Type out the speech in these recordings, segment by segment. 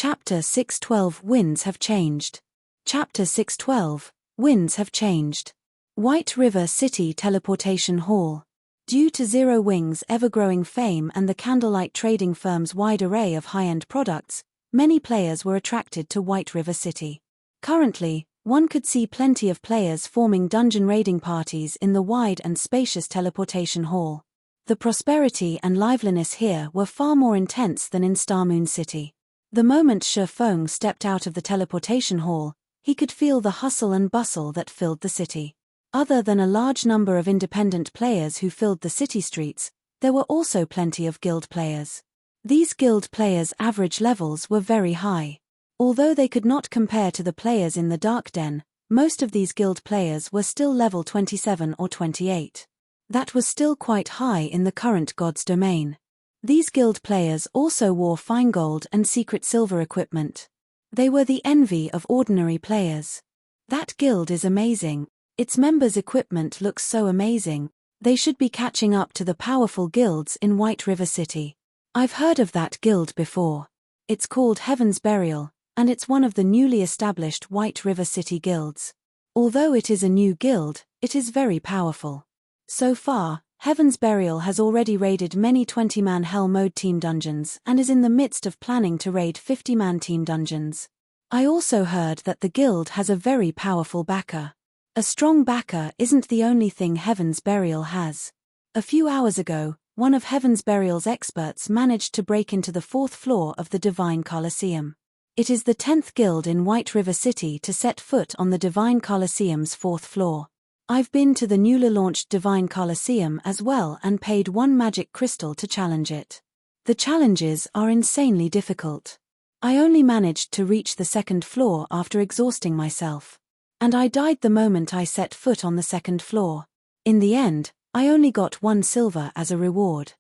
Chapter 612 Winds have changed. Chapter 612 Winds have changed. White River City Teleportation Hall. Due to Zero Wing's ever-growing fame and the candlelight trading firm's wide array of high-end products, many players were attracted to White River City. Currently, one could see plenty of players forming dungeon raiding parties in the wide and spacious teleportation hall. The prosperity and liveliness here were far more intense than in Starmoon City. The moment Shi Feng stepped out of the teleportation hall, he could feel the hustle and bustle that filled the city. Other than a large number of independent players who filled the city streets, there were also plenty of guild players. These guild players' average levels were very high. Although they could not compare to the players in the Dark Den, most of these guild players were still level 27 or 28. That was still quite high in the current God's Domain. These guild players also wore fine gold and secret silver equipment. They were the envy of ordinary players. That guild is amazing. Its members' equipment looks so amazing. They should be catching up to the powerful guilds in White River City. I've heard of that guild before. It's called Heaven's Burial, and it's one of the newly established White River City guilds. Although it is a new guild, it is very powerful. So far, Heaven's Burial has already raided many 20-man Hell Mode team dungeons and is in the midst of planning to raid 50-man team dungeons. I also heard that the guild has a very powerful backer. A strong backer isn't the only thing Heaven's Burial has. A few hours ago, one of Heaven's Burial's experts managed to break into the 4th floor of the Divine Colosseum. It is the 10th guild in White River City to set foot on the Divine Colosseum's 4th floor. I've been to the newly launched Divine Colosseum as well and paid 1 magic crystal to challenge it. The challenges are insanely difficult. I only managed to reach the 2nd floor after exhausting myself. And I died the moment I set foot on the 2nd floor. In the end, I only got 1 silver as a reward.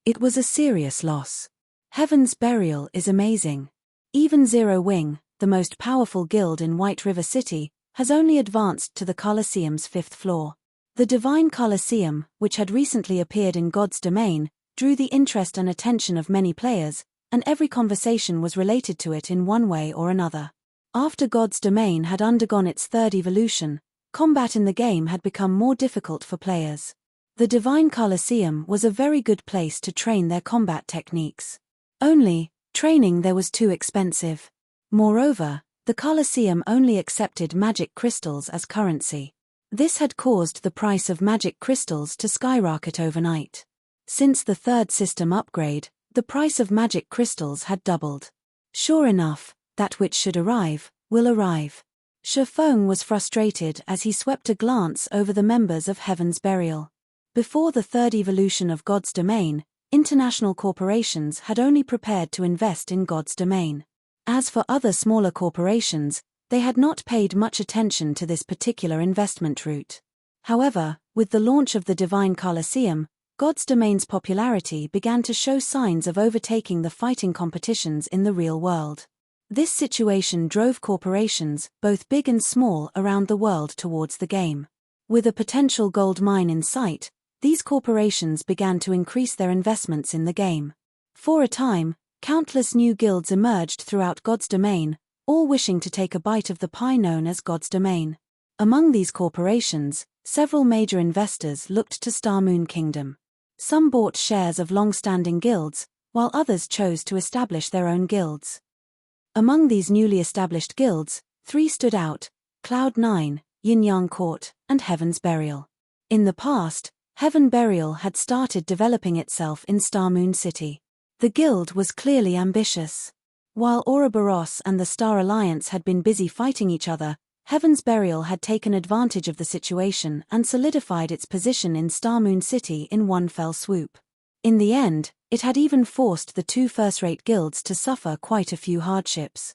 It was a serious loss. Heaven's Burial is amazing. Even Zero Wing, the most powerful guild in White River City, has only advanced to the Colosseum's 5th floor. The Divine Colosseum, which had recently appeared in God's Domain, drew the interest and attention of many players, and every conversation was related to it in one way or another. After God's Domain had undergone its 3rd evolution, combat in the game had become more difficult for players. The Divine Colosseum was a very good place to train their combat techniques. Only, training there was too expensive. Moreover, the Colosseum only accepted magic crystals as currency. This had caused the price of magic crystals to skyrocket overnight. Since the 3rd system upgrade, the price of magic crystals had doubled. Sure enough, that which should arrive, will arrive. Shi Feng was frustrated as he swept a glance over the members of Heaven's Burial. Before the 3rd evolution of God's Domain, international corporations had only prepared to invest in God's Domain. As for other smaller corporations, they had not paid much attention to this particular investment route. However, with the launch of the Divine Colosseum, God's Domain's popularity began to show signs of overtaking the fighting competitions in the real world. This situation drove corporations, both big and small, around the world towards the game. With a potential gold mine in sight, these corporations began to increase their investments in the game. For a time, countless new guilds emerged throughout God's Domain, all wishing to take a bite of the pie known as God's Domain. Among these corporations, several major investors looked to Starmoon Kingdom. Some bought shares of long-standing guilds, while others chose to establish their own guilds. Among these newly established guilds, 3 stood out: Cloud9, Yin Yang Court, and Heaven's Burial. In the past, Heaven Burial had started developing itself in Starmoon City. The guild was clearly ambitious. While Ouroboros and the Star Alliance had been busy fighting each other, Heaven's Burial had taken advantage of the situation and solidified its position in Starmoon City in one fell swoop. In the end, it had even forced the 2 first-rate guilds to suffer quite a few hardships.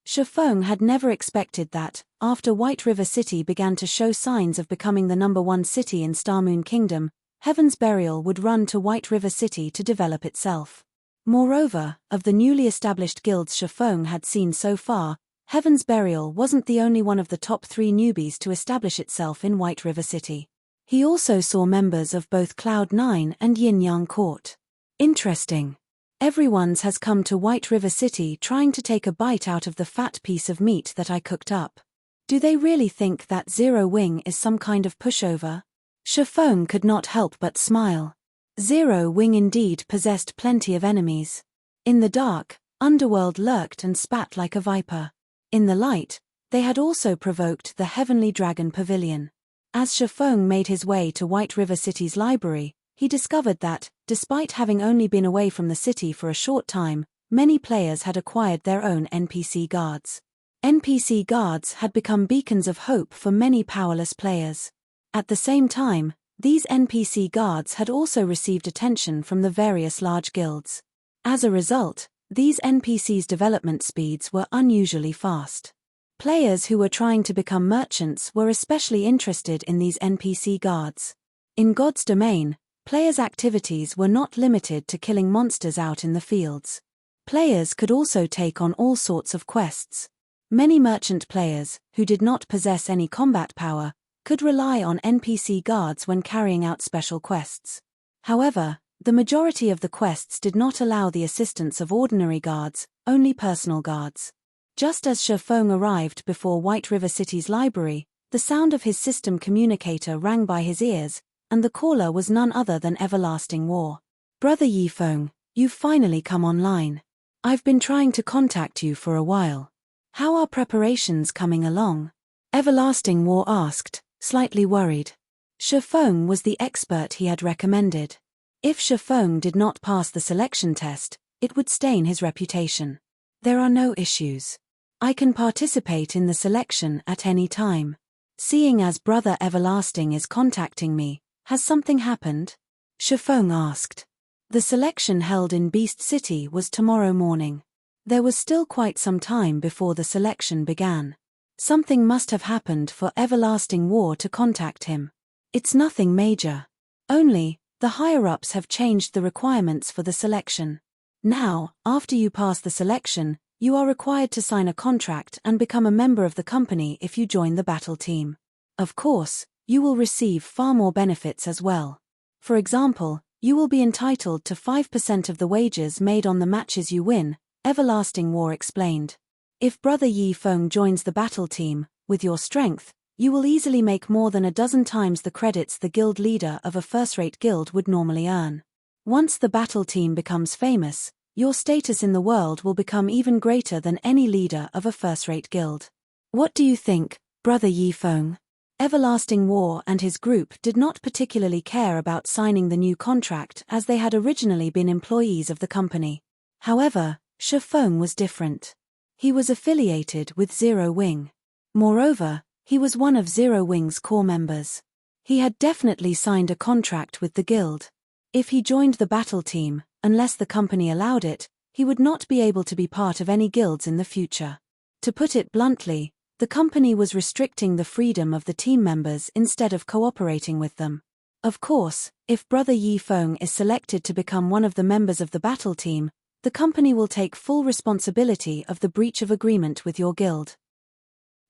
Shi Feng had never expected that, after White River City began to show signs of becoming the #1 city in Starmoon Kingdom, Heaven's Burial would run to White River City to develop itself. Moreover, of the newly established guilds Shi Feng had seen so far, Heaven's Burial wasn't the only one of the top 3 newbies to establish itself in White River City. He also saw members of both Cloud9 and Yin Yang Court. Interesting. Everyone's has come to White River City trying to take a bite out of the fat piece of meat that I cooked up. Do they really think that Zero Wing is some kind of pushover? Shifeng could not help but smile. Zero Wing indeed possessed plenty of enemies. In the dark, Underworld lurked and spat like a viper. In the light, they had also provoked the Heavenly Dragon Pavilion. As Shifeng made his way to White River City's library, he discovered that, despite having only been away from the city for a short time, many players had acquired their own NPC guards. NPC guards had become beacons of hope for many powerless players. At the same time, these NPC guards had also received attention from the various large guilds. As a result, these NPCs' development speeds were unusually fast. Players who were trying to become merchants were especially interested in these NPC guards. In God's domain, players' activities were not limited to killing monsters out in the fields. Players could also take on all sorts of quests. Many merchant players, who did not possess any combat power, could rely on NPC guards when carrying out special quests. However, the majority of the quests did not allow the assistance of ordinary guards, only personal guards. Just as Shifeng arrived before White River City's library, the sound of his system communicator rang by his ears, and the caller was none other than Everlasting War. Brother Yifeng, you've finally come online. I've been trying to contact you for a while. How are preparations coming along? Everlasting War asked, slightly worried. Shifeng was the expert he had recommended. If Shifeng did not pass the selection test, it would stain his reputation. There are no issues. I can participate in the selection at any time. Seeing as Brother Everlasting is contacting me, has something happened? Shifeng asked. The selection held in Beast City was tomorrow morning. There was still quite some time before the selection began. Something must have happened for Everlasting War to contact him. It's nothing major. Only, the higher-ups have changed the requirements for the selection. Now, after you pass the selection, you are required to sign a contract and become a member of the company if you join the battle team. Of course, you will receive far more benefits as well. For example, you will be entitled to 5% of the wages made on the matches you win, Everlasting War explained. If Brother Yifeng joins the battle team, with your strength, you will easily make more than a dozen times the credits the guild leader of a first-rate guild would normally earn. Once the battle team becomes famous, your status in the world will become even greater than any leader of a first-rate guild. What do you think, Brother Yifeng? Everlasting War and his group did not particularly care about signing the new contract as they had originally been employees of the company. However, Shifeng was different. He was affiliated with Zero Wing. Moreover, he was one of Zero Wing's core members. He had definitely signed a contract with the guild. If he joined the battle team, unless the company allowed it, he would not be able to be part of any guilds in the future. To put it bluntly, the company was restricting the freedom of the team members instead of cooperating with them. Of course, if Brother Yifeng is selected to become one of the members of the battle team, the company will take full responsibility of the breach of agreement with your guild.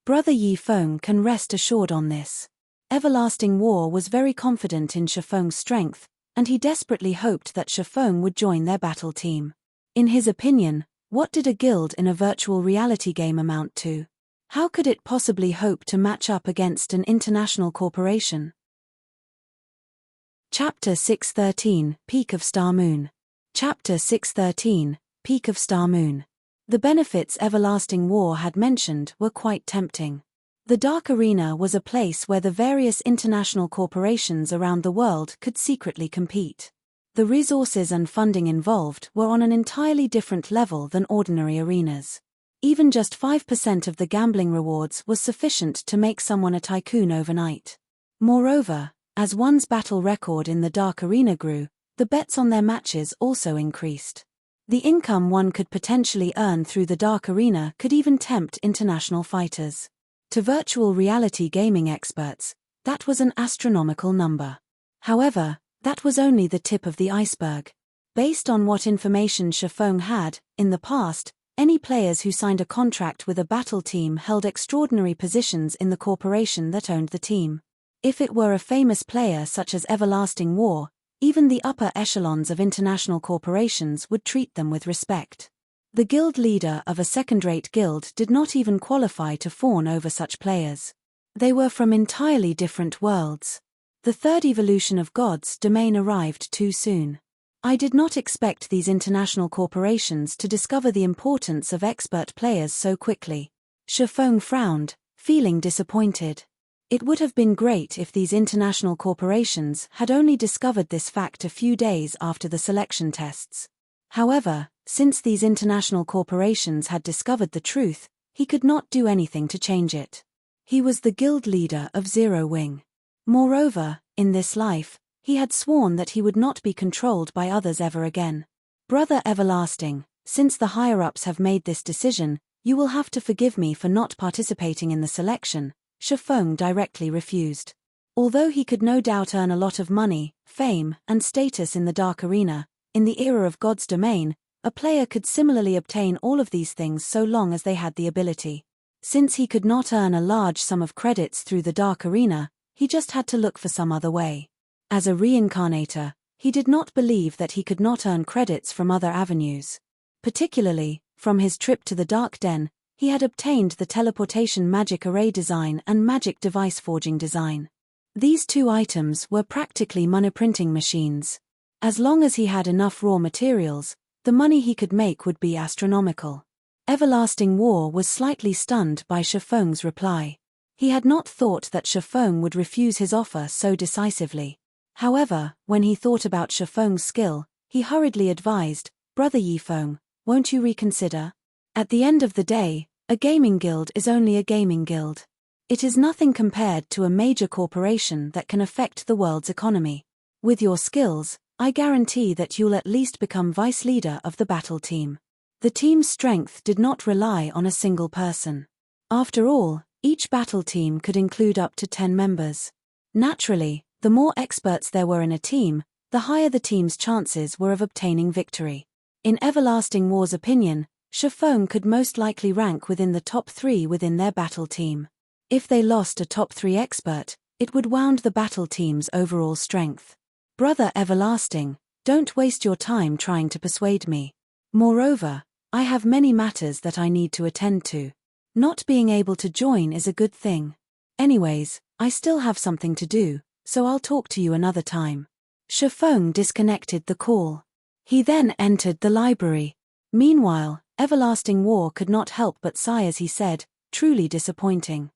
Brother Yifeng can rest assured on this. Everlasting War was very confident in Shifeng's strength, and he desperately hoped that Shifeng would join their battle team. In his opinion, what did a guild in a virtual reality game amount to? How could it possibly hope to match up against an international corporation? Chapter 613, Peak of Star Moon. Chapter 613, Peak of Star Moon. The benefits Everlasting War had mentioned were quite tempting. The Dark Arena was a place where the various international corporations around the world could secretly compete. The resources and funding involved were on an entirely different level than ordinary arenas. Even just 5% of the gambling rewards was sufficient to make someone a tycoon overnight. Moreover, as one's battle record in the Dark Arena grew, the bets on their matches also increased. The income one could potentially earn through the Dark Arena could even tempt international fighters. To virtual reality gaming experts, that was an astronomical number. However, that was only the tip of the iceberg. Based on what information Shifeng had, in the past, any players who signed a contract with a battle team held extraordinary positions in the corporation that owned the team. If it were a famous player such as Everlasting War, Even the upper echelons of international corporations would treat them with respect. The guild leader of a second-rate guild did not even qualify to fawn over such players. They were from entirely different worlds. The third evolution of God's domain arrived too soon. I did not expect these international corporations to discover the importance of expert players so quickly. Shifeng frowned, feeling disappointed. It would have been great if these international corporations had only discovered this fact a few days after the selection tests. However, since these international corporations had discovered the truth, he could not do anything to change it. He was the guild leader of Zero Wing. Moreover, in this life, he had sworn that he would not be controlled by others ever again. Brother Everlasting, since the higher-ups have made this decision, you will have to forgive me for not participating in the selection, Shifeng directly refused. Although he could no doubt earn a lot of money, fame, and status in the Dark Arena, in the era of God's domain, a player could similarly obtain all of these things so long as they had the ability. Since he could not earn a large sum of credits through the Dark Arena, he just had to look for some other way. As a reincarnator, he did not believe that he could not earn credits from other avenues. Particularly, from his trip to the Dark Den, he had obtained the teleportation magic array design and magic device forging design. These two items were practically money printing machines. As long as he had enough raw materials, the money he could make would be astronomical. Everlasting War was slightly stunned by Shifeng's reply. He had not thought that Shifeng would refuse his offer so decisively. However, when he thought about Shifeng's skill, he hurriedly advised, "Brother Yifeng, won't you reconsider? At the end of the day, a gaming guild is only a gaming guild. It is nothing compared to a major corporation that can affect the world's economy. With your skills, I guarantee that you'll at least become vice leader of the battle team." The team's strength did not rely on a single person. After all, each battle team could include up to 10 members. Naturally, the more experts there were in a team, the higher the team's chances were of obtaining victory. In Everlasting War's opinion, Shifeng could most likely rank within the top 3 within their battle team. If they lost a top 3 expert, it would wound the battle team's overall strength. Brother Everlasting, don't waste your time trying to persuade me. Moreover, I have many matters that I need to attend to. Not being able to join is a good thing. Anyways, I still have something to do, so I'll talk to you another time. Shifeng disconnected the call. He then entered the library. Meanwhile, Everlasting War could not help but sigh as he said, "Truly disappointing."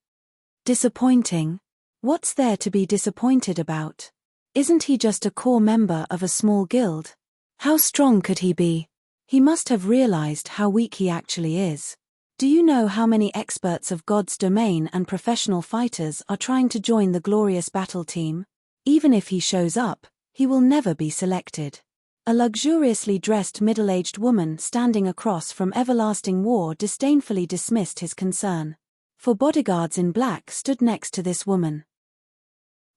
Disappointing? What's there to be disappointed about? Isn't he just a core member of a small guild? How strong could he be? He must have realized how weak he actually is. Do you know how many experts of God's domain and professional fighters are trying to join the glorious battle team? Even if he shows up, he will never be selected. A luxuriously dressed middle-aged woman standing across from Everlasting War disdainfully dismissed his concern. 4 bodyguards in black stood next to this woman.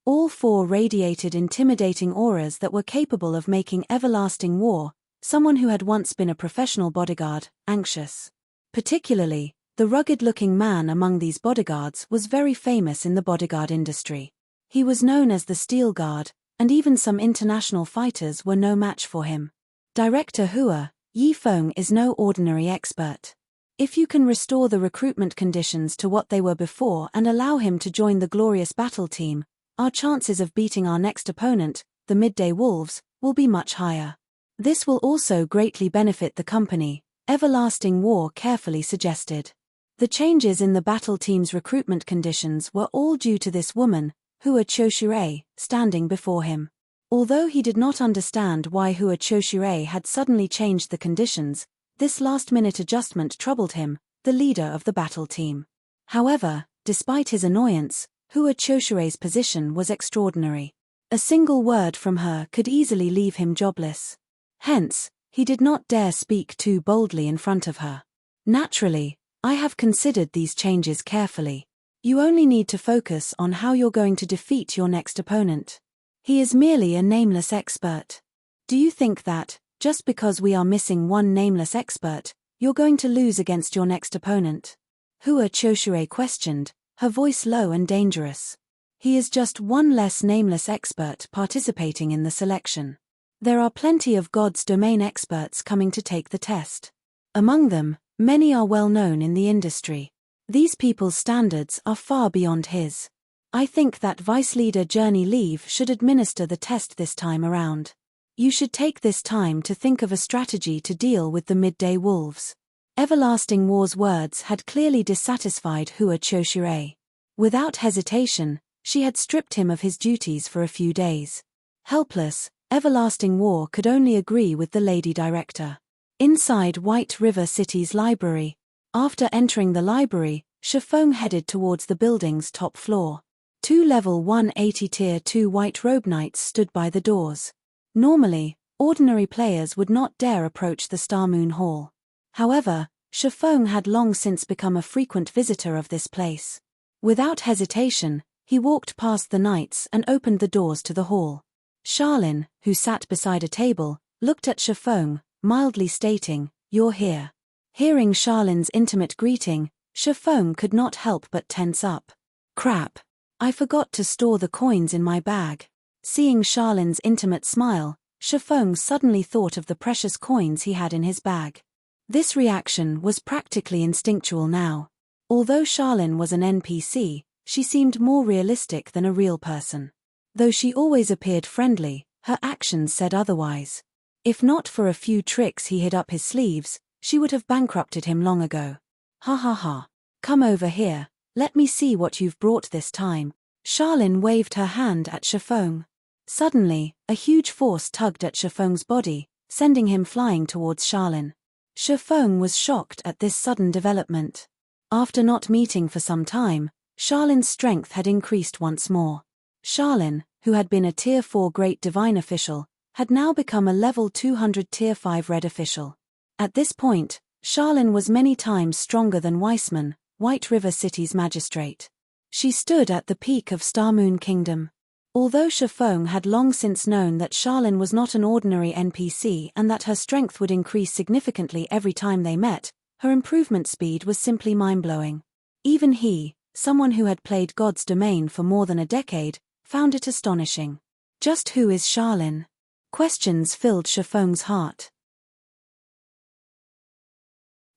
All 4 radiated intimidating auras that were capable of making Everlasting War, someone who had once been a professional bodyguard, anxious. Particularly, the rugged-looking man among these bodyguards was very famous in the bodyguard industry. He was known as the Steel Guard, and even some international fighters were no match for him. Director Hua, Yifeng is no ordinary expert. If you can restore the recruitment conditions to what they were before and allow him to join the glorious battle team, our chances of beating our next opponent, the Midday Wolves, will be much higher. This will also greatly benefit the company, Everlasting War carefully suggested. The changes in the battle team's recruitment conditions were all due to this woman, Hua Choshire, standing before him. Although he did not understand why Hua Choshire had suddenly changed the conditions, this last-minute adjustment troubled him, the leader of the battle team. However, despite his annoyance, Hua Choshire's position was extraordinary. A single word from her could easily leave him jobless. Hence, he did not dare speak too boldly in front of her. Naturally, I have considered these changes carefully. You only need to focus on how you're going to defeat your next opponent. He is merely a nameless expert. Do you think that, just because we are missing one nameless expert, you're going to lose against your next opponent? Hua Choshire questioned, her voice low and dangerous. He is just one less nameless expert participating in the selection. There are plenty of God's domain experts coming to take the test. Among them, many are well known in the industry. These people's standards are far beyond his. I think that Vice Leader Journey Leave should administer the test this time around. You should take this time to think of a strategy to deal with the midday wolves. Everlasting War's words had clearly dissatisfied Hua Choshire. Without hesitation, she had stripped him of his duties for a few days. Helpless, Everlasting War could only agree with the Lady Director. Inside White River City's library. After entering the library, Shifeng headed towards the building's top floor. Two level 180 Tier 2 white robe knights stood by the doors. Normally, ordinary players would not dare approach the Star Moon Hall. However, Shifeng had long since become a frequent visitor of this place. Without hesitation, he walked past the knights and opened the doors to the hall. Charlene, who sat beside a table, looked at Shifeng, mildly stating, "You're here." Hearing Charlene's intimate greeting, Shifeng could not help but tense up. Crap. I forgot to store the coins in my bag. Seeing Charlene's intimate smile, Shifeng suddenly thought of the precious coins he had in his bag. This reaction was practically instinctual now. Although Charlene was an NPC, she seemed more realistic than a real person. Though she always appeared friendly, her actions said otherwise. If not for a few tricks he hid up his sleeves, she would have bankrupted him long ago. Ha ha ha. Come over here, let me see what you've brought this time. Charlene waved her hand at Shifeng. Suddenly, a huge force tugged at Shifeng's body, sending him flying towards Charlene. Shifeng was shocked at this sudden development. After not meeting for some time, Charlene's strength had increased once more. Charlene, who had been a Tier 4 Great Divine official, had now become a level 200 Tier 5 Red official. At this point, Charlene was many times stronger than Weissman, White River City's magistrate. She stood at the peak of Star Moon Kingdom. Although Shifeng had long since known that Charlene was not an ordinary NPC and that her strength would increase significantly every time they met, her improvement speed was simply mind-blowing. Even he, someone who had played God's Domain for more than a decade, found it astonishing. Just who is Charlene? Questions filled Shifeng's heart.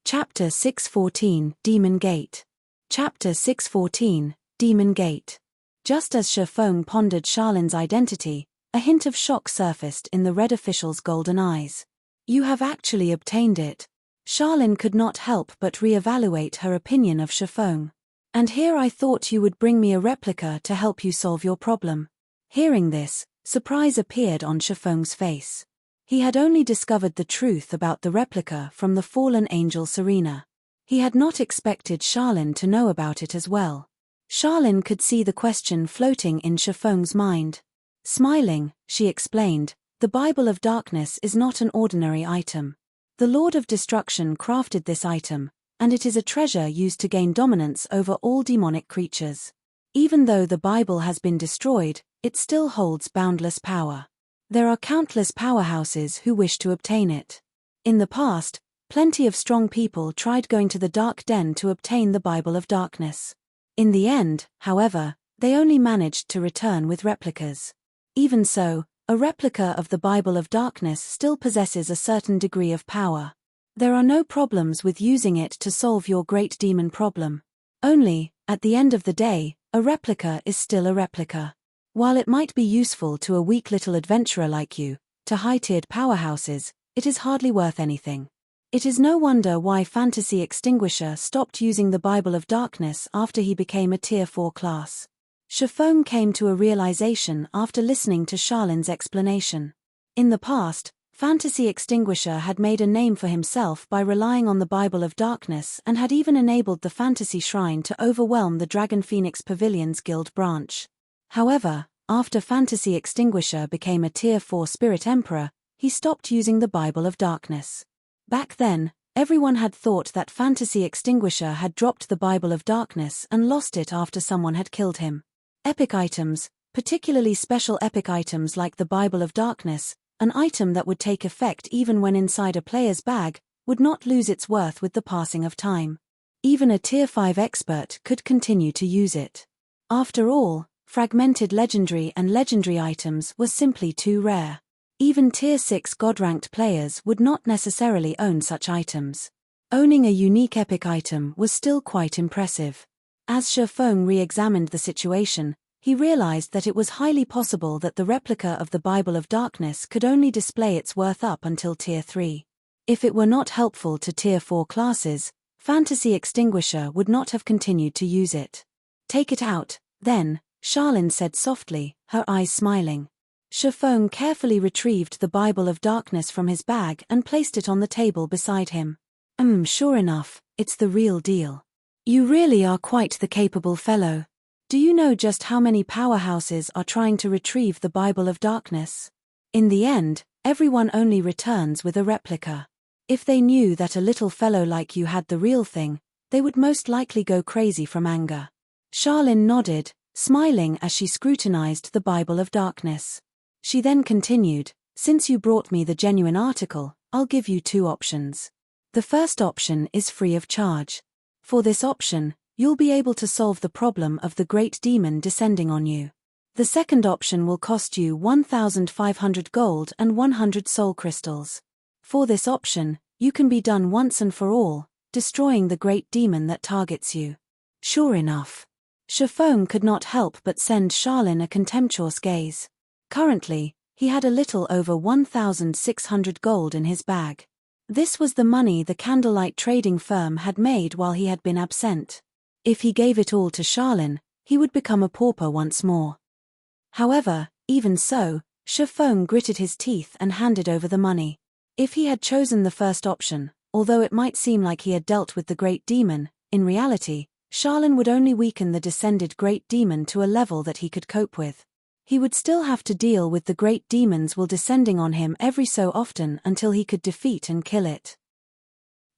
Chapter 614, Demon Gate. Chapter 614, Demon Gate. Just as Shifeng pondered Charlene's identity, a hint of shock surfaced in the Red official's golden eyes. You have actually obtained it. Charlene could not help but re-evaluate her opinion of Shifeng. And here I thought you would bring me a replica to help you solve your problem. Hearing this, surprise appeared on Shifeng's face. He had only discovered the truth about the replica from the fallen angel Serena. He had not expected Charlene to know about it as well. Charlene could see the question floating in Shifeng's mind. Smiling, she explained, "The Bible of Darkness is not an ordinary item. The Lord of Destruction crafted this item, and it is a treasure used to gain dominance over all demonic creatures. Even though the Bible has been destroyed, it still holds boundless power. There are countless powerhouses who wish to obtain it. In the past, plenty of strong people tried going to the Dark Den to obtain the Bible of Darkness. In the end, however, they only managed to return with replicas. Even so, a replica of the Bible of Darkness still possesses a certain degree of power. There are no problems with using it to solve your great demon problem. Only, at the end of the day, a replica is still a replica. While it might be useful to a weak little adventurer like you, to high-tiered powerhouses, it is hardly worth anything. It is no wonder why Fantasy Extinguisher stopped using the Bible of Darkness after he became a Tier 4 class. Shifeng came to a realization after listening to Charlene's explanation. In the past, Fantasy Extinguisher had made a name for himself by relying on the Bible of Darkness and had even enabled the Fantasy Shrine to overwhelm the Dragon Phoenix Pavilion's guild branch. However, after Fantasy Extinguisher became a Tier 4 Spirit Emperor, he stopped using the Bible of Darkness. Back then, everyone had thought that Fantasy Extinguisher had dropped the Bible of Darkness and lost it after someone had killed him. Epic items, particularly special epic items like the Bible of Darkness, an item that would take effect even when inside a player's bag, would not lose its worth with the passing of time. Even a Tier 5 expert could continue to use it. After all, Fragmented legendary and legendary items were simply too rare. Even Tier 6 God-ranked players would not necessarily own such items. Owning a unique epic item was still quite impressive. As Shifeng re-examined the situation, he realized that it was highly possible that the replica of the Bible of Darkness could only display its worth up until Tier 3. If it were not helpful to Tier 4 classes, Fantasy Extinguisher would not have continued to use it. "Take it out, then," Charlene said softly, her eyes smiling. Shifeng carefully retrieved the Bible of Darkness from his bag and placed it on the table beside him. Sure enough, it's the real deal. You really are quite the capable fellow. Do you know just how many powerhouses are trying to retrieve the Bible of Darkness? In the end, everyone only returns with a replica. If they knew that a little fellow like you had the real thing, they would most likely go crazy from anger." Charlene nodded, smiling as she scrutinized the Bible of Darkness. She then continued, "Since you brought me the genuine article, I'll give you two options. The first option is free of charge. For this option, you'll be able to solve the problem of the great demon descending on you. The second option will cost you 1,500 gold and 100 soul crystals. For this option, you can be done once and for all, destroying the great demon that targets you." Sure enough. Shifeng could not help but send Charlene a contemptuous gaze. Currently, he had a little over 1,600 gold in his bag. This was the money the candlelight trading firm had made while he had been absent. If he gave it all to Charlene, he would become a pauper once more. However, even so, Shifeng gritted his teeth and handed over the money. If he had chosen the first option, although it might seem like he had dealt with the great demon, in reality, Charlene would only weaken the descended great demon to a level that he could cope with. He would still have to deal with the great demons while descending on him every so often until he could defeat and kill it.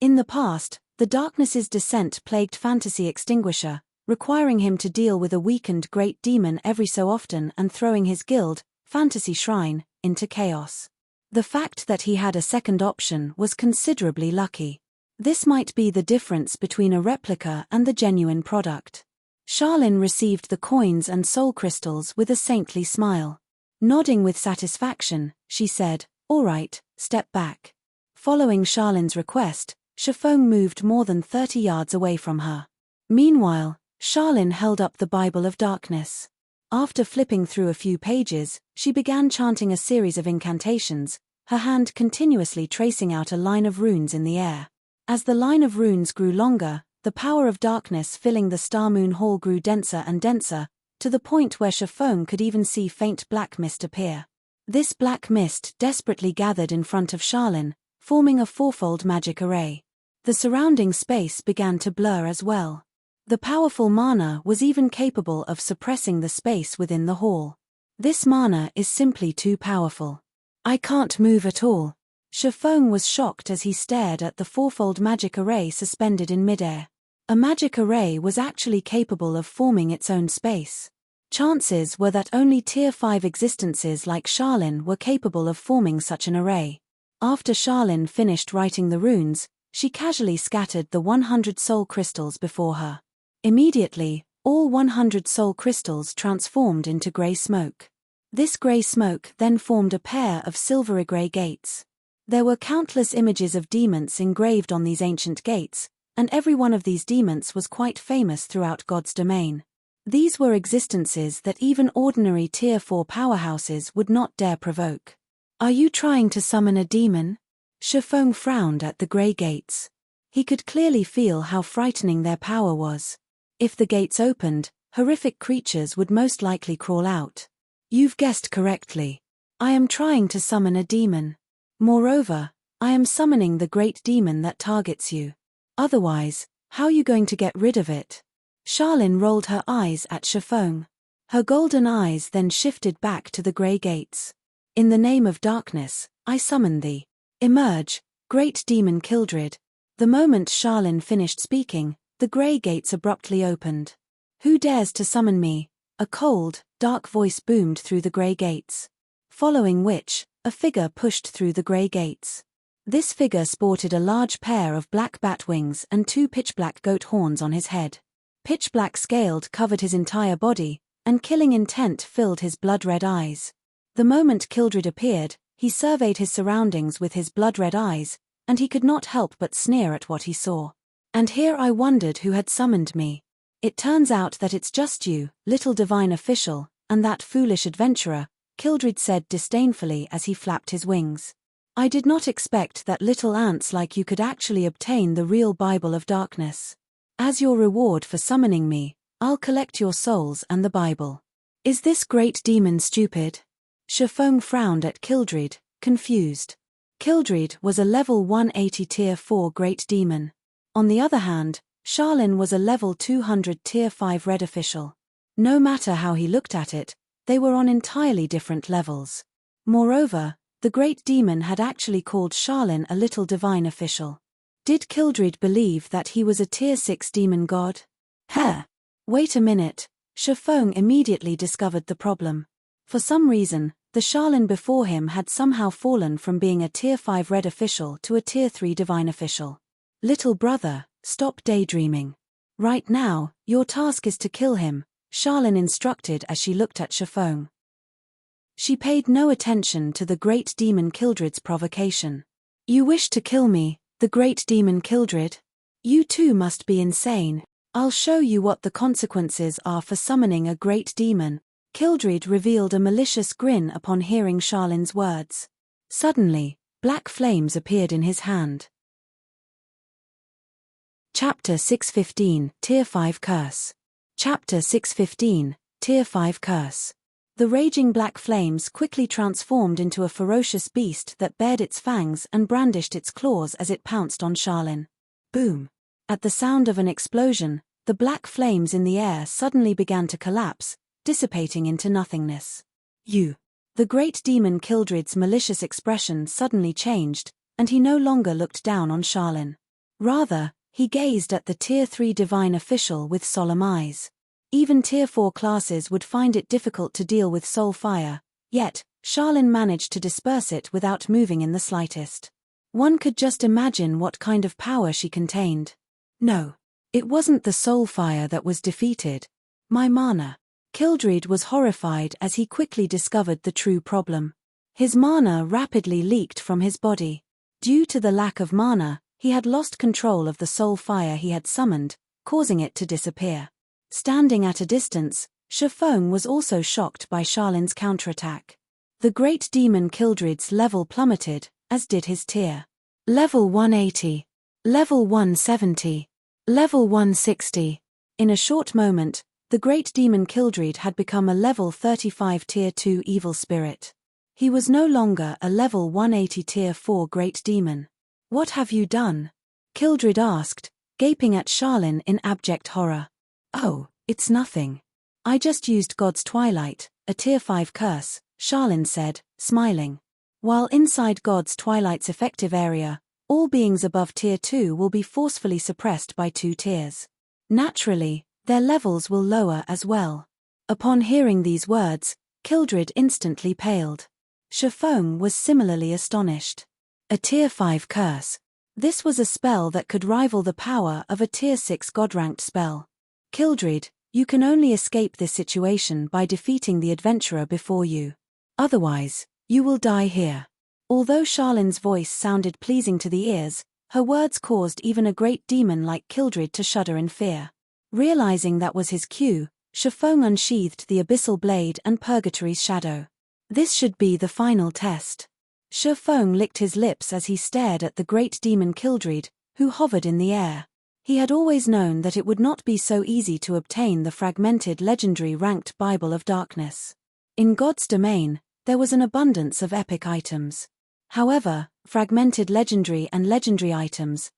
In the past, the Darkness's descent plagued Fantasy Extinguisher, requiring him to deal with a weakened great demon every so often and throwing his guild, Fantasy Shrine, into chaos. The fact that he had a second option was considerably lucky. This might be the difference between a replica and the genuine product. Charlene received the coins and soul crystals with a saintly smile. Nodding with satisfaction, she said, "All right, step back." Following Charlene's request, Shifeng moved more than 30 yards away from her. Meanwhile, Charlene held up the Bible of Darkness. After flipping through a few pages, she began chanting a series of incantations, her hand continuously tracing out a line of runes in the air. As the line of runes grew longer, the power of darkness filling the Star Moon Hall grew denser and denser, to the point where Shifeng could even see faint black mist appear. This black mist desperately gathered in front of Charlene, forming a fourfold magic array. The surrounding space began to blur as well. The powerful mana was even capable of suppressing the space within the hall. This mana is simply too powerful. I can't move at all. Shifeng was shocked as he stared at the fourfold magic array suspended in midair. A magic array was actually capable of forming its own space. Chances were that only Tier 5 existences like Charlene were capable of forming such an array. After Charlene finished writing the runes, she casually scattered the 100 soul crystals before her. Immediately, all 100 soul crystals transformed into grey smoke. This grey smoke then formed a pair of silvery grey gates. There were countless images of demons engraved on these ancient gates, and every one of these demons was quite famous throughout God's domain. These were existences that even ordinary Tier 4 powerhouses would not dare provoke. Are you trying to summon a demon? Shifeng frowned at the grey gates. He could clearly feel how frightening their power was. If the gates opened, horrific creatures would most likely crawl out. You've guessed correctly. I am trying to summon a demon. Moreover, I am summoning the great demon that targets you. Otherwise, how are you going to get rid of it? Charlene rolled her eyes at Shifeng. Her golden eyes then shifted back to the grey gates. In the name of darkness, I summon thee. Emerge, great demon Kildred. The moment Charlene finished speaking, the grey gates abruptly opened. Who dares to summon me? A cold, dark voice boomed through the grey gates. Following which, a figure pushed through the grey gates. This figure sported a large pair of black bat wings and two pitch-black goat horns on his head. Pitch-black scaled covered his entire body, and killing intent filled his blood-red eyes. The moment Kildred appeared, he surveyed his surroundings with his blood-red eyes, and he could not help but sneer at what he saw. And here I wondered who had summoned me. It turns out that it's just you, little divine official, and that foolish adventurer, Kildred said disdainfully as he flapped his wings. I did not expect that little ants like you could actually obtain the real Bible of Darkness. As your reward for summoning me, I'll collect your souls and the Bible. Is this great demon stupid? Shafong frowned at Kildred, confused. Kildred was a level 180 tier 4 great demon. On the other hand, Charlin was a level 200 tier 5 red official. No matter how he looked at it, they were on entirely different levels. Moreover, the great demon had actually called Charlin a little divine official. Did Kildred believe that he was a tier 6 demon god? Wait a minute. Shafong immediately discovered the problem. For some reason, the Charlin before him had somehow fallen from being a tier 5 red official to a tier 3 divine official. Little brother, stop daydreaming. Right now, your task is to kill him, Charlin instructed as she looked at Shafong. She paid no attention to the great demon Kildred's provocation. You wish to kill me, the great demon Kildred? You too must be insane. I'll show you what the consequences are for summoning a great demon. Kildred revealed a malicious grin upon hearing Charlin's words. Suddenly, black flames appeared in his hand. Chapter 615, Tier 5 Curse. Chapter 615, Tier 5 Curse. The raging black flames quickly transformed into a ferocious beast that bared its fangs and brandished its claws as it pounced on Charlin. Boom! At the sound of an explosion, the black flames in the air suddenly began to collapse, dissipating into nothingness. You! The great demon Kildred's malicious expression suddenly changed, and he no longer looked down on Charlin. Rather, he gazed at the Tier 3 divine official with solemn eyes. Even Tier 4 classes would find it difficult to deal with soul fire, yet, Charlin managed to disperse it without moving in the slightest. One could just imagine what kind of power she contained. No. It wasn't the soul fire that was defeated. My mana. Kildred was horrified as he quickly discovered the true problem. His mana rapidly leaked from his body. Due to the lack of mana, he had lost control of the soul fire he had summoned, causing it to disappear. Standing at a distance, Shafong was also shocked by Charlin's counterattack. The great demon Kildred's level plummeted, as did his tier. Level 180. Level 170. Level 160. In a short moment, the great demon Kildred had become a level 35 tier 2 evil spirit. He was no longer a level 180 tier 4 great demon. What have you done? Kildred asked, gaping at Charlin in abject horror. Oh, it's nothing. I just used God's Twilight, a tier 5 curse, Charlin said, smiling. While inside God's Twilight's effective area, all beings above tier 2 will be forcefully suppressed by 2 tiers. Naturally, their levels will lower as well. Upon hearing these words, Kildred instantly paled. Shafong was similarly astonished. A tier 5 curse. This was a spell that could rival the power of a tier 6 god-ranked spell. Kildred, you can only escape this situation by defeating the adventurer before you. Otherwise, you will die here. Although Charlin's voice sounded pleasing to the ears, her words caused even a great demon like Kildred to shudder in fear. Realizing that was his cue, Shafong unsheathed the abyssal blade and Purgatory's shadow. This should be the final test. Shafong licked his lips as he stared at the great demon Kildred, who hovered in the air. He had always known that it would not be so easy to obtain the fragmented legendary ranked Bible of Darkness. In God's domain, there was an abundance of epic items. However, fragmented legendary and legendary items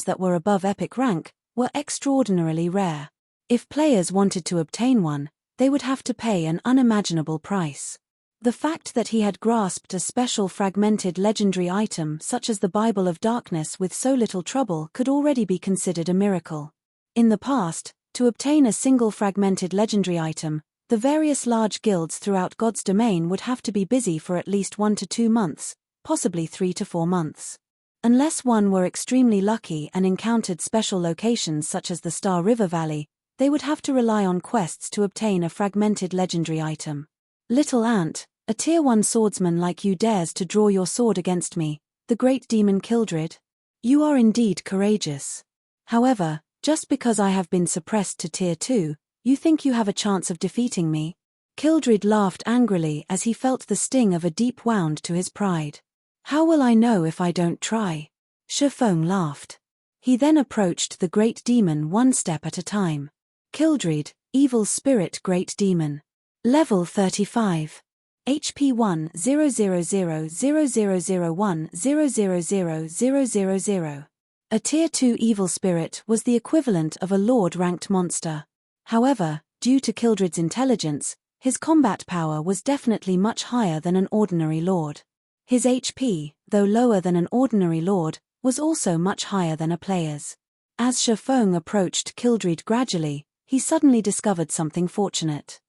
that were above epic rank, were extraordinarily rare. If players wanted to obtain one, they would have to pay an unimaginable price. The fact that he had grasped a special fragmented legendary item such as the Bible of Darkness with so little trouble could already be considered a miracle. In the past, to obtain a single fragmented legendary item, the various large guilds throughout God's domain would have to be busy for at least 1 to 2 months, possibly 3 to 4 months. Unless one were extremely lucky and encountered special locations such as the Star River Valley, they would have to rely on quests to obtain a fragmented legendary item. Little ant, a tier 1 swordsman like you dares to draw your sword against me, the great demon Kildred? You are indeed courageous. However, just because I have been suppressed to tier 2, you think you have a chance of defeating me? Kildred laughed angrily as he felt the sting of a deep wound to his pride. How will I know if I don't try? Shifeng laughed. He then approached the great demon one step at a time. Kildred, evil spirit great demon. Level 35. HP 1000001000000. A tier 2 evil spirit was the equivalent of a lord-ranked monster. However, due to Kildred's intelligence, his combat power was definitely much higher than an ordinary lord. His HP, though lower than an ordinary lord, was also much higher than a player's. As Shifeng approached Kildred gradually, he suddenly discovered something fortunate.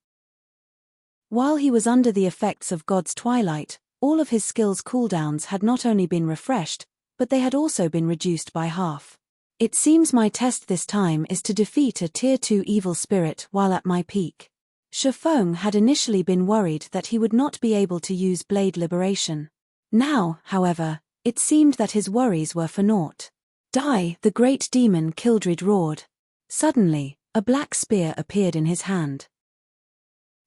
While he was under the effects of God's Twilight, all of his skills' cooldowns had not only been refreshed, but they had also been reduced by half. It seems my test this time is to defeat a tier 2 evil spirit while at my peak. Shifeng had initially been worried that he would not be able to use Blade Liberation. Now, however, it seemed that his worries were for naught. Die! The great demon Kildred roared. Suddenly, a black spear appeared in his hand.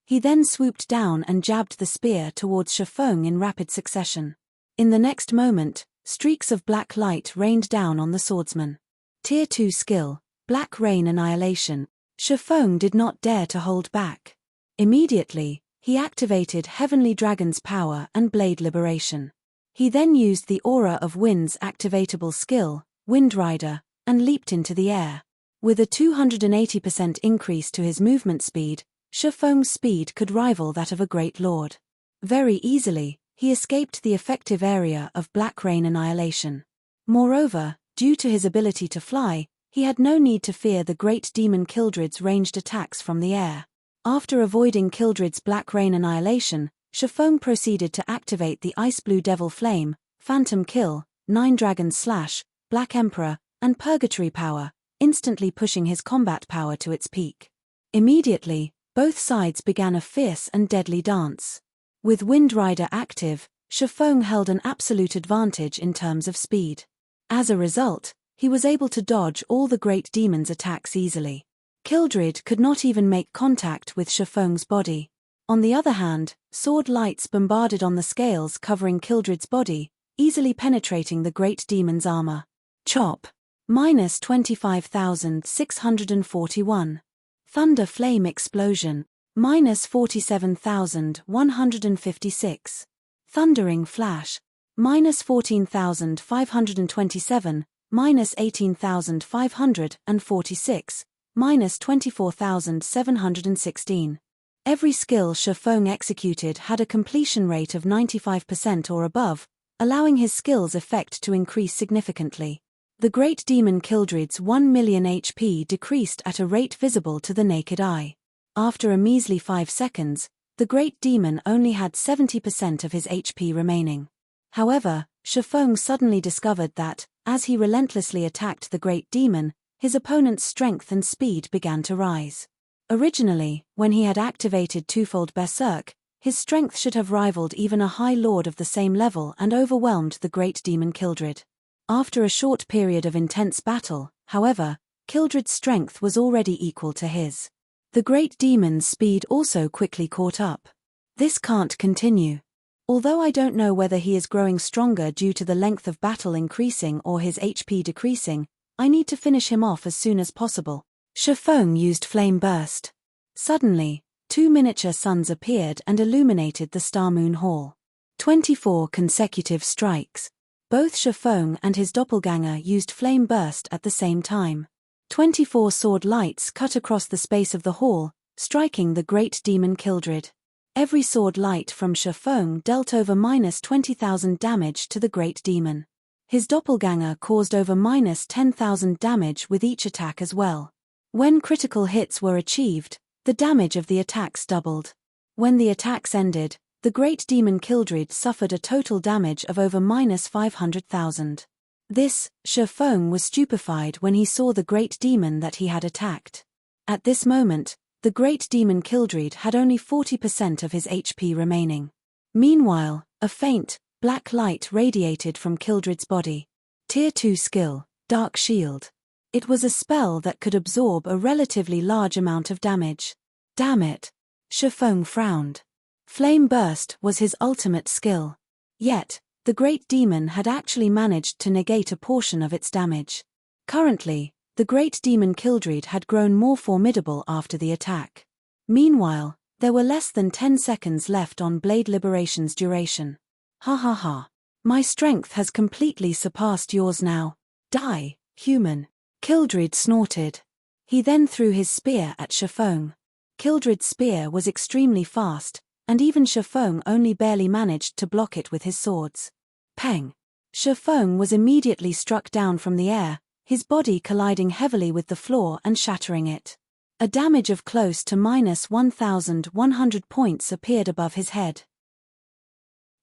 He then swooped down and jabbed the spear towards Shifeng in rapid succession. In the next moment, streaks of black light rained down on the swordsman. Tier 2 skill, Black Rain Annihilation. Shifeng did not dare to hold back. Immediately, he activated Heavenly Dragon's power and Blade Liberation. He then used the Aura of Wind's activatable skill, Wind Rider, and leaped into the air. With a 280% increase to his movement speed, Shifeng's speed could rival that of a great lord. Very easily, he escaped the effective area of Black Rain Annihilation. Moreover, due to his ability to fly, he had no need to fear the great demon Kildred's ranged attacks from the air. After avoiding Kildred's Black Rain Annihilation, Shifeng proceeded to activate the Ice Blue Devil Flame, Phantom Kill, Nine Dragons Slash, Black Emperor, and Purgatory Power, instantly pushing his combat power to its peak. Immediately, both sides began a fierce and deadly dance. With Wind Rider active, Shifeng held an absolute advantage in terms of speed. As a result, he was able to dodge all the great demon's attacks easily. Kildred could not even make contact with Shifeng's body. On the other hand, sword lights bombarded on the scales covering Kildred's body, easily penetrating the great demon's armor. Chop. Minus 25,641. Thunder Flame Explosion. Minus 47,156. Thundering Flash. Minus 14,527, minus 18,546, minus 24,716. Every skill Shifeng executed had a completion rate of 95% or above, allowing his skill's effect to increase significantly. The great demon Kildred's 1 million HP decreased at a rate visible to the naked eye. After a measly 5 seconds, the great demon only had 70% of his HP remaining. However, Shifeng suddenly discovered that, as he relentlessly attacked the great demon, his opponent's strength and speed began to rise. Originally, when he had activated twofold Berserk, his strength should have rivaled even a high lord of the same level and overwhelmed the great demon Kildred. After a short period of intense battle, however, Kildred's strength was already equal to his. The great demon's speed also quickly caught up. This can't continue. Although I don't know whether he is growing stronger due to the length of battle increasing or his HP decreasing, I need to finish him off as soon as possible. Shifeng used Flame Burst. Suddenly, 2 miniature suns appeared and illuminated the Star Moon Hall. 24 consecutive strikes. Both Shifeng and his doppelganger used Flame Burst at the same time. 24 sword lights cut across the space of the hall, striking the great demon Kildred. Every sword light from Shifeng dealt over minus 20,000 damage to the great demon. His doppelganger caused over minus 10,000 damage with each attack as well. When critical hits were achieved, the damage of the attacks doubled. When the attacks ended, the great demon Kildred suffered a total damage of over minus 500,000. This, Shifeng was stupefied when he saw the great demon that he had attacked. At this moment, the great demon Kildred had only 40% of his HP remaining. Meanwhile, a faint, black light radiated from Kildred's body. Tier 2 skill, Dark Shield. It was a spell that could absorb a relatively large amount of damage. Damn it. Shifeng frowned. Flame Burst was his ultimate skill. Yet, the great demon had actually managed to negate a portion of its damage. Currently, the great demon Kildred had grown more formidable after the attack. Meanwhile, there were less than 10 seconds left on Blade Liberation's duration. Ha ha ha. My strength has completely surpassed yours now. Die, human. Kildred snorted. He then threw his spear at Shifeng. Kildred's spear was extremely fast, and even Shifeng only barely managed to block it with his swords. Peng! Shifeng was immediately struck down from the air, his body colliding heavily with the floor and shattering it. A damage of close to -1,100 points appeared above his head.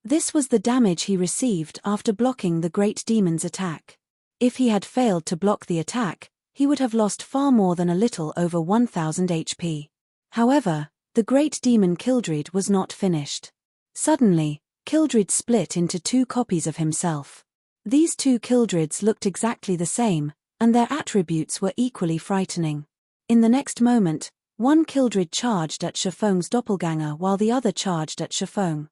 This was the damage he received after blocking the great demon's attack. If he had failed to block the attack, he would have lost far more than a little over 1,000 HP. However, the great demon Kildred was not finished. Suddenly, Kildred split into 2 copies of himself. These 2 Kildreds looked exactly the same, and their attributes were equally frightening. In the next moment, one Kildred charged at Shifeng's doppelganger while the other charged at Shifeng.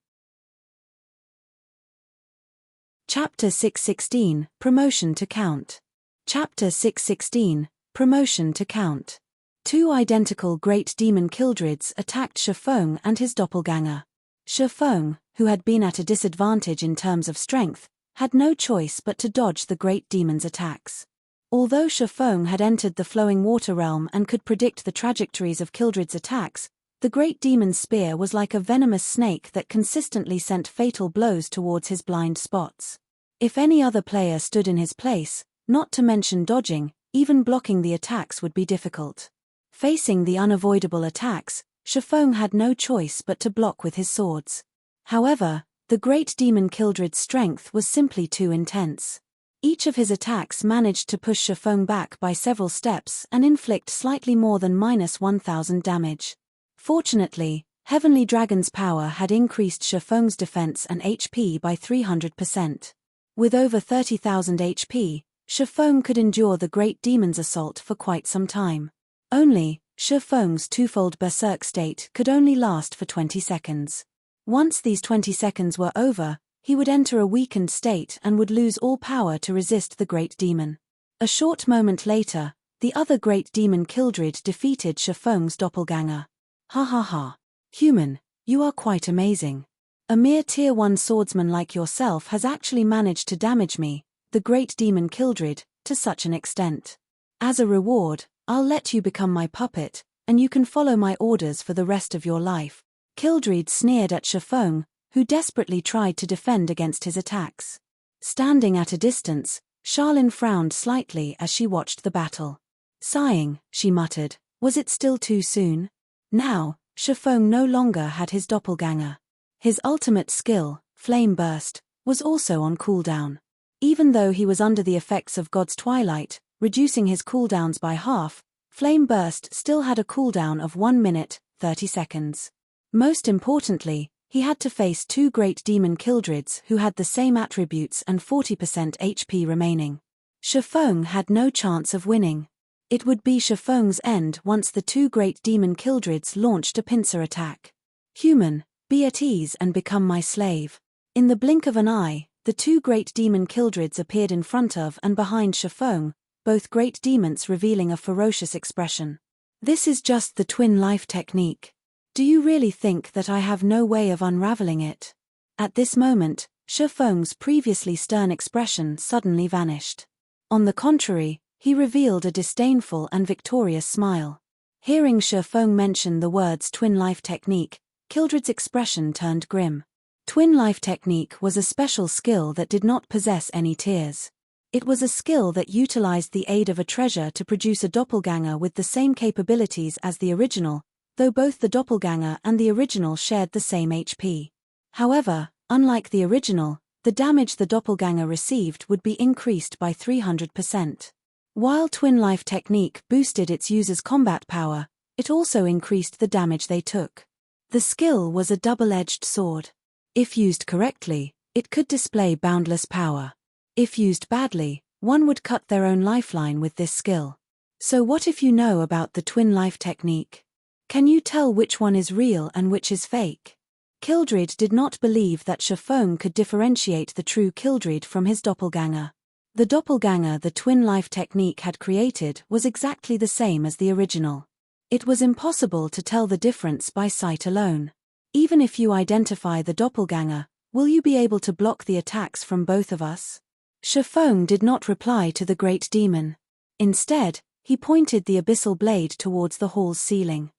Chapter 616, Promotion to Count. Chapter 616, Promotion to Count. 2 identical great demon Kildreds attacked Shifeng and his doppelganger. Shifeng, who had been at a disadvantage in terms of strength, had no choice but to dodge the great demon's attacks. Although Shifeng had entered the flowing water realm and could predict the trajectories of Kildred's attacks, the great demon's spear was like a venomous snake that consistently sent fatal blows towards his blind spots. If any other player stood in his place, not to mention dodging, even blocking the attacks would be difficult. Facing the unavoidable attacks, Shifeng had no choice but to block with his swords. However, the great demon Kildred's strength was simply too intense. Each of his attacks managed to push Shifeng back by several steps and inflict slightly more than -1,000 damage. Fortunately, Heavenly Dragon's power had increased Shifeng's defense and HP by 300%. With over 30,000 HP, Shifeng could endure the great demon's assault for quite some time. Only, Shifeng's twofold berserk state could only last for 20 seconds. Once these 20 seconds were over, he would enter a weakened state and would lose all power to resist the great demon. A short moment later, the other great demon Kildred defeated Shifeng's doppelganger. Ha ha ha. Human, you are quite amazing. A mere tier 1 swordsman like yourself has actually managed to damage me, the great demon Kildred, to such an extent. As a reward, I'll let you become my puppet, and you can follow my orders for the rest of your life. Kildred sneered at Shifeng, who desperately tried to defend against his attacks. Standing at a distance, Charlene frowned slightly as she watched the battle. Sighing, she muttered, was it still too soon? Now, Shifeng no longer had his doppelganger. His ultimate skill, Flame Burst, was also on cooldown. Even though he was under the effects of God's Twilight, reducing his cooldowns by half, Flame Burst still had a cooldown of 1 minute, 30 seconds. Most importantly, he had to face 2 great demon Kildreds who had the same attributes and 40% HP remaining. Shifeng had no chance of winning. It would be Shifeng's end once the 2 great demon Kildreds launched a pincer attack. Human, be at ease and become my slave. In the blink of an eye, the 2 great demon Kildreds appeared in front of and behind Shifeng, both great demons revealing a ferocious expression. This is just the twin life technique. Do you really think that I have no way of unraveling it? At this moment, Shifeng's previously stern expression suddenly vanished. On the contrary, he revealed a disdainful and victorious smile. Hearing Shifeng mention the words twin life technique, Kildred's expression turned grim. Twin life technique was a special skill that did not possess any tiers. It was a skill that utilized the aid of a treasure to produce a doppelganger with the same capabilities as the original, though both the doppelganger and the original shared the same HP. However, unlike the original, the damage the doppelganger received would be increased by 300%. While Twin Life technique boosted its users' combat power, it also increased the damage they took. The skill was a double-edged sword. If used correctly, it could display boundless power. If used badly, one would cut their own lifeline with this skill. So what if you know about the Twin Life technique? Can you tell which one is real and which is fake? Kildred did not believe that Shafong could differentiate the true Kildred from his doppelganger. The doppelganger the Twin Life technique had created was exactly the same as the original. It was impossible to tell the difference by sight alone. Even if you identify the doppelganger, will you be able to block the attacks from both of us? Shafong did not reply to the great demon. Instead, he pointed the abyssal blade towards the hall's ceiling.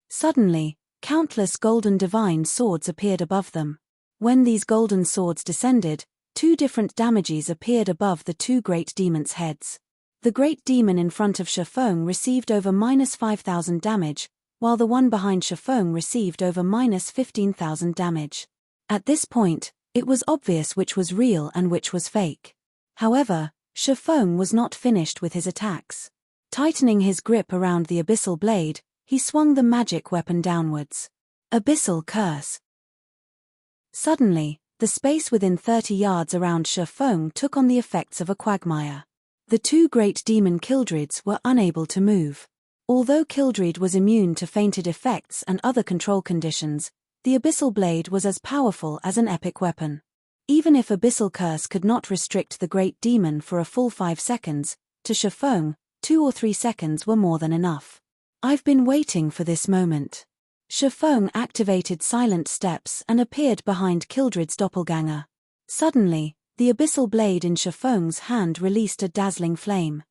Suddenly, countless golden divine swords appeared above them. When these golden swords descended, two different damages appeared above the two great demons' heads. The great demon in front of Shafong received over -5,000 damage, while the one behind Shafong received over -15,000 damage. At this point, it was obvious which was real and which was fake. However, Shafong was not finished with his attacks. Tightening his grip around the abyssal blade, he swung the magic weapon downwards. Abyssal curse. Suddenly, the space within 30 yards around Shafong took on the effects of a quagmire. The two great demon Kildreds were unable to move. Although Kildred was immune to fainted effects and other control conditions, the abyssal blade was as powerful as an epic weapon. Even if abyssal curse could not restrict the great demon for a full 5 seconds, to Shafong, 2 or 3 seconds were more than enough. I've been waiting for this moment. Shafong activated silent steps and appeared behind Kildred's doppelganger. Suddenly, the abyssal blade in Shafong's hand released a dazzling flame.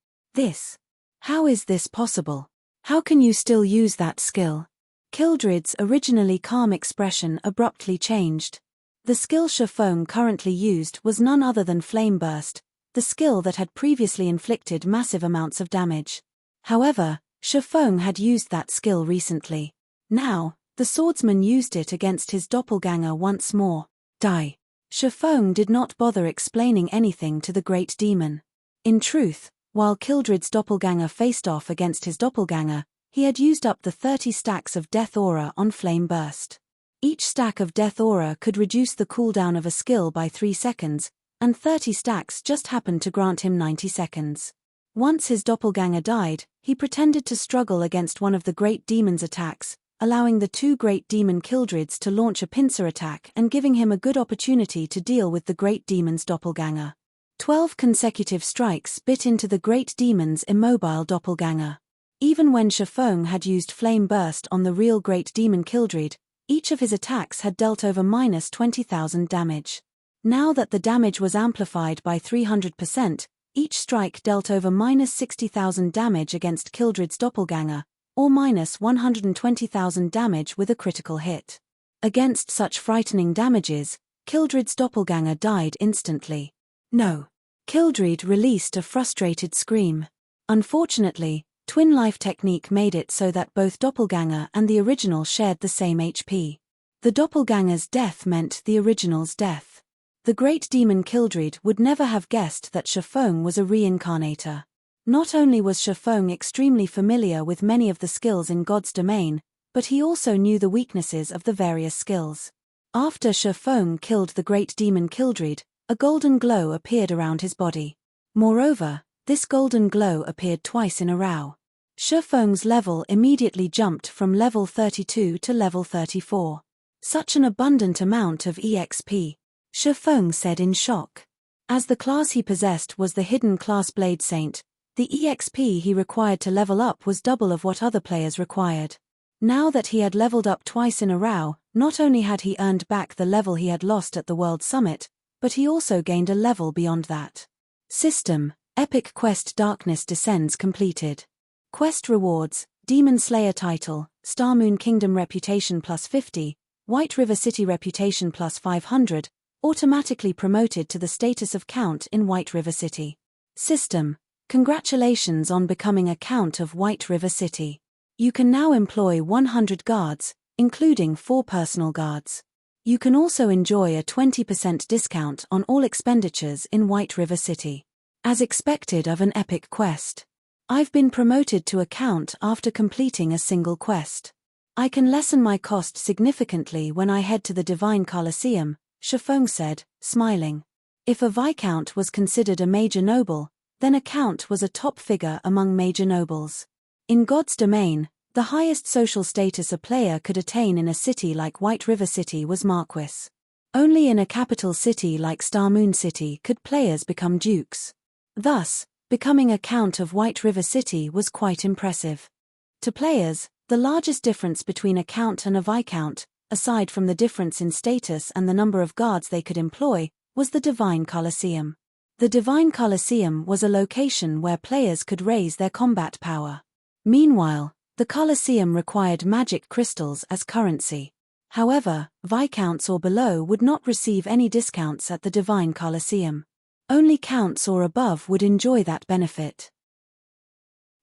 How is this possible? How can you still use that skill? Kildred's originally calm expression abruptly changed. The skill Shafong currently used was none other than Flame Burst, the skill that had previously inflicted massive amounts of damage. However, Shafong had used that skill recently. Now, the swordsman used it against his doppelganger once more. Die. Shafong did not bother explaining anything to the great demon. In truth, while Kildred's doppelganger faced off against his doppelganger, he had used up the 30 stacks of Death Aura on Flame Burst. Each stack of Death Aura could reduce the cooldown of a skill by 3 seconds, and 30 stacks just happened to grant him 90 seconds. Once his doppelganger died, he pretended to struggle against one of the great demon's attacks, allowing the two great demon Kildreds to launch a pincer attack and giving him a good opportunity to deal with the great demon's doppelganger. 12 consecutive strikes bit into the great demon's immobile doppelganger. Even when Shafong had used Flame Burst on the real great demon Kildred, each of his attacks had dealt over -20,000 damage. Now that the damage was amplified by 300%, each strike dealt over -60,000 damage against Kildred's doppelganger, or -120,000 damage with a critical hit. Against such frightening damages, Kildred's doppelganger died instantly. No. Kildred released a frustrated scream. Unfortunately, Twin Life technique made it so that both doppelganger and the original shared the same HP. The doppelganger's death meant the original's death. The great demon Kildred would never have guessed that Shafong was a reincarnator. Not only was Shafong extremely familiar with many of the skills in God's domain, but he also knew the weaknesses of the various skills. After Shafong killed the great demon Kildred, a golden glow appeared around his body. Moreover, this golden glow appeared twice in a row. Shafong's level immediately jumped from level 32 to level 34. Such an abundant amount of EXP. Shafong said in shock. As the class he possessed was the hidden class Blade Saint, the EXP he required to level up was double of what other players required. Now that he had leveled up twice in a row, not only had he earned back the level he had lost at the World Summit, but he also gained a level beyond that. System: Epic Quest Darkness Descends completed. Quest rewards: Demon Slayer title, Star Moon Kingdom reputation plus 50, White River City reputation plus 500, automatically promoted to the status of Count in White River City. System: Congratulations on becoming a Count of White River City. You can now employ 100 guards, including 4 personal guards. You can also enjoy a 20% discount on all expenditures in White River City. As expected of an epic quest. I've been promoted to a count after completing a single quest. I can lessen my cost significantly when I head to the Divine Colosseum, Shifeng said, smiling. If a viscount was considered a major noble, then a count was a top figure among major nobles. In God's domain, the highest social status a player could attain in a city like White River City was Marquis. Only in a capital city like Star Moon City could players become dukes. Thus, becoming a count of White River City was quite impressive. To players, the largest difference between a count and a viscount, aside from the difference in status and the number of guards they could employ, was the Divine Colosseum. The Divine Colosseum was a location where players could raise their combat power. Meanwhile, the Colosseum required magic crystals as currency. However, viscounts or below would not receive any discounts at the Divine Colosseum. Only counts or above would enjoy that benefit.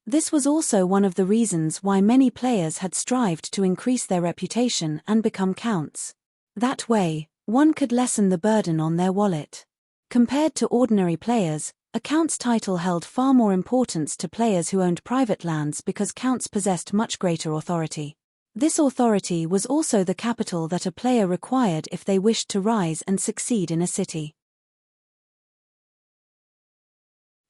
This was also one of the reasons why many players had strived to increase their reputation and become counts. That way, one could lessen the burden on their wallet. Compared to ordinary players, a count's title held far more importance to players who owned private lands because counts possessed much greater authority. This authority was also the capital that a player required if they wished to rise and succeed in a city.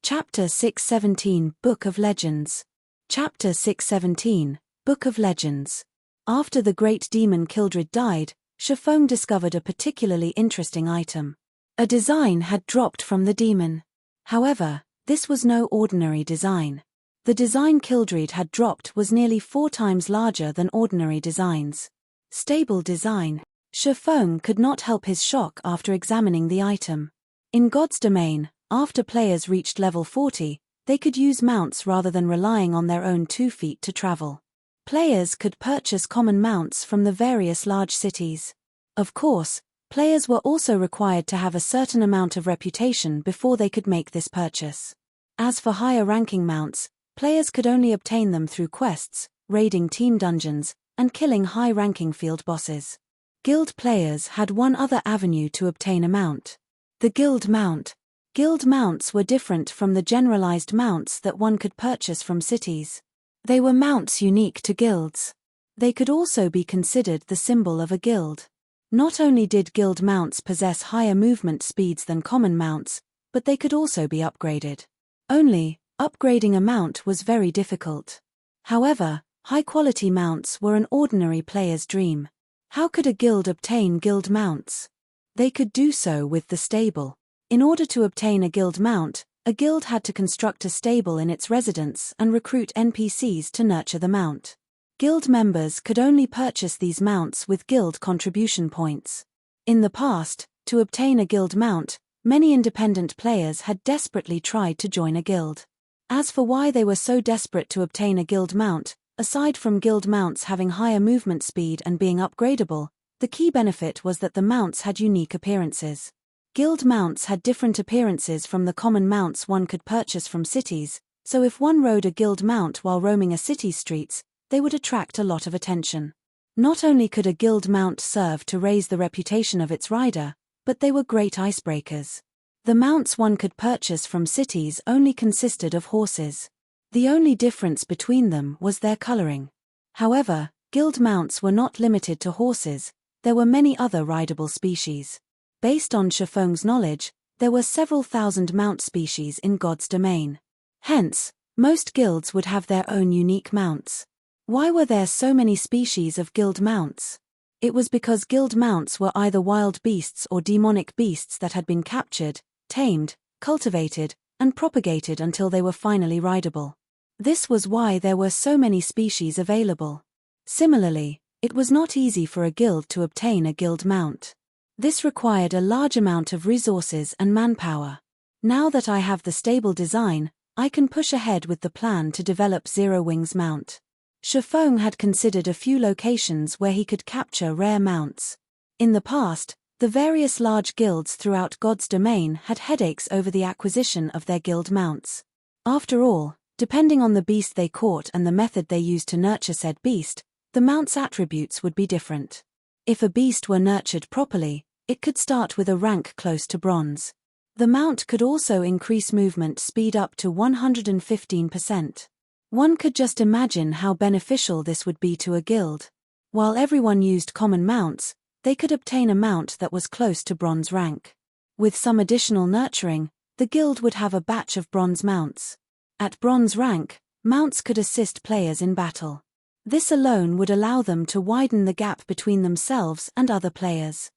Chapter 617 Book of Legends. Chapter 617 Book of Legends. After the great demon Kildred died, Shifeng discovered a particularly interesting item. A design had dropped from the demon. However, this was no ordinary design. The design Kildred had dropped was nearly 4 times larger than ordinary designs. Stable design. Shifeng could not help his shock after examining the item. In God's domain, after players reached level 40, they could use mounts rather than relying on their own 2 feet to travel. Players could purchase common mounts from the various large cities. Of course, players were also required to have a certain amount of reputation before they could make this purchase. As for higher-ranking mounts, players could only obtain them through quests, raiding team dungeons, and killing high-ranking field bosses. Guild players had one other avenue to obtain a mount. The guild mount. Guild mounts were different from the generalized mounts that one could purchase from cities. They were mounts unique to guilds. They could also be considered the symbol of a guild. Not only did guild mounts possess higher movement speeds than common mounts, but they could also be upgraded. Only, upgrading a mount was very difficult. However, high-quality mounts were an ordinary player's dream. How could a guild obtain guild mounts? They could do so with the stable. In order to obtain a guild mount, a guild had to construct a stable in its residence and recruit NPCs to nurture the mount. Guild members could only purchase these mounts with guild contribution points. In the past, to obtain a guild mount, many independent players had desperately tried to join a guild. As for why they were so desperate to obtain a guild mount, aside from guild mounts having higher movement speed and being upgradable, the key benefit was that the mounts had unique appearances. Guild mounts had different appearances from the common mounts one could purchase from cities, so if one rode a guild mount while roaming a city's streets, they would attract a lot of attention. Not only could a guild mount serve to raise the reputation of its rider, but they were great icebreakers. The mounts one could purchase from cities only consisted of horses. The only difference between them was their coloring. However, guild mounts were not limited to horses, there were many other rideable species. Based on Shifeng's knowledge, there were several thousand mount species in God's domain. Hence, most guilds would have their own unique mounts. Why were there so many species of guild mounts? It was because guild mounts were either wild beasts or demonic beasts that had been captured, tamed, cultivated, and propagated until they were finally rideable. This was why there were so many species available. Similarly, it was not easy for a guild to obtain a guild mount. This required a large amount of resources and manpower. Now that I have the stable design, I can push ahead with the plan to develop Zero Wings mount. Shifeng had considered a few locations where he could capture rare mounts. In the past, the various large guilds throughout God's domain had headaches over the acquisition of their guild mounts. After all, depending on the beast they caught and the method they used to nurture said beast, the mount's attributes would be different. If a beast were nurtured properly, it could start with a rank close to bronze. The mount could also increase movement speed up to 115%. One could just imagine how beneficial this would be to a guild. While everyone used common mounts, they could obtain a mount that was close to bronze rank. With some additional nurturing, the guild would have a batch of bronze mounts. At bronze rank, mounts could assist players in battle. This alone would allow them to widen the gap between themselves and other players.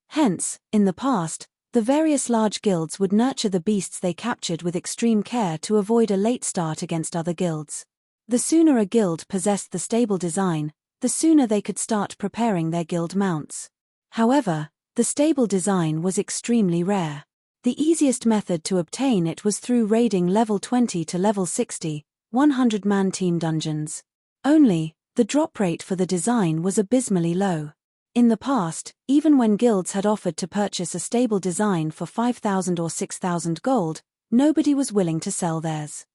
Hence, in the past, the various large guilds would nurture the beasts they captured with extreme care to avoid a late start against other guilds. The sooner a guild possessed the stable design, the sooner they could start preparing their guild mounts. However, the stable design was extremely rare. The easiest method to obtain it was through raiding level 20 to level 60, 100-man team dungeons. Only, the drop rate for the design was abysmally low. In the past, even when guilds had offered to purchase a stable design for 5,000 or 6,000 gold, nobody was willing to sell theirs.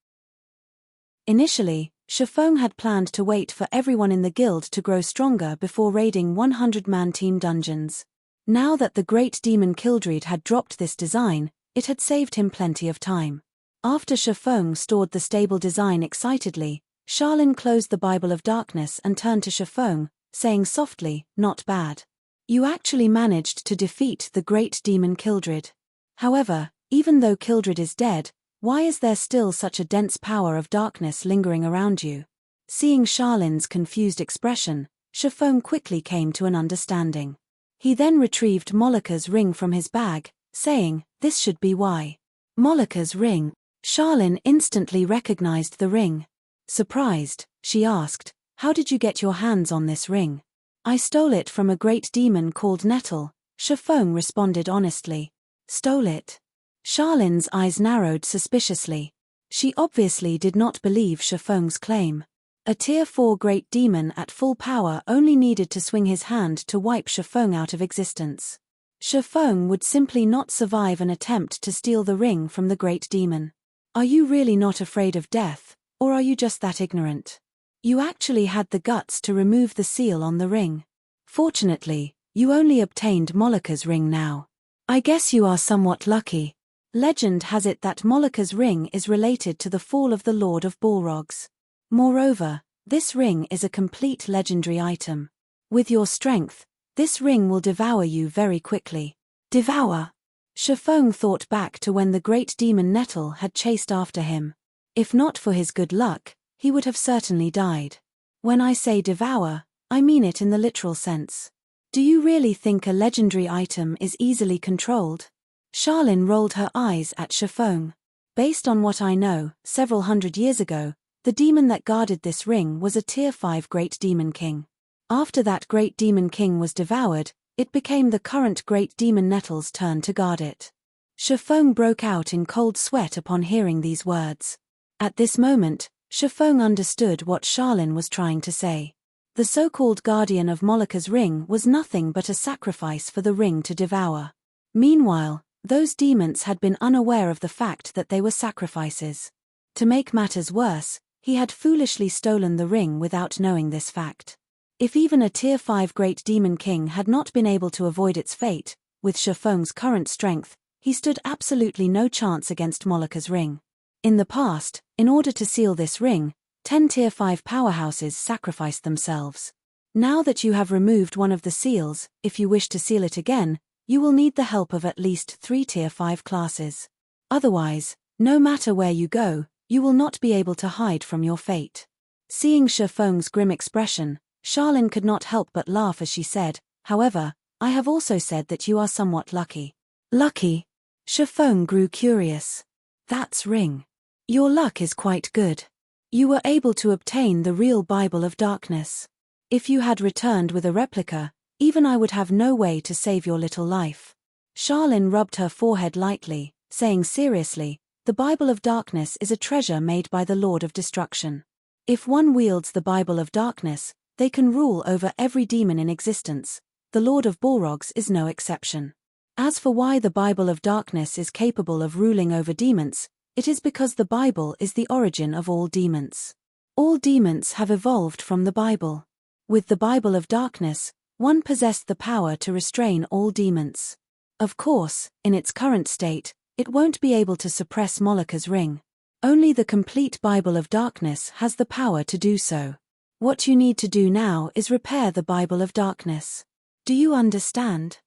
Initially, Shifeng had planned to wait for everyone in the guild to grow stronger before raiding 100-man team dungeons. Now that the great demon Kildred had dropped this design, it had saved him plenty of time. After Shifeng stored the stable design excitedly, Charlene closed the Bible of Darkness and turned to Shifeng, saying softly, "Not bad. You actually managed to defeat the great demon Kildred. However, even though Kildred is dead, why is there still such a dense power of darkness lingering around you?" Seeing Charlene's confused expression, Shifeng quickly came to an understanding. He then retrieved Molika's ring from his bag, saying, "This should be why." Molika's ring. Charlene instantly recognized the ring. Surprised, she asked, "How did you get your hands on this ring?" "I stole it from a great demon called Nettle," Shifeng responded honestly. "Stole it?" Charlene's eyes narrowed suspiciously. She obviously did not believe Shifeng's claim. A Tier 4 great demon at full power only needed to swing his hand to wipe Shifeng out of existence. Shifeng would simply not survive an attempt to steal the ring from the great demon. "Are you really not afraid of death, or are you just that ignorant? You actually had the guts to remove the seal on the ring. Fortunately, you only obtained Molika's ring now. I guess you are somewhat lucky. Legend has it that Molika's ring is related to the fall of the Lord of Balrogs. Moreover, this ring is a complete legendary item. With your strength, this ring will devour you very quickly." Devour? Shifeng thought back to when the great demon Nettle had chased after him. If not for his good luck, he would have certainly died. When I say devour, I mean it in the literal sense. Do you really think a legendary item is easily controlled? Charlene rolled her eyes at Shifeng. Based on what I know, several hundred years ago, the demon that guarded this ring was a Tier 5 great demon king. After that great demon king was devoured, it became the current great demon Nettle's turn to guard it. Shifeng broke out in cold sweat upon hearing these words. At this moment, Shifeng understood what Charlene was trying to say. The so-called guardian of Molika's ring was nothing but a sacrifice for the ring to devour. Meanwhile, those demons had been unaware of the fact that they were sacrifices. To make matters worse, he had foolishly stolen the ring without knowing this fact. If even a Tier 5 great demon king had not been able to avoid its fate, with Shifeng's current strength, he stood absolutely no chance against Molika's ring. In the past, in order to seal this ring, 10 Tier 5 powerhouses sacrificed themselves. Now that you have removed one of the seals, if you wish to seal it again, you will need the help of at least 3 Tier 5 classes. Otherwise, no matter where you go, you will not be able to hide from your fate. Seeing Shifeng's grim expression, Charlene could not help but laugh as she said, "However, I have also said that you are somewhat lucky." "Lucky?" Shifeng grew curious. "That's ring. Your luck is quite good. You were able to obtain the real Bible of Darkness. If you had returned with a replica, even I would have no way to save your little life." Charlene rubbed her forehead lightly, saying seriously, "The Bible of Darkness is a treasure made by the Lord of Destruction. If one wields the Bible of Darkness, they can rule over every demon in existence. The Lord of Balrogs is no exception. As for why the Bible of Darkness is capable of ruling over demons, it is because the Bible is the origin of all demons. All demons have evolved from the Bible. With the Bible of Darkness, one possessed the power to restrain all demons. Of course, in its current state, it won't be able to suppress Moloch's ring. Only the complete Bible of Darkness has the power to do so. What you need to do now is repair the Bible of Darkness. Do you understand?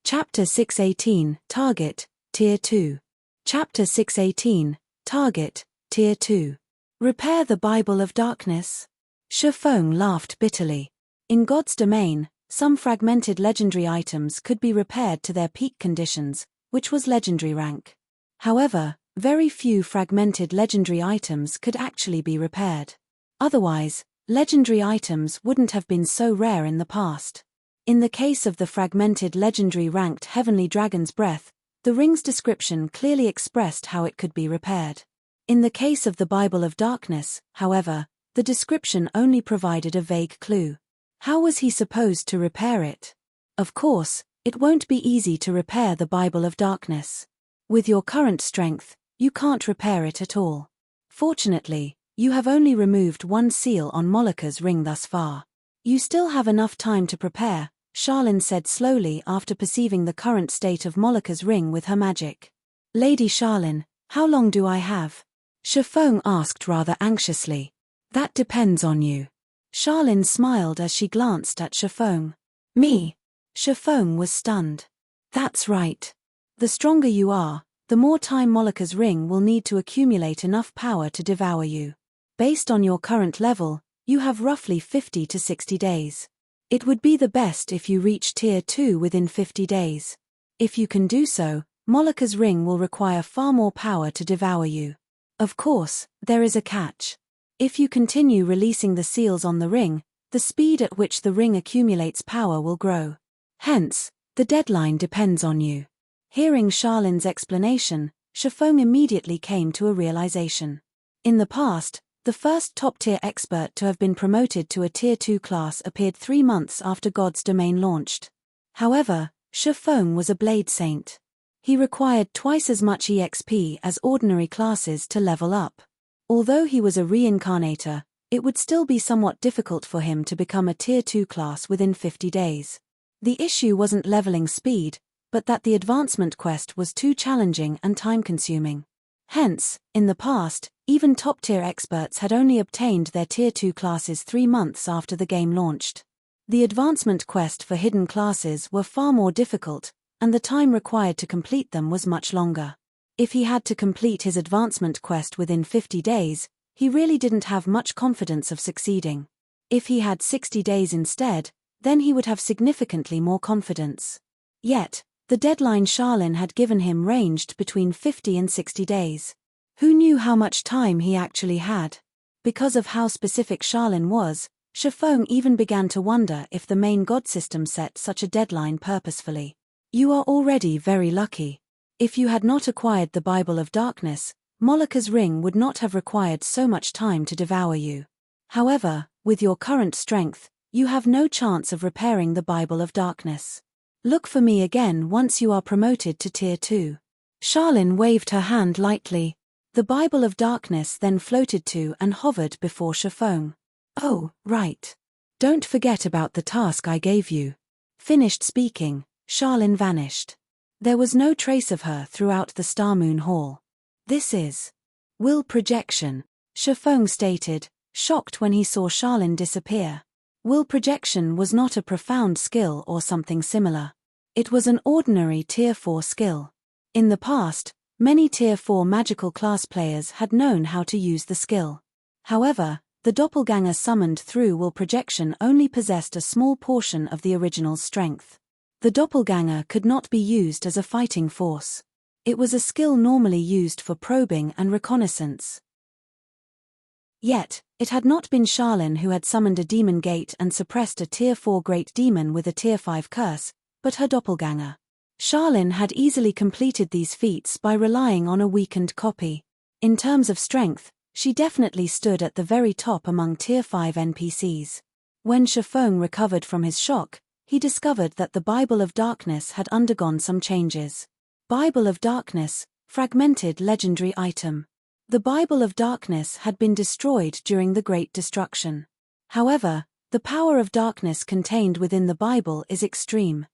Chapter 618, Target, Tier 2. Chapter 618, Target, Tier 2. Repair the Bible of Darkness? Shifeng laughed bitterly. In God's domain, some fragmented legendary items could be repaired to their peak conditions, which was legendary rank. However, very few fragmented legendary items could actually be repaired. Otherwise, legendary items wouldn't have been so rare in the past. In the case of the fragmented legendary ranked Heavenly Dragon's Breath, the ring's description clearly expressed how it could be repaired. In the case of the Bible of Darkness, however, the description only provided a vague clue. How was he supposed to repair it? Of course, it won't be easy to repair the Bible of Darkness. With your current strength, you can't repair it at all. Fortunately, you have only removed one seal on Moloch's ring thus far. You still have enough time to prepare, Charlene said slowly after perceiving the current state of Moloch's ring with her magic. Lady Charlene, how long do I have? Shifeng asked rather anxiously. That depends on you. Charlene smiled as she glanced at Shifeng. Me? Shifeng was stunned. That's right. The stronger you are, the more time Moloch's ring will need to accumulate enough power to devour you. Based on your current level, you have roughly 50 to 60 days. It would be the best if you reach Tier 2 within 50 days. If you can do so, Moloch's ring will require far more power to devour you. Of course, there is a catch. If you continue releasing the seals on the ring, the speed at which the ring accumulates power will grow. Hence, the deadline depends on you. Hearing Charlene's explanation, Shifeng immediately came to a realization. In the past, the first top-tier expert to have been promoted to a Tier 2 class appeared 3 months after God's Domain launched. However, Shifeng was a Blade Saint. He required twice as much EXP as ordinary classes to level up. Although he was a reincarnator, it would still be somewhat difficult for him to become a Tier 2 class within 50 days. The issue wasn't leveling speed, but that the advancement quest was too challenging and time-consuming. Hence, in the past, even top-tier experts had only obtained their Tier 2 classes 3 months after the game launched. The advancement quest for hidden classes were far more difficult, and the time required to complete them was much longer. If he had to complete his advancement quest within 50 days, he really didn't have much confidence of succeeding. If he had 60 days instead, then he would have significantly more confidence. Yet, the deadline Charlene had given him ranged between 50 and 60 days. Who knew how much time he actually had? Because of how specific Charlene was, Shifeng even began to wonder if the main god system set such a deadline purposefully. You are already very lucky. If you had not acquired the Bible of Darkness, Moloch's ring would not have required so much time to devour you. However, with your current strength, you have no chance of repairing the Bible of Darkness. Look for me again once you are promoted to Tier 2. Charlene waved her hand lightly. The Bible of Darkness then floated to and hovered before Shifeng. Oh, right. Don't forget about the task I gave you. Finished speaking, Charlene vanished. There was no trace of her throughout the Star Moon Hall. This is will projection, Shifeng stated, shocked when he saw Charlene disappear. Will projection was not a profound skill or something similar. It was an ordinary Tier 4 skill. In the past, many Tier 4 magical class players had known how to use the skill. However, the doppelganger summoned through will projection only possessed a small portion of the original's strength. The doppelganger could not be used as a fighting force. It was a skill normally used for probing and reconnaissance. Yet, it had not been Charlene who had summoned a demon gate and suppressed a Tier 4 great demon with a Tier 5 curse, but her doppelganger. Charlene had easily completed these feats by relying on a weakened copy. In terms of strength, she definitely stood at the very top among Tier 5 NPCs. When Shifeng recovered from his shock, he discovered that the Bible of Darkness had undergone some changes. Bible of Darkness, fragmented legendary item. The Bible of Darkness had been destroyed during the Great Destruction. However, The power of darkness contained within the Bible is extreme.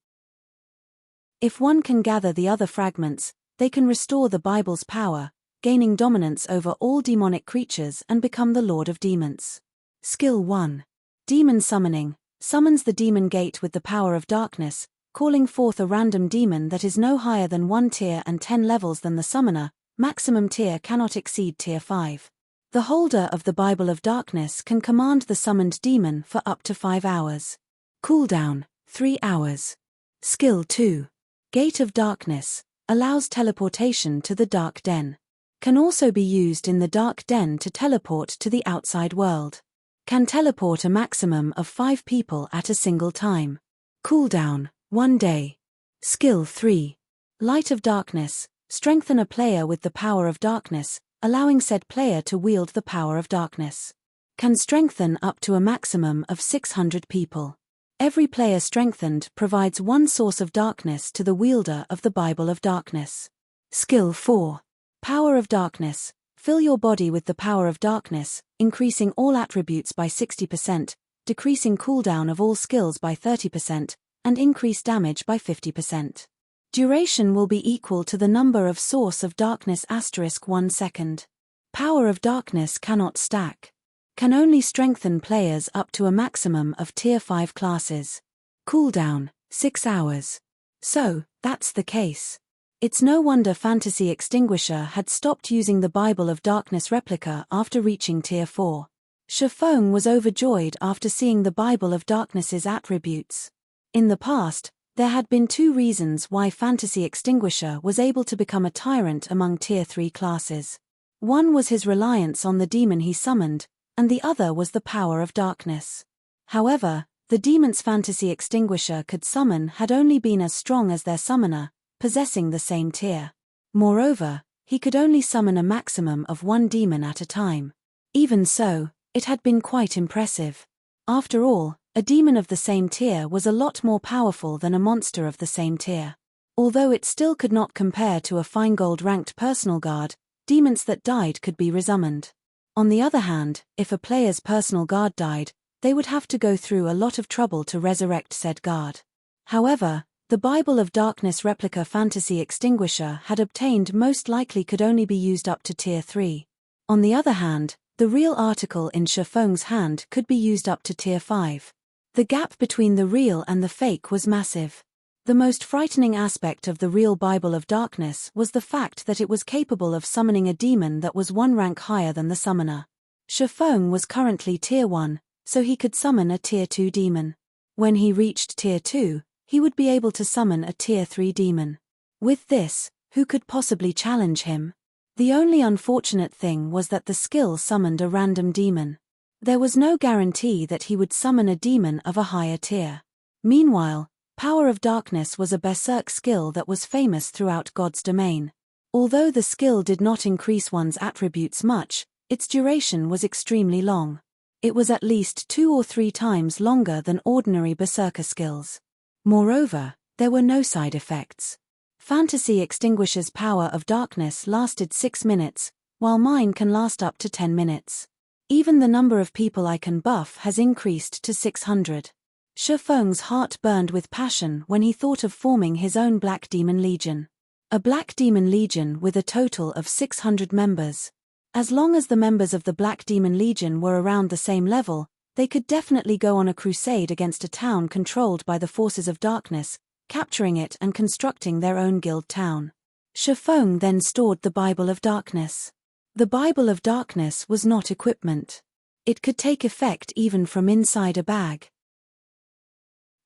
If one can gather the other fragments, they can restore the Bible's power, gaining dominance over all demonic creatures and become the Lord of Demons. Skill 1. Demon Summoning. Summons the demon gate with the power of darkness, calling forth a random demon that is no higher than 1 tier and 10 levels than the summoner. Maximum tier cannot exceed tier 5. The holder of the Bible of Darkness can command the summoned demon for up to 5 hours. Cooldown, 3 hours. Skill 2. Gate of Darkness. Allows teleportation to the Dark Den. Can also be used in the Dark Den to teleport to the outside world. Can teleport a maximum of 5 people at a single time. Cooldown, 1 day. Skill 3. Light of Darkness. Strengthen a player with the power of darkness, allowing said player to wield the power of darkness. Can strengthen up to a maximum of 600 people. Every player strengthened provides 1 source of darkness to the wielder of the Bible of Darkness. Skill 4. Power of Darkness. Fill your body with the power of darkness, increasing all attributes by 60%, decreasing cooldown of all skills by 30%, and increase damage by 50%. Duration will be equal to the number of source of darkness * 1 second. Power of Darkness cannot stack. Can only strengthen players up to a maximum of tier 5 classes. Cooldown, 6 hours. So, that's the case. It's no wonder Fantasy Extinguisher had stopped using the Bible of Darkness replica after reaching tier 4. Shifeng was overjoyed after seeing the Bible of Darkness's attributes. In the past, there had been 2 reasons why Fantasy Extinguisher was able to become a tyrant among tier 3 classes. One was his reliance on the demon he summoned, and the other was the power of darkness. However, the demons Fantasy Extinguisher could summon had only been as strong as their summoner, possessing the same tier. Moreover, he could only summon a maximum of 1 demon at a time. Even so, it had been quite impressive. After all, a demon of the same tier was a lot more powerful than a monster of the same tier. Although it still could not compare to a Feingold-ranked personal guard, demons that died could be resummoned. On the other hand, if a player's personal guard died, they would have to go through a lot of trouble to resurrect said guard. However, the Bible of Darkness replica Fantasy Extinguisher had obtained most likely could only be used up to tier 3. On the other hand, the real article in Shifeng's hand could be used up to tier 5. The gap between the real and the fake was massive. The most frightening aspect of the real Bible of Darkness was the fact that it was capable of summoning a demon that was 1 rank higher than the summoner. Shifeng was currently tier 1, so he could summon a tier 2 demon. When he reached tier 2, he would be able to summon a tier 3 demon. With this, who could possibly challenge him? The only unfortunate thing was that the skill summoned a random demon. There was no guarantee that he would summon a demon of a higher tier. Meanwhile, Power of Darkness was a berserk skill that was famous throughout God's domain. Although the skill did not increase one's attributes much, its duration was extremely long. It was at least 2 or 3 times longer than ordinary berserker skills. Moreover, there were no side effects. Fantasy Extinguisher's Power of Darkness lasted 6 minutes, while mine can last up to 10 minutes. Even the number of people I can buff has increased to 600. Shifeng's heart burned with passion when he thought of forming his own Black Demon Legion. A Black Demon Legion with a total of 600 members. As long as the members of the Black Demon Legion were around the same level, they could definitely go on a crusade against a town controlled by the forces of darkness, capturing it and constructing their own guild town. Shifeng then stored the Bible of Darkness. The Bible of Darkness was not equipment. It could take effect even from inside a bag.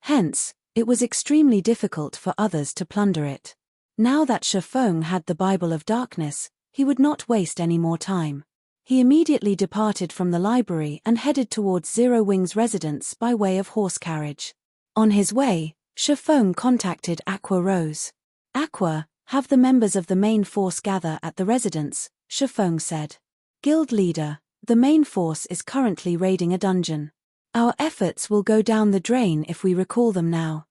Hence, it was extremely difficult for others to plunder it. Now that Shifeng had the Bible of Darkness, he would not waste any more time. He immediately departed from the library and headed towards Zero Wing's residence by way of horse carriage. On his way, Shifeng contacted Aqua Rose. Aqua, have the members of the main force gather at the residence, Shifeng said. Guild leader, the main force is currently raiding a dungeon. Our efforts will go down the drain if we recall them now.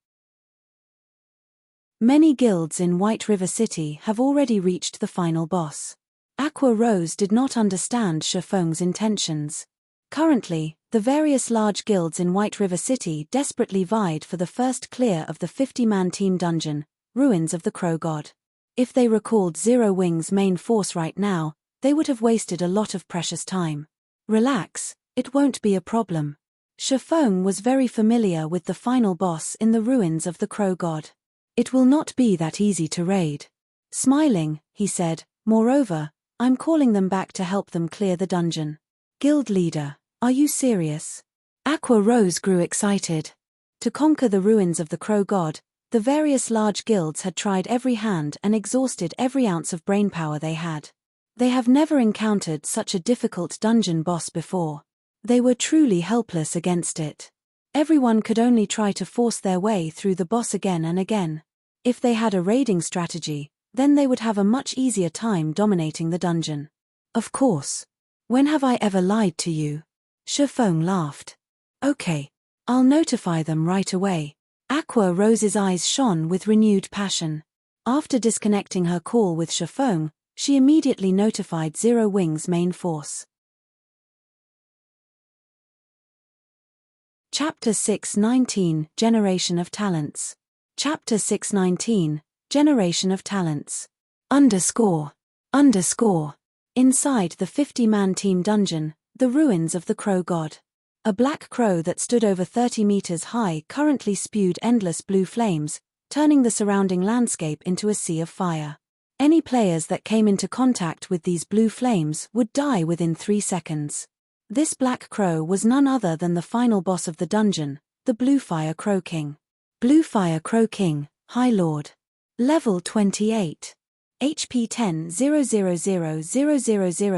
Many guilds in White River City have already reached the final boss. Aqua Rose did not understand Shifeng's intentions. Currently, the various large guilds in White River City desperately vied for the first clear of the 50-man team dungeon, Ruins of the Crow God. If they recalled Zero Wing's main force right now, they would have wasted a lot of precious time. Relax, it won't be a problem. Shifeng was very familiar with the final boss in the Ruins of the Crow God. It will not be that easy to raid. Smiling, he said, moreover, I'm calling them back to help them clear the dungeon. Guild leader, are you serious? Aqua Rose grew excited. To conquer the Ruins of the Crow God, the various large guilds had tried every hand and exhausted every ounce of brainpower they had. They have never encountered such a difficult dungeon boss before. They were truly helpless against it. Everyone could only try to force their way through the boss again and again. If they had a raiding strategy, then they would have a much easier time dominating the dungeon. Of course. When have I ever lied to you? Shifeng laughed. Okay. I'll notify them right away. Aqua Rose's eyes shone with renewed passion. After disconnecting her call with Shifeng, she immediately notified Zero Wing's main force. Chapter 6:19 Generation of Talents. Chapter 6:19 Generation of Talents. Underscore. Inside the 50-man team dungeon, the Ruins of the Crow God. A black crow that stood over 30 meters high currently spewed endless blue flames, turning the surrounding landscape into a sea of fire. Any players that came into contact with these blue flames would die within 3 seconds. This black crow was none other than the final boss of the dungeon, the Bluefire Crow King. Bluefire Crow King, High Lord. Level 28. HP 10 000 000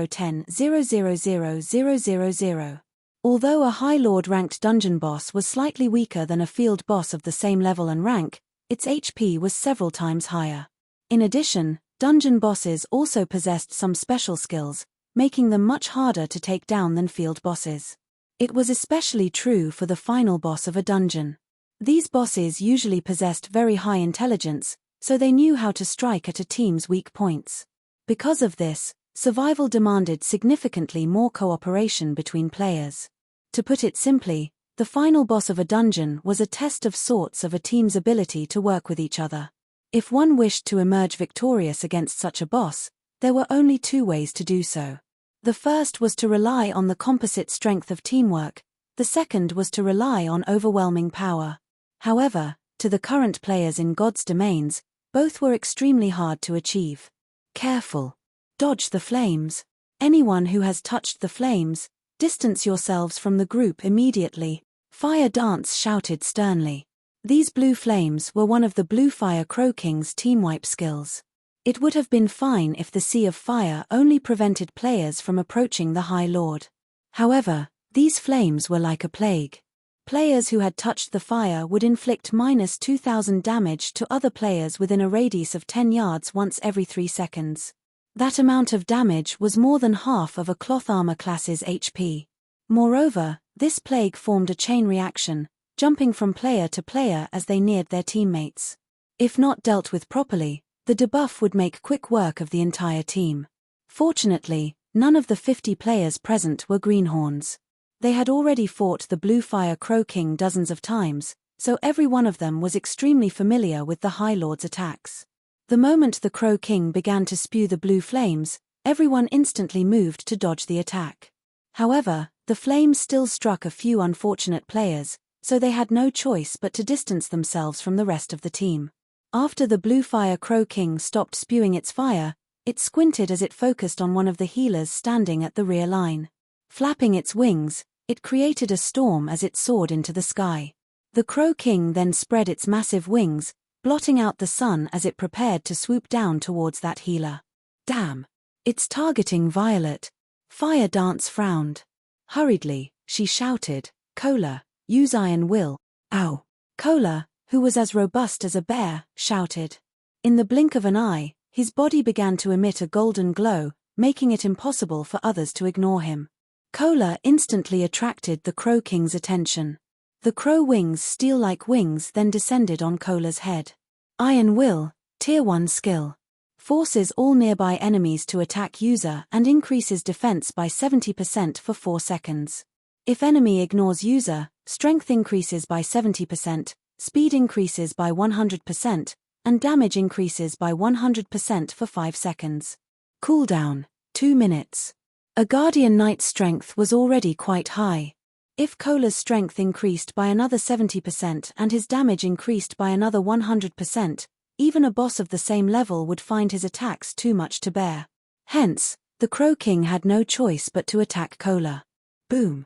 10 000 000. Although a High Lord ranked dungeon boss was slightly weaker than a field boss of the same level and rank, its HP was several times higher. In addition, dungeon bosses also possessed some special skills, making them much harder to take down than field bosses. It was especially true for the final boss of a dungeon. These bosses usually possessed very high intelligence, so they knew how to strike at a team's weak points. Because of this, survival demanded significantly more cooperation between players. To put it simply, the final boss of a dungeon was a test of sorts of a team's ability to work with each other. If one wished to emerge victorious against such a boss, there were only 2 ways to do so. The first was to rely on the composite strength of teamwork, the second was to rely on overwhelming power. However, to the current players in God's domains, both were extremely hard to achieve. Careful. Dodge the flames. Anyone who has touched the flames, distance yourselves from the group immediately, Fire Dance shouted sternly. These blue flames were one of the Bluefire Crow King's team wipe skills. It would have been fine if the Sea of Fire only prevented players from approaching the High Lord. However, these flames were like a plague. Players who had touched the fire would inflict -2000 damage to other players within a radius of 10 yards once every 3 seconds. That amount of damage was more than half of a cloth armor class's HP. Moreover, this plague formed a chain reaction, jumping from player to player as they neared their teammates. If not dealt with properly, the debuff would make quick work of the entire team. Fortunately, none of the 50 players present were greenhorns. They had already fought the Bluefire Crow King dozens of times, so every one of them was extremely familiar with the High Lord's attacks. The moment the Crow King began to spew the blue flames, everyone instantly moved to dodge the attack. However, the flames still struck a few unfortunate players, so they had no choice but to distance themselves from the rest of the team. After the Bluefire Crow King stopped spewing its fire, it squinted as it focused on one of the healers standing at the rear line. Flapping its wings, it created a storm as it soared into the sky. The Crow King then spread its massive wings, blotting out the sun as it prepared to swoop down towards that healer. Damn! It's targeting Violet. Fire Dance frowned. Hurriedly, she shouted, Cola, use Iron Will. Ow! Cola, who was as robust as a bear, shouted. In the blink of an eye, his body began to emit a golden glow, making it impossible for others to ignore him. Cola instantly attracted the Crow King's attention. The crow wings steel-like wings then descended on Cola's head. Iron Will, Tier 1 skill. Forces all nearby enemies to attack user and increases defense by 70% for 4 seconds. If enemy ignores user, strength increases by 70%, speed increases by 100%, and damage increases by 100% for 5 seconds. Cooldown, 2 minutes. A Guardian Knight's strength was already quite high. If Kola's strength increased by another 70% and his damage increased by another 100%, even a boss of the same level would find his attacks too much to bear. Hence, the Crow King had no choice but to attack Kola. Boom!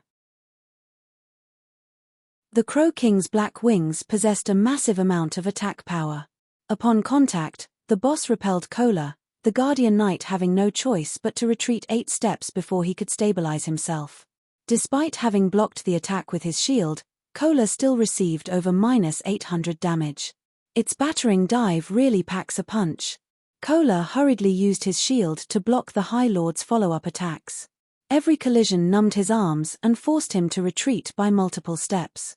The Crow King's black wings possessed a massive amount of attack power. Upon contact, the boss repelled Kola, the Guardian Knight having no choice but to retreat 8 steps before he could stabilize himself. Despite having blocked the attack with his shield, Kola still received over -800 damage. Its battering dive really packs a punch. Kola hurriedly used his shield to block the High Lord's follow-up attacks. Every collision numbed his arms and forced him to retreat by multiple steps.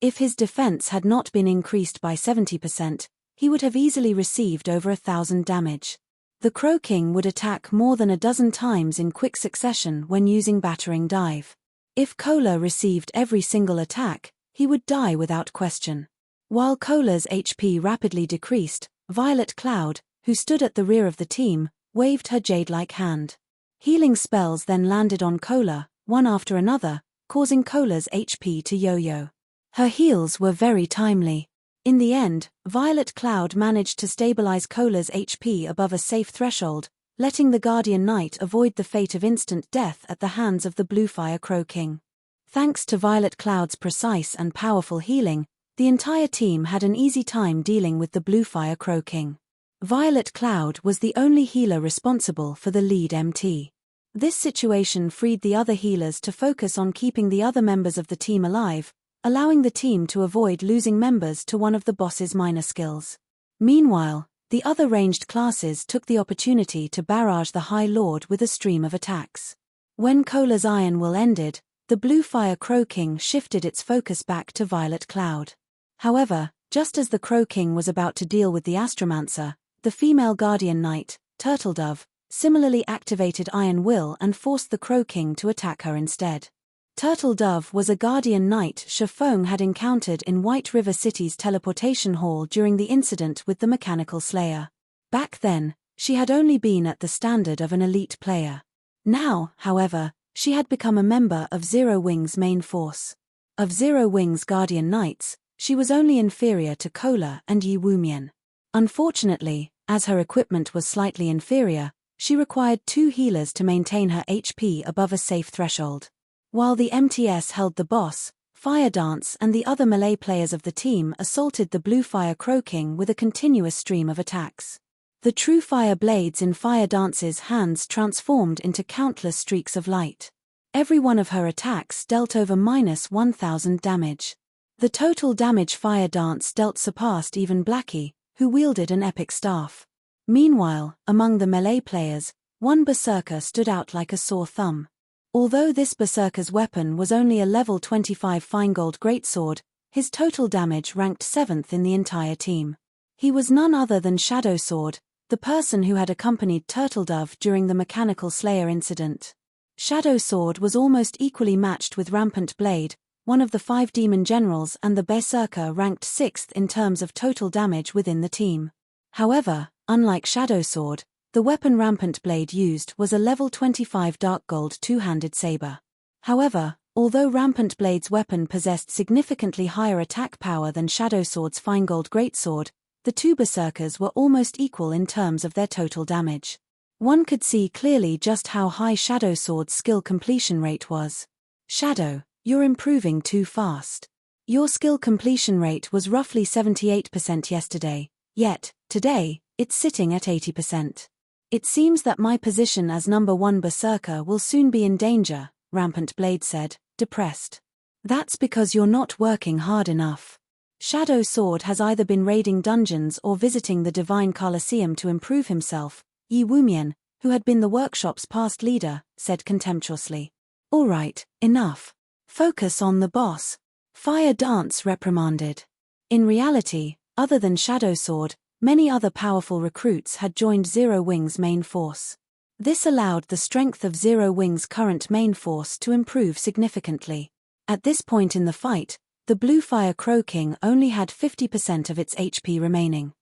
If his defense had not been increased by 70%, he would have easily received over 1,000 damage. The Crow King would attack more than a dozen times in quick succession when using battering dive. If Kola received every single attack, he would die without question. While Kola's HP rapidly decreased, Violet Cloud, who stood at the rear of the team, waved her jade-like hand. Healing spells then landed on Kola, one after another, causing Kola's HP to yo-yo. Her heals were very timely. In the end, Violet Cloud managed to stabilize Kola's HP above a safe threshold, letting the Guardian Knight avoid the fate of instant death at the hands of the Bluefire Crow King. Thanks to Violet Cloud's precise and powerful healing, the entire team had an easy time dealing with the Bluefire Crow King. Violet Cloud was the only healer responsible for the lead MT. This situation freed the other healers to focus on keeping the other members of the team alive, allowing the team to avoid losing members to one of the boss's minor skills. Meanwhile, the other ranged classes took the opportunity to barrage the High Lord with a stream of attacks. When Kola's Iron Will ended, the Bluefire Crow King shifted its focus back to Violet Cloud. However, just as the Crow King was about to deal with the Astromancer, the female Guardian Knight, Turtledove, similarly activated Iron Will and forced the Crow King to attack her instead. Turtledove was a Guardian Knight Shifeng had encountered in White River City's teleportation hall during the incident with the Mechanical Slayer. Back then, she had only been at the standard of an elite player. Now, however, she had become a member of Zero Wing's main force. Of Zero Wing's Guardian Knights, she was only inferior to Kola and Yi Wumian. Unfortunately, as her equipment was slightly inferior, she required 2 healers to maintain her HP above a safe threshold. While the MTS held the boss, Fire Dance and the other melee players of the team assaulted the Bluefire Crow King with a continuous stream of attacks. The true fire blades in Fire Dance's hands transformed into countless streaks of light. Every one of her attacks dealt over -1,000 damage. The total damage Fire Dance dealt surpassed even Blackie, who wielded an epic staff. Meanwhile, among the melee players, one berserker stood out like a sore thumb. Although this berserker's weapon was only a level 25 fine-gold greatsword, his total damage ranked 7th in the entire team. He was none other than Shadow Sword, the person who had accompanied Turtledove during the Mechanical Slayer incident. Shadow Sword was almost equally matched with Rampant Blade, one of the 5 demon generals, and the berserker ranked 6th in terms of total damage within the team. However, unlike Shadow Sword, the weapon Rampant Blade used was a level 25 dark gold two-handed saber. However, although Rampant Blade's weapon possessed significantly higher attack power than Shadow Sword's fine gold greatsword, the 2 berserkers were almost equal in terms of their total damage. One could see clearly just how high Shadow Sword's skill completion rate was. Shadow, you're improving too fast. Your skill completion rate was roughly 78% yesterday, yet, today, it's sitting at 80%. It seems that my position as number 1 berserker will soon be in danger, Rampant Blade said, depressed. That's because you're not working hard enough. Shadow Sword has either been raiding dungeons or visiting the Divine Colosseum to improve himself, Yi Wumian, who had been the workshop's past leader, said contemptuously. All right, enough. Focus on the boss. Fire Dance reprimanded. In reality, other than Shadow Sword, many other powerful recruits had joined Zero Wing's main force. This allowed the strength of Zero Wing's current main force to improve significantly. At this point in the fight, the Blue Fire Crow King only had 50% of its HP remaining.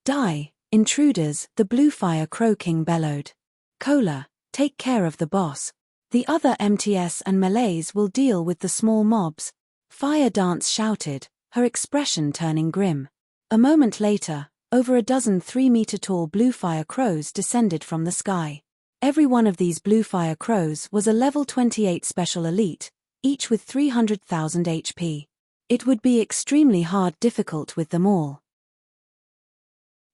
Die, intruders, the Blue Fire Crow King bellowed. Cola, take care of the boss. The other MTS and melees will deal with the small mobs. Fire Dance shouted, her expression turning grim. A moment later, over a dozen 3-meter-tall Blue Fire Crows descended from the sky. Every one of these Blue Fire Crows was a level 28 special elite, each with 300,000 HP. It would be extremely difficult with them all.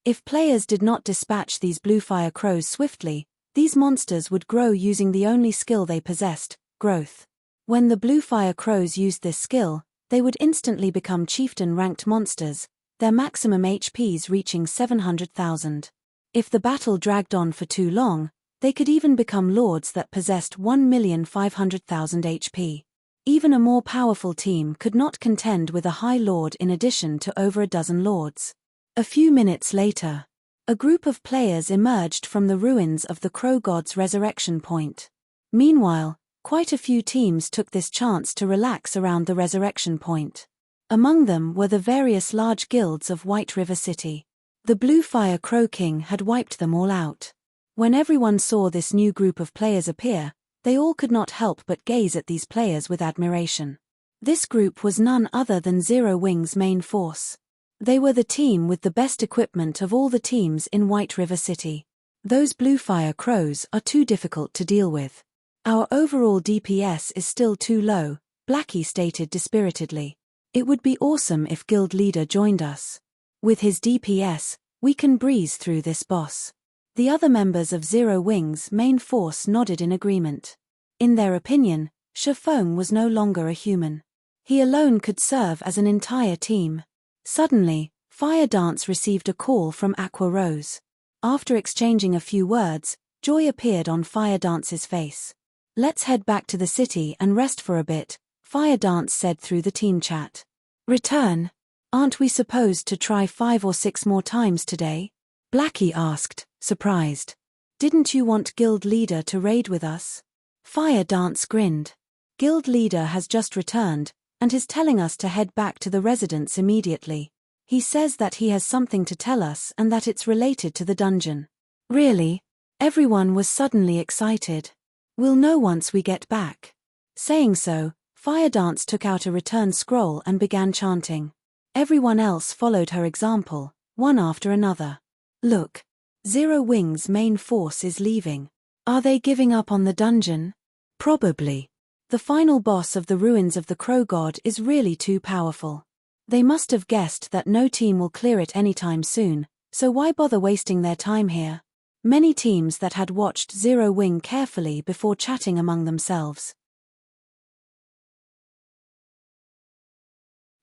If players did not dispatch these Blue Fire Crows swiftly, these monsters would grow using the only skill they possessed, growth. When the Blue Fire Crows used this skill, they would instantly become chieftain-ranked monsters, their maximum HPs reaching 700,000. If the battle dragged on for too long, they could even become lords that possessed 1,500,000 HP. Even a more powerful team could not contend with a high lord in addition to over a dozen lords. A few minutes later, a group of players emerged from the ruins of the Crow God's resurrection point. Meanwhile, quite a few teams took this chance to relax around the resurrection point. Among them were the various large guilds of White River City. The Blue Fire Crow King had wiped them all out. When everyone saw this new group of players appear, they all could not help but gaze at these players with admiration. This group was none other than Zero Wing's main force. They were the team with the best equipment of all the teams in White River City. Those Blue Fire Crows are too difficult to deal with. Our overall DPS is still too low, Blackie stated dispiritedly. It would be awesome if Guild Leader joined us. With his DPS, we can breeze through this boss. The other members of Zero Wing's main force nodded in agreement. In their opinion, Shafong was no longer a human. He alone could serve as an entire team. Suddenly, Fire Dance received a call from Aqua Rose. After exchanging a few words, joy appeared on Fire Dance's face. Let's head back to the city and rest for a bit, Fire Dance said through the team chat. Return? Aren't we supposed to try 5 or 6 more times today? Blackie asked, surprised. Didn't you want Guild Leader to raid with us? Fire Dance grinned. Guild Leader has just returned, and is telling us to head back to the residence immediately. He says that he has something to tell us and that it's related to the dungeon. Really? Everyone was suddenly excited. We'll know once we get back. Saying so, Fire Dance took out a return scroll and began chanting. Everyone else followed her example, one after another. Look. Zero Wing's main force is leaving. Are they giving up on the dungeon? Probably. The final boss of the ruins of the Crow God is really too powerful. They must have guessed that no team will clear it anytime soon, so why bother wasting their time here? Many teams that had watched Zero Wing carefully before chatting among themselves.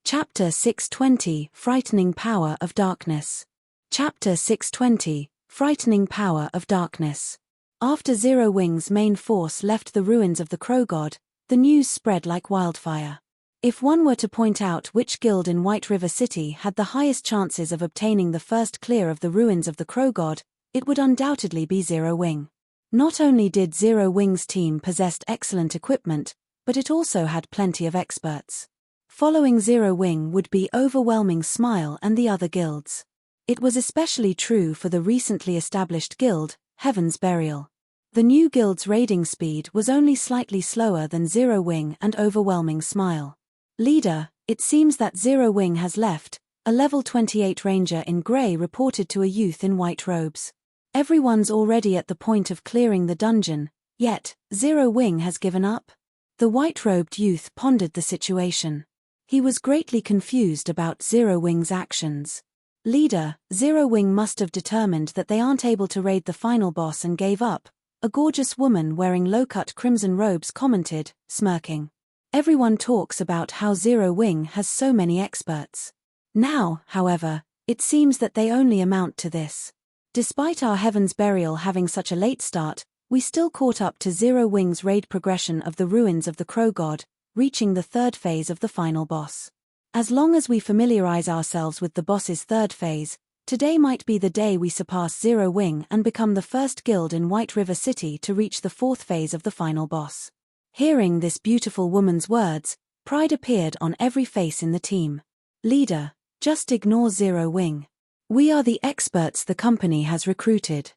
Chapter 620 Frightening Power of Darkness. Chapter 620 Frightening Power of Darkness. After Zero Wing's main force left the ruins of the Crow God, the news spread like wildfire. If one were to point out which guild in White River City had the highest chances of obtaining the first clear of the ruins of the Crow God, it would undoubtedly be Zero Wing. Not only did Zero Wing's team possess excellent equipment, but it also had plenty of experts. Following Zero Wing would be Overwhelming Smile and the other guilds. It was especially true for the recently established guild, Heaven's Burial. The new guild's raiding speed was only slightly slower than Zero Wing and Overwhelming Smile. Leader, it seems that Zero Wing has left, a level 28 ranger in grey reported to a youth in white robes. Everyone's already at the point of clearing the dungeon, yet, Zero Wing has given up? The white-robed youth pondered the situation. He was greatly confused about Zero Wing's actions. Leader, Zero Wing must have determined that they aren't able to raid the final boss and gave up, a gorgeous woman wearing low-cut crimson robes commented, smirking. Everyone talks about how Zero Wing has so many experts. Now, however, it seems that they only amount to this. Despite our Heaven's Burial having such a late start, we still caught up to Zero Wing's raid progression of the ruins of the Crow God, reaching the 3rd phase of the final boss. As long as we familiarize ourselves with the boss's 3rd phase, Today might be the day we surpass Zero Wing and become the first guild in White River City to reach the 4th phase of the final boss." Hearing this beautiful woman's words, pride appeared on every face in the team. "Leader, just ignore Zero Wing. We are the experts the company has recruited.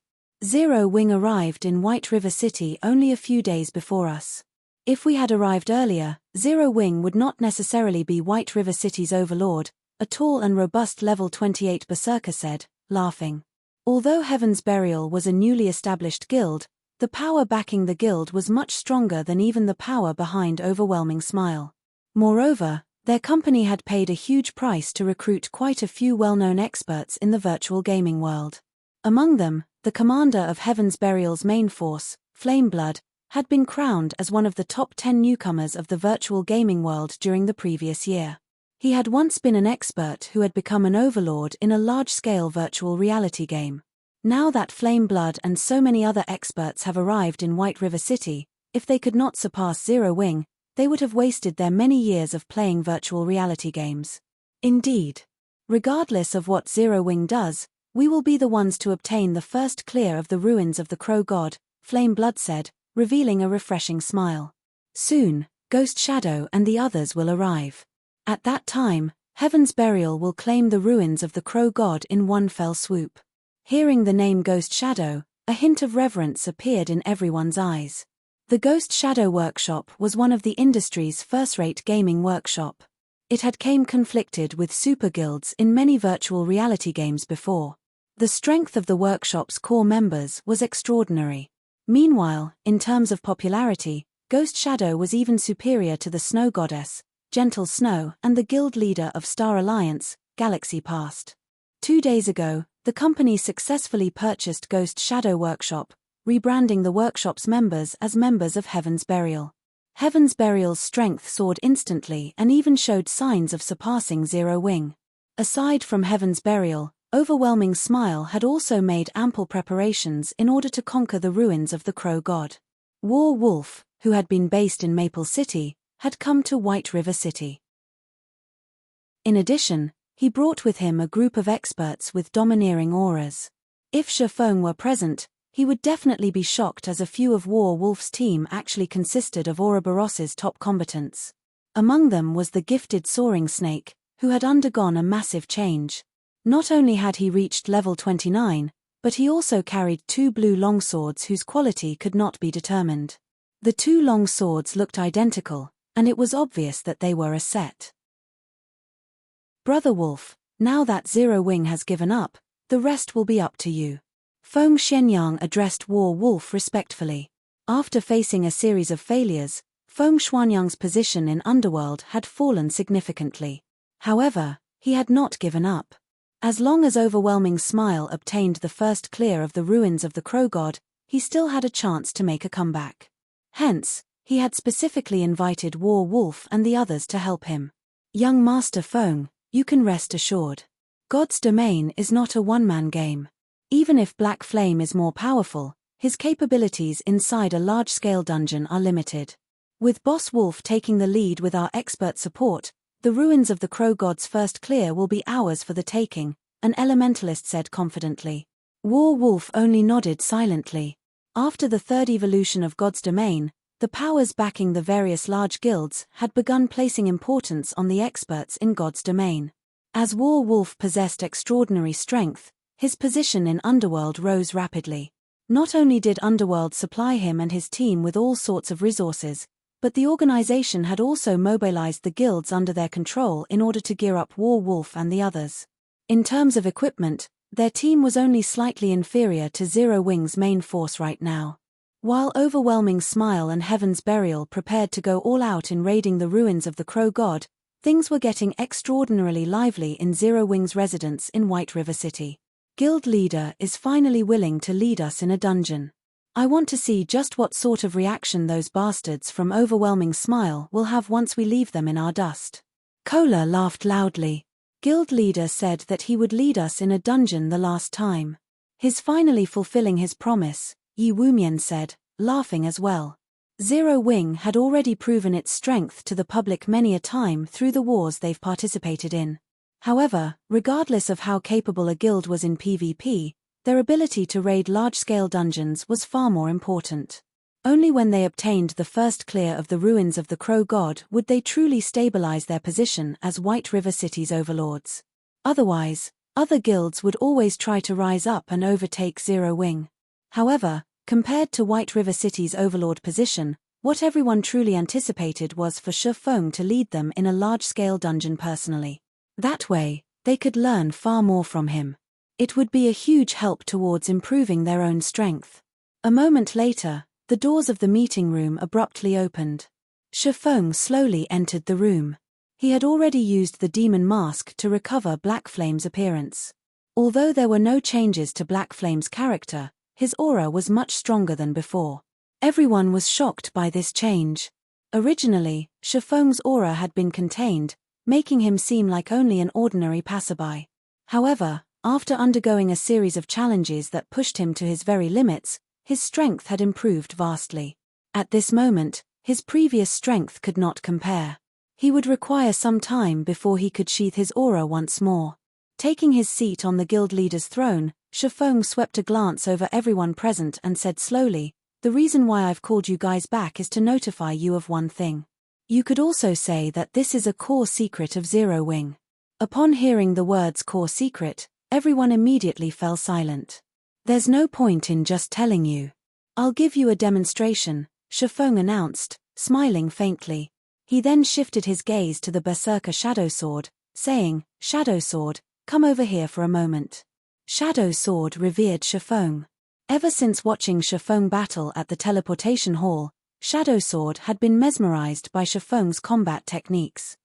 Zero Wing arrived in White River City only a few days before us. If we had arrived earlier, Zero Wing would not necessarily be White River City's overlord," a tall and robust level 28 berserker said, laughing. Although Heaven's Burial was a newly established guild, the power backing the guild was much stronger than even the power behind Overwhelming Smile. Moreover, their company had paid a huge price to recruit quite a few well-known experts in the virtual gaming world. Among them, the commander of Heaven's Burial's main force, Flameblood, had been crowned as one of the top 10 newcomers of the virtual gaming world during the previous year. He had once been an expert who had become an overlord in a large-scale virtual reality game. Now that Flameblood and so many other experts have arrived in White River City, if they could not surpass Zero Wing, they would have wasted their many years of playing virtual reality games. Indeed. Regardless of what Zero Wing does, we will be the ones to obtain the first clear of the ruins of the Crow God, Flameblood said, revealing a refreshing smile. Soon, Ghost Shadow and the others will arrive. At that time, Heaven's Burial will claim the ruins of the Crow God in one fell swoop. Hearing the name Ghost Shadow, a hint of reverence appeared in everyone's eyes. The Ghost Shadow Workshop was one of the industry's first-rate gaming workshop. It had came conflicted with super guilds in many virtual reality games before. The strength of the workshop's core members was extraordinary. Meanwhile, in terms of popularity, Ghost Shadow was even superior to the Snow Goddess, Gentle Snow, and the guild leader of Star Alliance, Galaxy Past. 2 days ago, the company successfully purchased Ghost Shadow Workshop, rebranding the workshop's members as members of Heaven's Burial. Heaven's Burial's strength soared instantly and even showed signs of surpassing Zero Wing. Aside from Heaven's Burial, Overwhelming Smile had also made ample preparations in order to conquer the ruins of the Crow God. War Wolf, who had been based in Maple City, had come to White River City. In addition, he brought with him a group of experts with domineering auras. If Shafeng were present, he would definitely be shocked as a few of War Wolf's team actually consisted of Ouroboros's top combatants. Among them was the gifted Soaring Snake, who had undergone a massive change. Not only had he reached level 29, but he also carried 2 blue longswords whose quality could not be determined. The 2 long swords looked identical, and it was obvious that they were a set. "Brother Wolf, now that Zero Wing has given up, the rest will be up to you." Feng Xianyang addressed War Wolf respectfully. After facing a series of failures, Feng Xuanyang's position in Underworld had fallen significantly. However, he had not given up. As long as Overwhelming Smile obtained the first clear of the ruins of the Crow God, he still had a chance to make a comeback. Hence, he had specifically invited War Wolf and the others to help him. "Young Master Feng, you can rest assured. God's Domain is not a one-man game. Even if Black Flame is more powerful, his capabilities inside a large-scale dungeon are limited. With Boss Wolf taking the lead with our expert support, the ruins of the Crow God's first clear will be ours for the taking," an elementalist said confidently. War Wolf only nodded silently. After the 3rd evolution of God's Domain, the powers backing the various large guilds had begun placing importance on the experts in God's Domain. As War Wolf possessed extraordinary strength, his position in Underworld rose rapidly. Not only did Underworld supply him and his team with all sorts of resources, but the organization had also mobilized the guilds under their control in order to gear up War Wolf and the others. In terms of equipment, their team was only slightly inferior to Zero Wing's main force right now. While Overwhelming Smile and Heaven's Burial prepared to go all out in raiding the ruins of the Crow God, things were getting extraordinarily lively in Zero Wing's residence in White River City. "Guild leader is finally willing to lead us in a dungeon. I want to see just what sort of reaction those bastards from Overwhelming Smile will have once we leave them in our dust." Kola laughed loudly. Guild leader said that he would lead us in a dungeon the last time. He's finally fulfilling his promise, Yi Wumian said, laughing as well. Zero Wing had already proven its strength to the public many a time through the wars they've participated in. However, regardless of how capable a guild was in PvP, their ability to raid large-scale dungeons was far more important. Only when they obtained the first clear of the ruins of the Crow God would they truly stabilize their position as White River City's overlords. Otherwise, other guilds would always try to rise up and overtake Zero Wing. However, compared to White River City's overlord position, what everyone truly anticipated was for Shifeng to lead them in a large-scale dungeon personally. That way, they could learn far more from him. It would be a huge help towards improving their own strength. A moment later, the doors of the meeting room abruptly opened. Shifeng slowly entered the room. He had already used the demon mask to recover Black Flame's appearance. Although there were no changes to Black Flame's character, his aura was much stronger than before. Everyone was shocked by this change. Originally, Shifeng's aura had been contained, making him seem like only an ordinary passerby. However, after undergoing a series of challenges that pushed him to his very limits, his strength had improved vastly. At this moment, his previous strength could not compare. He would require some time before he could sheath his aura once more. Taking his seat on the guild leader's throne, Shifeng swept a glance over everyone present and said slowly, "The reason why I've called you guys back is to notify you of one thing. You could also say that this is a core secret of Zero Wing." Upon hearing the words core secret, everyone immediately fell silent. "There's no point in just telling you. I'll give you a demonstration," Shifeng announced, smiling faintly. He then shifted his gaze to the Berserker Shadow Sword, saying, "Shadow Sword, come over here for a moment." Shadow Sword revered Shifeng. Ever since watching Shifeng battle at the teleportation hall, Shadow Sword had been mesmerized by Shifeng's combat techniques.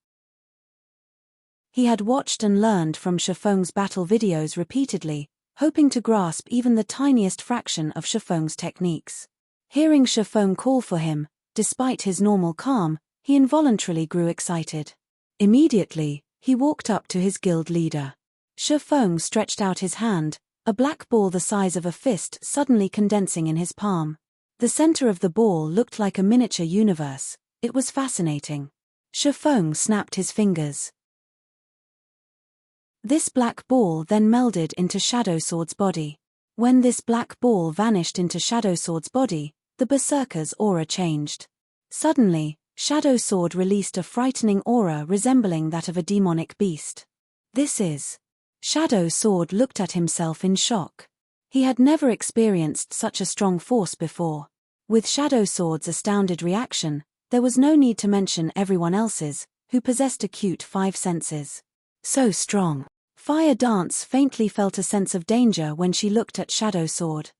He had watched and learned from Shifeng's battle videos repeatedly, hoping to grasp even the tiniest fraction of Shifeng's techniques. Hearing Shifeng call for him, despite his normal calm, he involuntarily grew excited. Immediately, he walked up to his guild leader. Shifeng stretched out his hand, a black ball the size of a fist suddenly condensing in his palm. The center of the ball looked like a miniature universe. It was fascinating. Shifeng snapped his fingers. This black ball then melded into Shadow Sword's body. When this black ball vanished into Shadow Sword's body, the Berserker's aura changed. Suddenly, Shadow Sword released a frightening aura resembling that of a demonic beast. "This is..." Shadow Sword looked at himself in shock. He had never experienced such a strong force before. With Shadow Sword's astounded reaction, there was no need to mention everyone else's, who possessed acute five senses. So strong. Fire Dance faintly felt a sense of danger when she looked at Shadow Sword.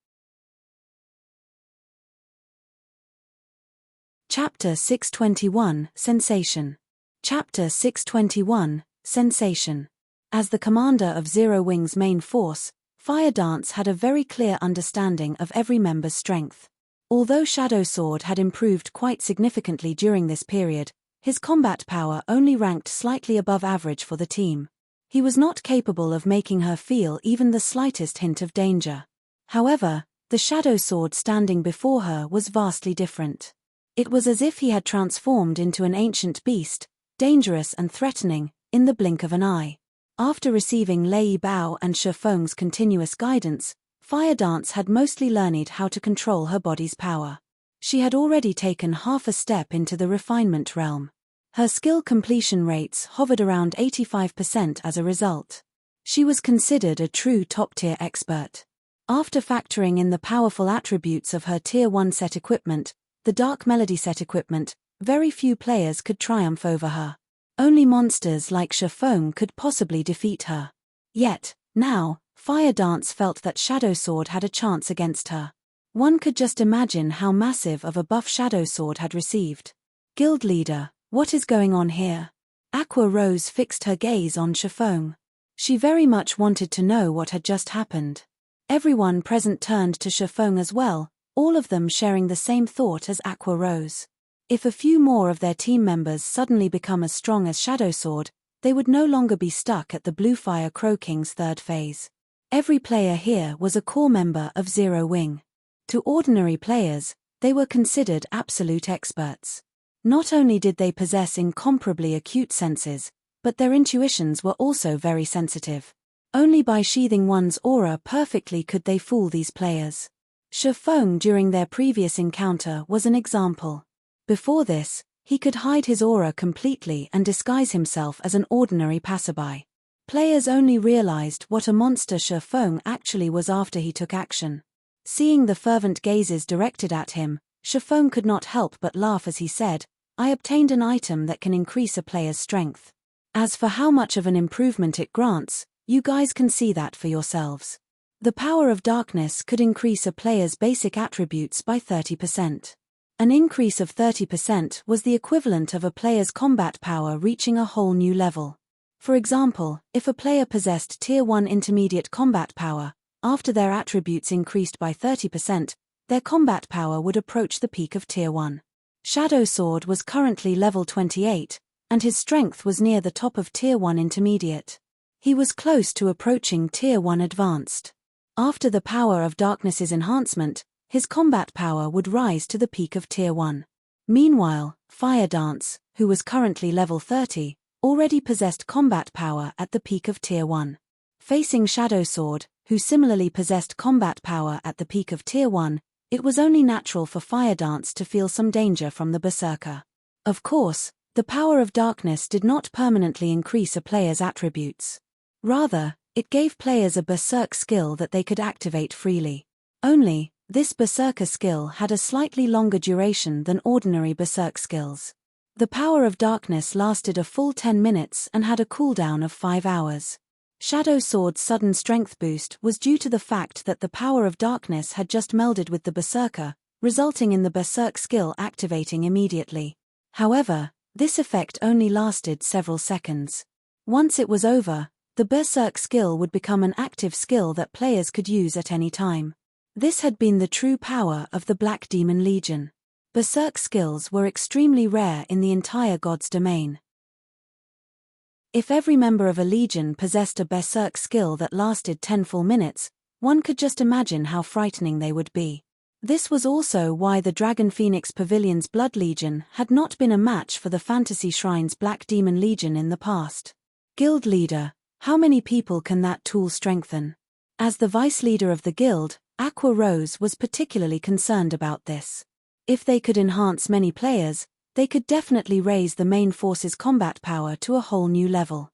Chapter 621, Sensation. Chapter 621, Sensation. As the commander of Zero Wing's main force, Fire Dance had a very clear understanding of every member's strength. Although Shadow Sword had improved quite significantly during this period, his combat power only ranked slightly above average for the team. He was not capable of making her feel even the slightest hint of danger. However, the Shadow Sword standing before her was vastly different. It was as if he had transformed into an ancient beast, dangerous and threatening, in the blink of an eye. After receiving Lei Bao and Shifeng's continuous guidance, Fire Dance had mostly learned how to control her body's power. She had already taken half a step into the refinement realm. Her skill completion rates hovered around 85% as a result. She was considered a true top-tier expert. After factoring in the powerful attributes of her Tier 1 set equipment, the Dark Melody set equipment, very few players could triumph over her. Only monsters like Shifeng could possibly defeat her. Yet, now, Fire Dance felt that Shadow Sword had a chance against her. One could just imagine how massive of a buff Shadow Sword had received. "Guild leader, what is going on here?" Aqua Rose fixed her gaze on Shifeng. She very much wanted to know what had just happened. Everyone present turned to Shifeng as well, all of them sharing the same thought as Aqua Rose. If a few more of their team members suddenly become as strong as Shadow Sword, they would no longer be stuck at the Blue Fire Crow King's third phase. Every player here was a core member of Zero Wing. To ordinary players, they were considered absolute experts. Not only did they possess incomparably acute senses, But their intuitions were also very sensitive. Only by sheathing one's aura perfectly could they fool these players. Shifeng during their previous encounter was an example. Before this, he could hide his aura completely and disguise himself as an ordinary passerby. Players only realized what a monster Shifeng actually was after he took action. Seeing the fervent gazes directed at him, Shifeng could not help but laugh as he said, "I obtained an item that can increase a player's strength. As for how much of an improvement it grants, you guys can see that for yourselves. The power of darkness could increase a player's basic attributes by 30%. An increase of 30% was the equivalent of a player's combat power reaching a whole new level. For example, if a player possessed Tier 1 intermediate combat power, after their attributes increased by 30%, their combat power would approach the peak of Tier 1. Shadow Sword was currently level 28, and his strength was near the top of Tier 1 intermediate. He was close to approaching Tier 1 advanced. After the power of darkness's enhancement, his combat power would rise to the peak of Tier 1. Meanwhile, Fire Dance, who was currently level 30, already possessed combat power at the peak of Tier 1. Facing Shadow Sword, who similarly possessed combat power at the peak of Tier 1, it was only natural for Fire Dance to feel some danger from the Berserker. Of course, the power of darkness did not permanently increase a player's attributes. Rather, it gave players a Berserk skill that they could activate freely. Only, this Berserker skill had a slightly longer duration than ordinary Berserk skills. The power of darkness lasted a full 10 minutes and had a cooldown of 5 hours. Shadow Sword's sudden strength boost was due to the fact that the power of darkness had just melded with the Berserker, resulting in the Berserk skill activating immediately. However, this effect only lasted several seconds. Once it was over, the Berserk skill would become an active skill that players could use at any time. This had been the true power of the Black Demon Legion. Berserk skills were extremely rare in the entire God's domain. If every member of a legion possessed a Berserk skill that lasted 10 full minutes, one could just imagine how frightening they would be. This was also why the Dragon Phoenix Pavilion's Blood Legion had not been a match for the Fantasy Shrine's Black Demon Legion in the past. Guild Leader, how many people can that tool strengthen? As the vice leader of the guild, Aqua Rose was particularly concerned about this. If they could enhance many players, they could definitely raise the main force's combat power to a whole new level.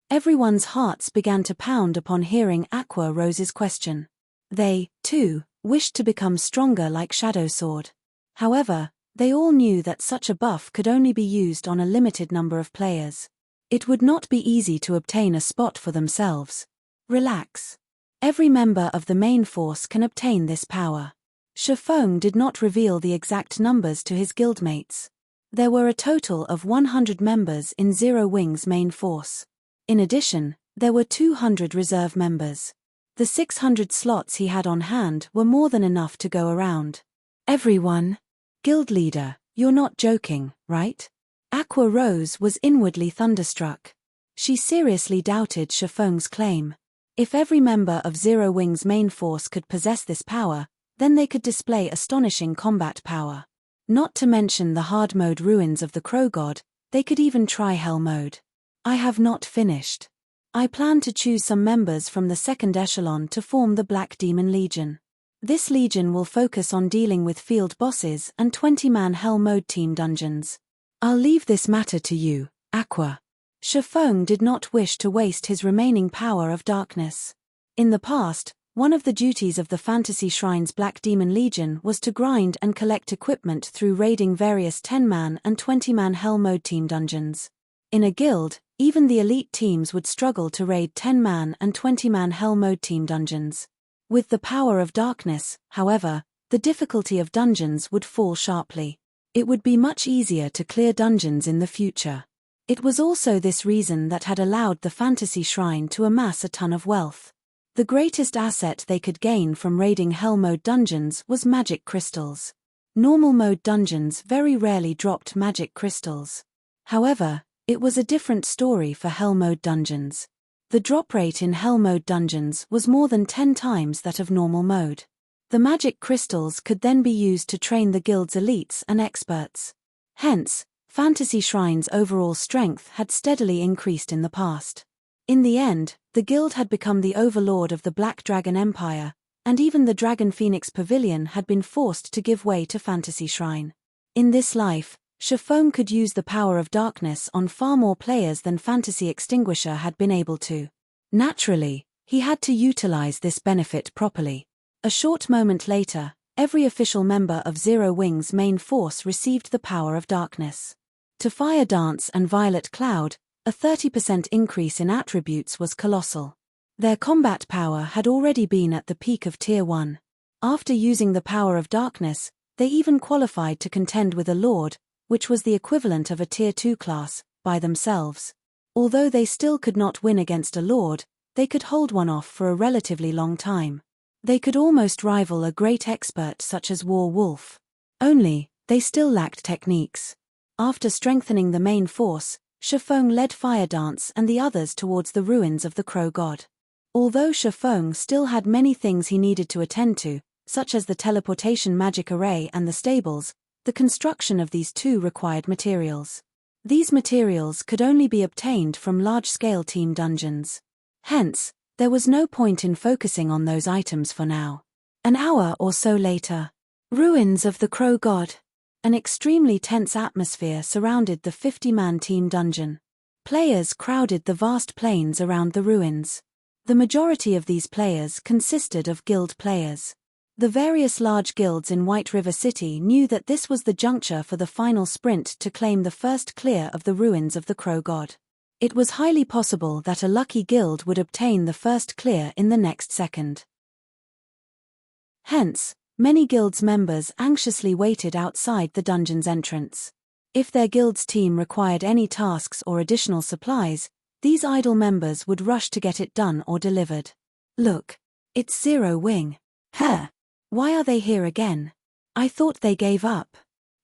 Everyone's hearts began to pound upon hearing Aqua Rose's question. They, too, wished to become stronger like Shadow Sword. However, they all knew that such a buff could only be used on a limited number of players. It would not be easy to obtain a spot for themselves. Relax. Every member of the main force can obtain this power. Shifeng did not reveal the exact numbers to his guildmates. There were a total of 100 members in Zero Wing's main force. In addition, there were 200 reserve members. The 600 slots he had on hand were more than enough to go around. Everyone? Guild leader, you're not joking, right? Aqua Rose was inwardly thunderstruck. She seriously doubted Shifeng's claim. If every member of Zero Wing's main force could possess this power, then they could display astonishing combat power. Not to mention the hard mode ruins of the Crow God, they could even try Hell mode. I have not finished. I plan to choose some members from the second echelon to form the Black Demon Legion. This legion will focus on dealing with field bosses and 20-man Hell mode team dungeons. I'll leave this matter to you, Aqua. Shifeng did not wish to waste his remaining power of darkness. In the past, one of the duties of the Fantasy Shrine's Black Demon Legion was to grind and collect equipment through raiding various 10-man and 20-man Hell mode team dungeons. In a guild, even the elite teams would struggle to raid 10-man and 20-man Hell mode team dungeons. With the power of darkness, however, the difficulty of dungeons would fall sharply. It would be much easier to clear dungeons in the future. It was also this reason that had allowed the Fantasy Shrine to amass a ton of wealth. The greatest asset they could gain from raiding Hell mode dungeons was magic crystals. Normal mode dungeons very rarely dropped magic crystals. However, it was a different story for Hell mode dungeons. The drop rate in Hell mode dungeons was more than 10 times that of normal mode. The magic crystals could then be used to train the guild's elites and experts. Hence, Fantasy Shrine's overall strength had steadily increased in the past. In the end, the guild had become the overlord of the Black Dragon Empire, and even the Dragon Phoenix Pavilion had been forced to give way to Fantasy Shrine. In this life, Shifeng could use the power of darkness on far more players than Fantasy Extinguisher had been able to. Naturally, he had to utilize this benefit properly. A short moment later, every official member of Zero Wing's main force received the power of darkness. To Fire Dance and Violet Cloud, a 30% increase in attributes was colossal. Their combat power had already been at the peak of Tier 1. After using the power of darkness, they even qualified to contend with a Lord, which was the equivalent of a Tier 2 class, by themselves. Although they still could not win against a Lord, they could hold one off for a relatively long time. They could almost rival a great expert such as War Wolf. Only, they still lacked techniques. After strengthening the main force, Shifeng led Fire Dance and the others towards the ruins of the Crow God. Although Shifeng still had many things he needed to attend to, such as the teleportation magic array and the stables, the construction of these two required materials. These materials could only be obtained from large-scale team dungeons. Hence, there was no point in focusing on those items for now. An hour or so later. Ruins of the Crow God. An extremely tense atmosphere surrounded the 50-man team dungeon. Players crowded the vast plains around the ruins. The majority of these players consisted of guild players. The various large guilds in White River City knew that this was the juncture for the final sprint to claim the first clear of the ruins of the Crow God. It was highly possible that a lucky guild would obtain the first clear in the next second. Hence, many guilds' members anxiously waited outside the dungeon's entrance. If their guild's team required any tasks or additional supplies, these idle members would rush to get it done or delivered. Look, it's Zero Wing. Huh. Why are they here again? I thought they gave up.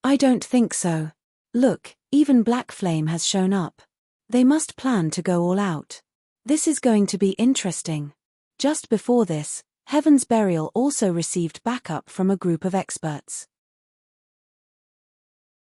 I don't think so. Look, even Black Flame has shown up. They must plan to go all out. This is going to be interesting. Just before this, Heaven's Burial also received backup from a group of experts.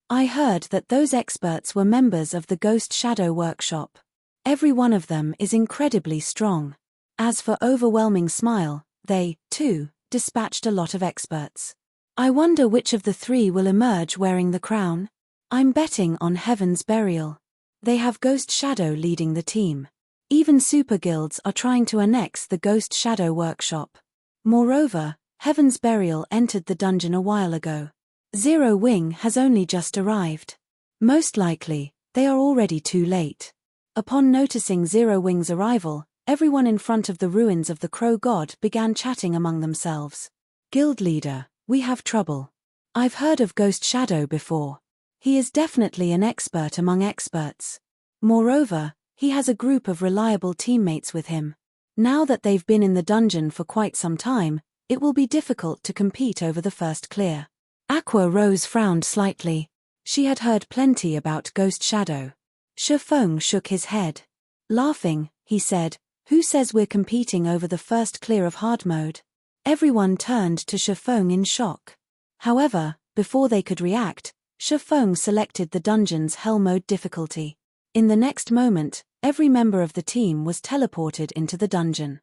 I heard that those experts were members of the Ghost Shadow Workshop. Every one of them is incredibly strong. As for Overwhelming Smile, they, too, dispatched a lot of experts. I wonder which of the three will emerge wearing the crown. I'm betting on Heaven's Burial. They have Ghost Shadow leading the team. Even super guilds are trying to annex the Ghost Shadow Workshop. Moreover, Heaven's Burial entered the dungeon a while ago. Zero Wing has only just arrived. Most likely, they are already too late. Upon noticing Zero Wing's arrival, everyone in front of the ruins of the Crow God began chatting among themselves. Guild leader, we have trouble. I've heard of Ghost Shadow before. He is definitely an expert among experts. Moreover, he has a group of reliable teammates with him. Now that they've been in the dungeon for quite some time, it will be difficult to compete over the first clear. Aqua Rose frowned slightly. She had heard plenty about Ghost Shadow. Shifeng shook his head. Laughing, he said, "Who says we're competing over the first clear of hard mode?" Everyone turned to Shifeng in shock. However, before they could react, Shifeng selected the dungeon's hell mode difficulty. In the next moment, every member of the team was teleported into the dungeon.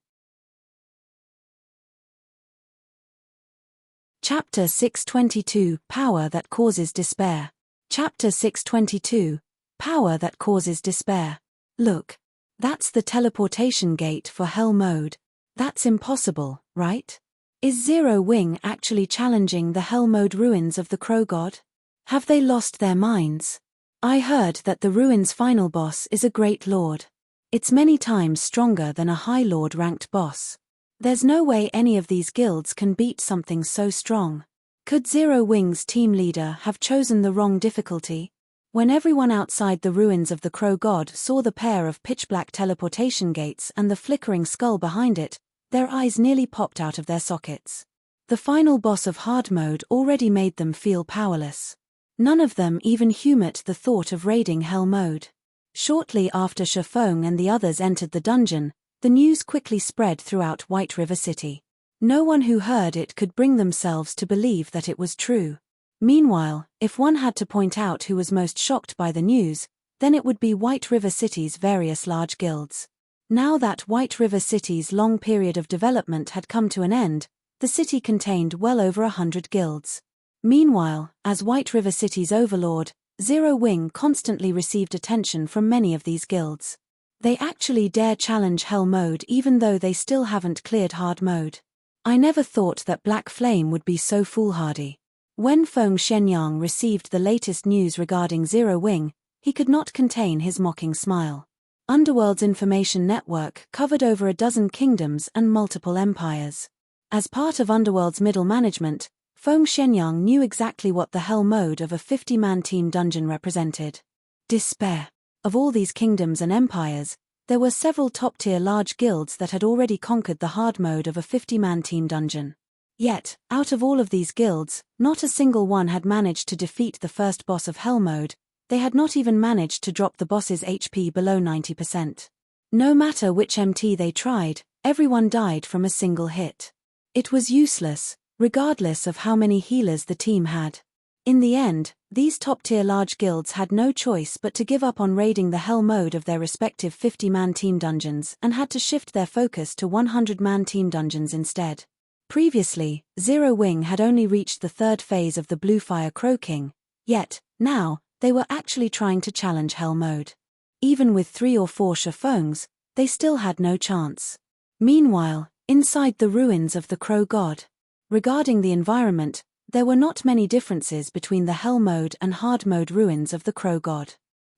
Chapter 622, Power that Causes Despair. Chapter 622, Power that Causes Despair. Look. That's the teleportation gate for hell mode. That's impossible, right? Is Zero Wing actually challenging the hell mode ruins of the Crow God? Have they lost their minds? I heard that the ruins' final boss is a great lord. It's many times stronger than a high lord ranked boss. There's no way any of these guilds can beat something so strong. Could Zero Wing's team leader have chosen the wrong difficulty? When everyone outside the ruins of the Crow God saw the pair of pitch-black teleportation gates and the flickering skull behind it, their eyes nearly popped out of their sockets. The final boss of hard mode already made them feel powerless. None of them even humored the thought of raiding hell mode. Shortly after Shifeng and the others entered the dungeon, the news quickly spread throughout White River City. No one who heard it could bring themselves to believe that it was true. Meanwhile, if one had to point out who was most shocked by the news, then it would be White River City's various large guilds. Now that White River City's long period of development had come to an end, the city contained well over 100 guilds. Meanwhile, as White River City's overlord, Zero Wing constantly received attention from many of these guilds. They actually dare challenge Hell Mode even though they still haven't cleared Hard Mode. I never thought that Black Flame would be so foolhardy. When Feng Shenyang received the latest news regarding Zero Wing, he could not contain his mocking smile. Underworld's information network covered over a dozen kingdoms and multiple empires. As part of Underworld's middle management, Feng Shenyang knew exactly what the Hell Mode of a 50-man team dungeon represented. Despair. Of all these kingdoms and empires, there were several top-tier large guilds that had already conquered the hard mode of a 50-man team dungeon. Yet, out of all of these guilds, not a single one had managed to defeat the first boss of Hell Mode. They had not even managed to drop the boss's HP below 90%. No matter which MT they tried, everyone died from a single hit. It was useless, regardless of how many healers the team had. In the end, these top-tier large guilds had no choice but to give up on raiding the Hell Mode of their respective 50-man team dungeons and had to shift their focus to 100-man team dungeons instead. Previously, Zero Wing had only reached the third phase of the Blue Fire Crow King, yet, now, they were actually trying to challenge Hell Mode. Even with 3 or 4 Shifengs, they still had no chance. Meanwhile, inside the ruins of the Crow God. Regarding the environment, there were not many differences between the Hell Mode and Hard Mode ruins of the Crow God.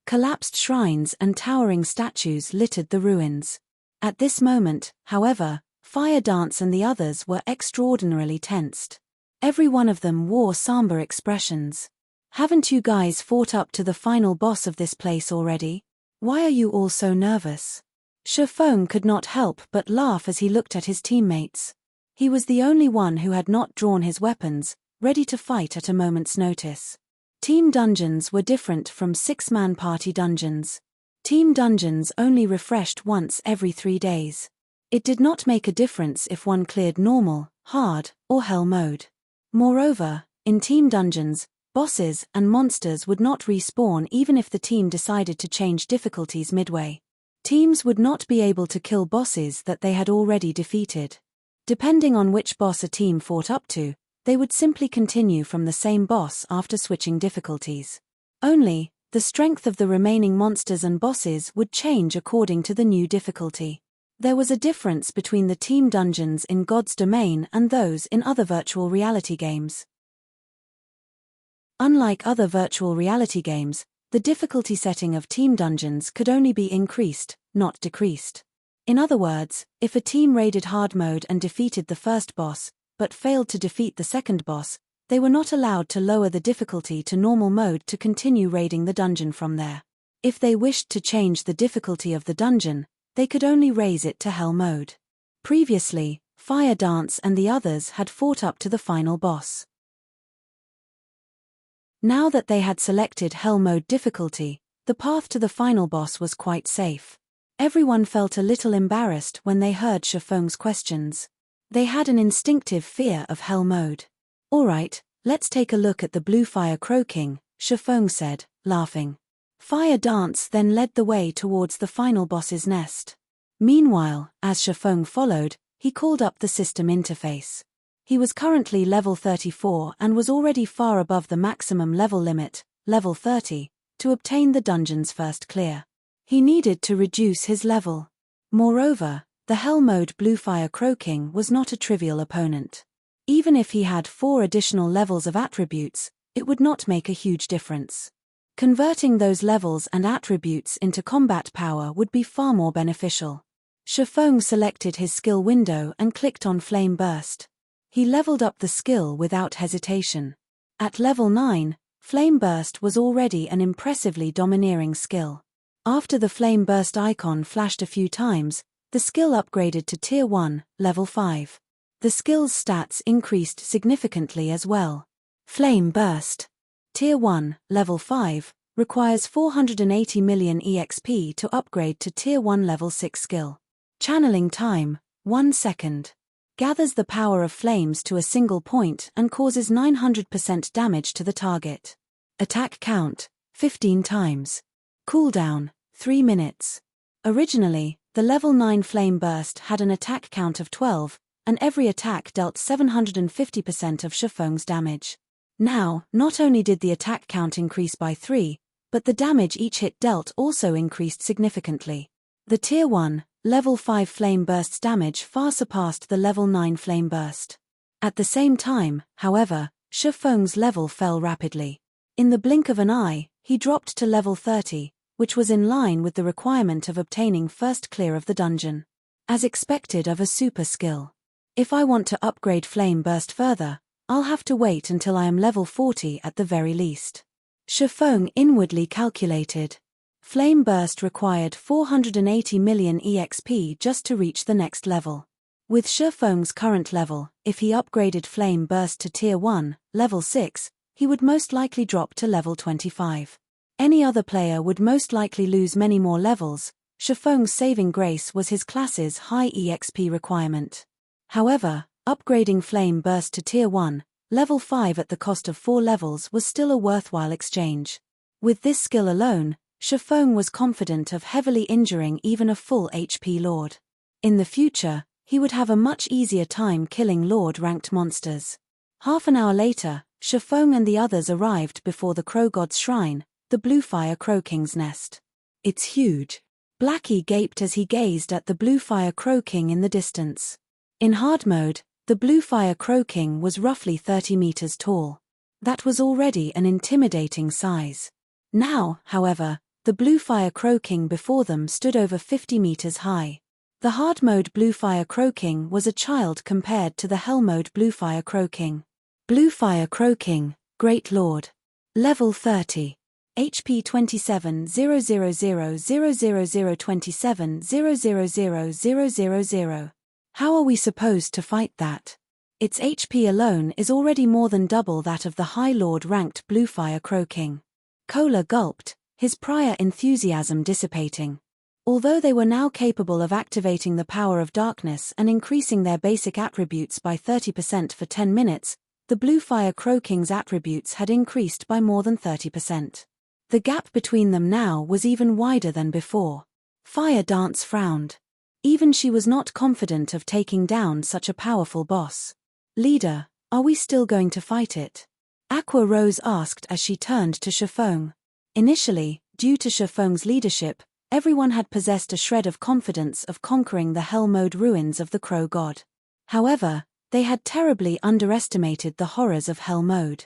Collapsed shrines and towering statues littered the ruins. At this moment, however, Fire Dance and the others were extraordinarily tensed. Every one of them wore somber expressions. Haven't you guys fought up to the final boss of this place already? Why are you all so nervous? Shifeng could not help but laugh as he looked at his teammates. He was the only one who had not drawn his weapons, ready to fight at a moment's notice. Team dungeons were different from 6-man party dungeons. Team dungeons only refreshed once every 3 days. It did not make a difference if one cleared normal, hard, or hell mode. Moreover, in team dungeons, bosses and monsters would not respawn even if the team decided to change difficulties midway. Teams would not be able to kill bosses that they had already defeated. Depending on which boss a team fought up to, they would simply continue from the same boss after switching difficulties. Only, the strength of the remaining monsters and bosses would change according to the new difficulty. There was a difference between the team dungeons in God's Domain and those in other virtual reality games. Unlike other virtual reality games, the difficulty setting of team dungeons could only be increased, not decreased. In other words, if a team raided hard mode and defeated the first boss, but failed to defeat the second boss, they were not allowed to lower the difficulty to normal mode to continue raiding the dungeon from there. If they wished to change the difficulty of the dungeon, they could only raise it to hell mode. Previously, Fire Dance and the others had fought up to the final boss. Now that they had selected hell mode difficulty, the path to the final boss was quite safe. Everyone felt a little embarrassed when they heard Shifeng's questions. They had an instinctive fear of hell mode. Alright, let's take a look at the Blue Fire Crow King, Shifeng said, laughing. Fire Dance then led the way towards the final boss's nest. Meanwhile, as Shifeng followed, he called up the system interface. He was currently level 34 and was already far above the maximum level limit, level 30, to obtain the dungeon's first clear. He needed to reduce his level. Moreover, the Hell Mode Blue Fire Crow King was not a trivial opponent. Even if he had 4 additional levels of attributes, it would not make a huge difference. Converting those levels and attributes into combat power would be far more beneficial. Shifeng selected his skill window and clicked on Flame Burst. He leveled up the skill without hesitation. At level 9, Flame Burst was already an impressively domineering skill. After the Flame Burst icon flashed a few times, the skill upgraded to Tier 1, level 5. The skill's stats increased significantly as well. Flame Burst. Tier 1, level 5, requires 480 million EXP to upgrade to Tier 1 level 6 skill. Channeling time, 1 second. gathers the power of flames to a single point and causes 900% damage to the target. Attack count, 15 times. Cooldown, 3 minutes. Originally, the level 9 Flame Burst had an attack count of 12, and every attack dealt 750% of Shifeng's damage. Now, not only did the attack count increase by 3, but the damage each hit dealt also increased significantly. The Tier 1, Level 5 Flame Burst's damage far surpassed the Level 9 Flame Burst. At the same time, however, Shifeng's level fell rapidly. In the blink of an eye, he dropped to level 30, which was in line with the requirement of obtaining first clear of the dungeon. As expected of a super skill. If I want to upgrade Flame Burst further, I'll have to wait until I am level 40 at the very least. Shifeng inwardly calculated. Flame Burst required 480 million EXP just to reach the next level. With Shifeng's current level, if he upgraded Flame Burst to Tier 1, level 6, he would most likely drop to level 25. Any other player would most likely lose many more levels. Shifeng's saving grace was his class's high EXP requirement. However, upgrading Flame Burst to Tier 1, level 5 at the cost of 4 levels was still a worthwhile exchange. With this skill alone, Shifeng was confident of heavily injuring even a full HP Lord. In the future, he would have a much easier time killing Lord-ranked monsters. Half an hour later, Shifeng and the others arrived before the Crow God's shrine, the Bluefire Crow King's nest. It's huge. Blackie gaped as he gazed at the Bluefire Crow King in the distance. In hard mode, the Bluefire Crow King was roughly 30 meters tall. That was already an intimidating size. Now, however, the Bluefire Crow King before them stood over 50 meters high. The hard mode Bluefire Crow King was a child compared to the hell mode Bluefire Crow King. Bluefire Crow King, Great Lord. Level 30. HP 27,000,000,027,000,000. How are we supposed to fight that? Its HP alone is already more than double that of the High Lord-ranked Bluefire Crow King. Kola gulped, his prior enthusiasm dissipating. Although they were now capable of activating the power of darkness and increasing their basic attributes by 30% for 10 minutes, the Bluefire Crow King's attributes had increased by more than 30%. The gap between them now was even wider than before. Fire Dance frowned. Even she was not confident of taking down such a powerful boss. Leader, are we still going to fight it? Aqua Rose asked as she turned to Shifeng. Initially, due to Shifeng's leadership, everyone had possessed a shred of confidence of conquering the Hell Mode ruins of the Crow God. However, they had terribly underestimated the horrors of Hell Mode.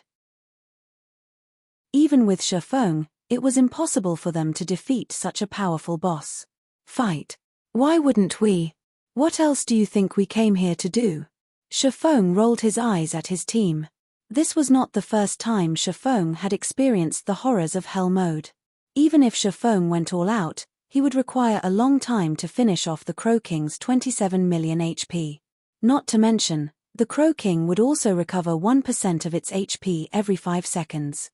Even with Shifeng, it was impossible for them to defeat such a powerful boss. Fight. Why wouldn't we? What else do you think we came here to do? Shifeng rolled his eyes at his team. This was not the first time Shifeng had experienced the horrors of Hell Mode. Even if Shifeng went all out, he would require a long time to finish off the Crow King's 27 million HP. Not to mention, the Crow King would also recover 1% of its HP every 5 seconds.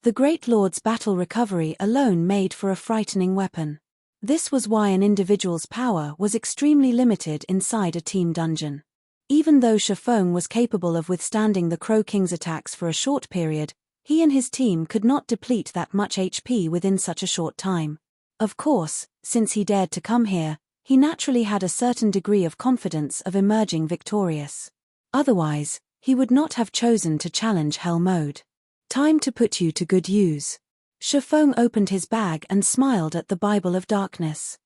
The Great Lord's battle recovery alone made for a frightening weapon. This was why an individual's power was extremely limited inside a team dungeon. Even though Shifeng was capable of withstanding the Crow King's attacks for a short period, he and his team could not deplete that much HP within such a short time. Of course, since he dared to come here, he naturally had a certain degree of confidence of emerging victorious. Otherwise, he would not have chosen to challenge Hell Mode. Time to put you to good use. Shifeng opened his bag and smiled at the Bible of Darkness.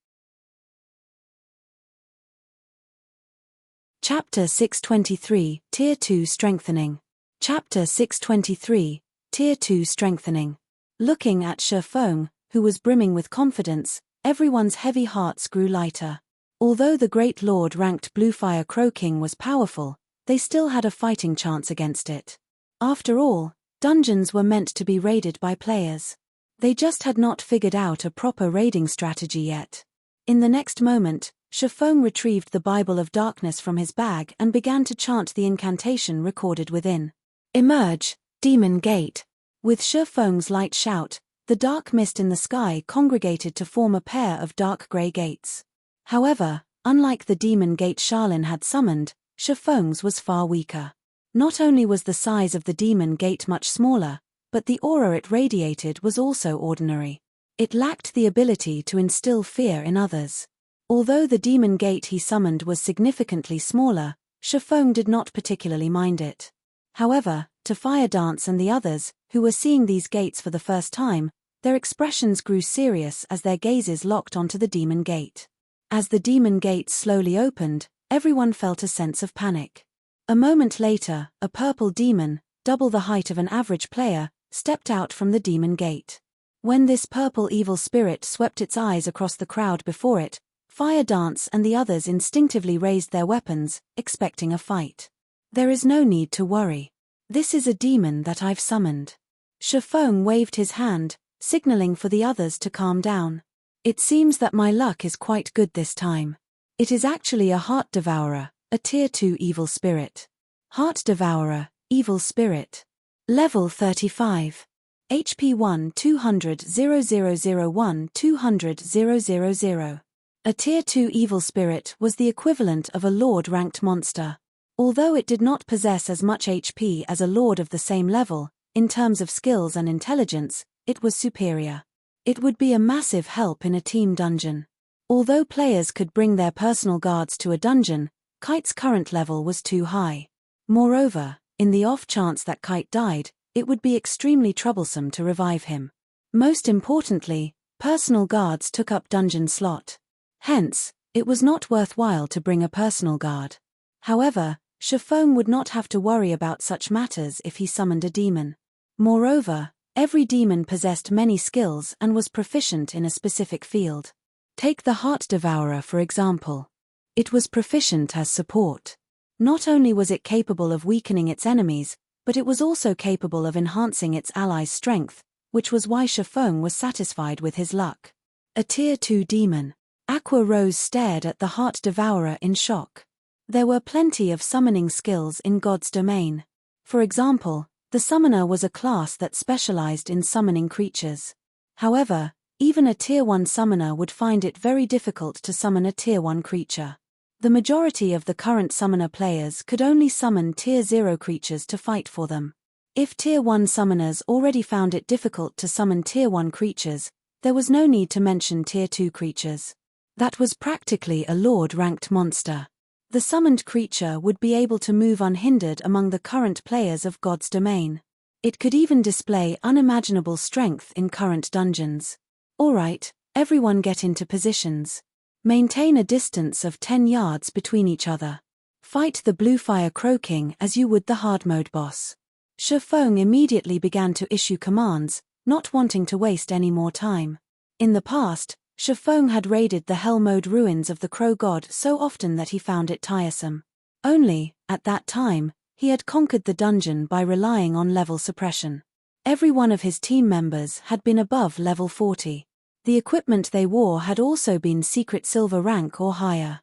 Chapter 623, Tier 2 Strengthening. Chapter 623, Tier 2 Strengthening. Looking at Shifeng, who was brimming with confidence, everyone's heavy hearts grew lighter. Although the Great Lord-ranked Bluefire Crow King was powerful, they still had a fighting chance against it. After all, dungeons were meant to be raided by players. They just had not figured out a proper raiding strategy yet. In the next moment, Shifeng retrieved the Bible of Darkness from his bag and began to chant the incantation recorded within. Emerge, Demon Gate. With Shifeng's light shout, the dark mist in the sky congregated to form a pair of dark grey gates. However, Unlike the demon gate Charlin had summoned, Shifeng's was far weaker. Not only was the size of the demon gate much smaller, but the aura it radiated was also ordinary. It lacked the ability to instill fear in others. Although the demon gate he summoned was significantly smaller, Shifeng did not particularly mind it. However, to Fire Dance and the others, who were seeing these gates for the first time, their expressions grew serious as their gazes locked onto the demon gate. As the demon gate slowly opened, everyone felt a sense of panic. A moment later, a purple demon, double the height of an average player, stepped out from the demon gate. When this purple evil spirit swept its eyes across the crowd before it, Fire Dance and the others instinctively raised their weapons, expecting a fight. There is no need to worry. This is a demon that I've summoned. Shifeng waved his hand, signaling for the others to calm down. It seems that my luck is quite good this time. It is actually a heart devourer, a tier 2 evil spirit. Heart devourer, evil spirit. Level 35. HP 1 200 0001 200 000. A tier 2 evil spirit was the equivalent of a lord-ranked monster. Although it did not possess as much HP as a lord of the same level, in terms of skills and intelligence, it was superior. It would be a massive help in a team dungeon. Although players could bring their personal guards to a dungeon, Kite's current level was too high. Moreover, in the off chance that Kite died, it would be extremely troublesome to revive him. Most importantly, personal guards took up dungeon slot. Hence, it was not worthwhile to bring a personal guard. However, Shifeng would not have to worry about such matters if he summoned a demon. Moreover, every demon possessed many skills and was proficient in a specific field. Take the Heart Devourer for example. It was proficient as support. Not only was it capable of weakening its enemies, but it was also capable of enhancing its allies' strength, which was why Shifeng was satisfied with his luck. A tier 2 demon. Aqua Rose stared at the Heart Devourer in shock. There were plenty of summoning skills in God's domain. For example, the Summoner was a class that specialized in summoning creatures. However, even a tier 1 summoner would find it very difficult to summon a tier 1 creature. The majority of the current summoner players could only summon tier 0 creatures to fight for them. If tier 1 summoners already found it difficult to summon tier 1 creatures, there was no need to mention tier 2 creatures. That was practically a lord-ranked monster. The summoned creature would be able to move unhindered among the current players of God's domain. It could even display unimaginable strength in current dungeons. Alright, everyone get into positions. Maintain a distance of 10 yards between each other. Fight the blue fire croaking as you would the hard mode boss. Shifeng immediately began to issue commands, not wanting to waste any more time. In the past, Shifeng had raided the hell mode ruins of the Crow God so often that he found it tiresome. Only, at that time, he had conquered the dungeon by relying on level suppression. Every one of his team members had been above level 40. The equipment they wore had also been secret silver rank or higher.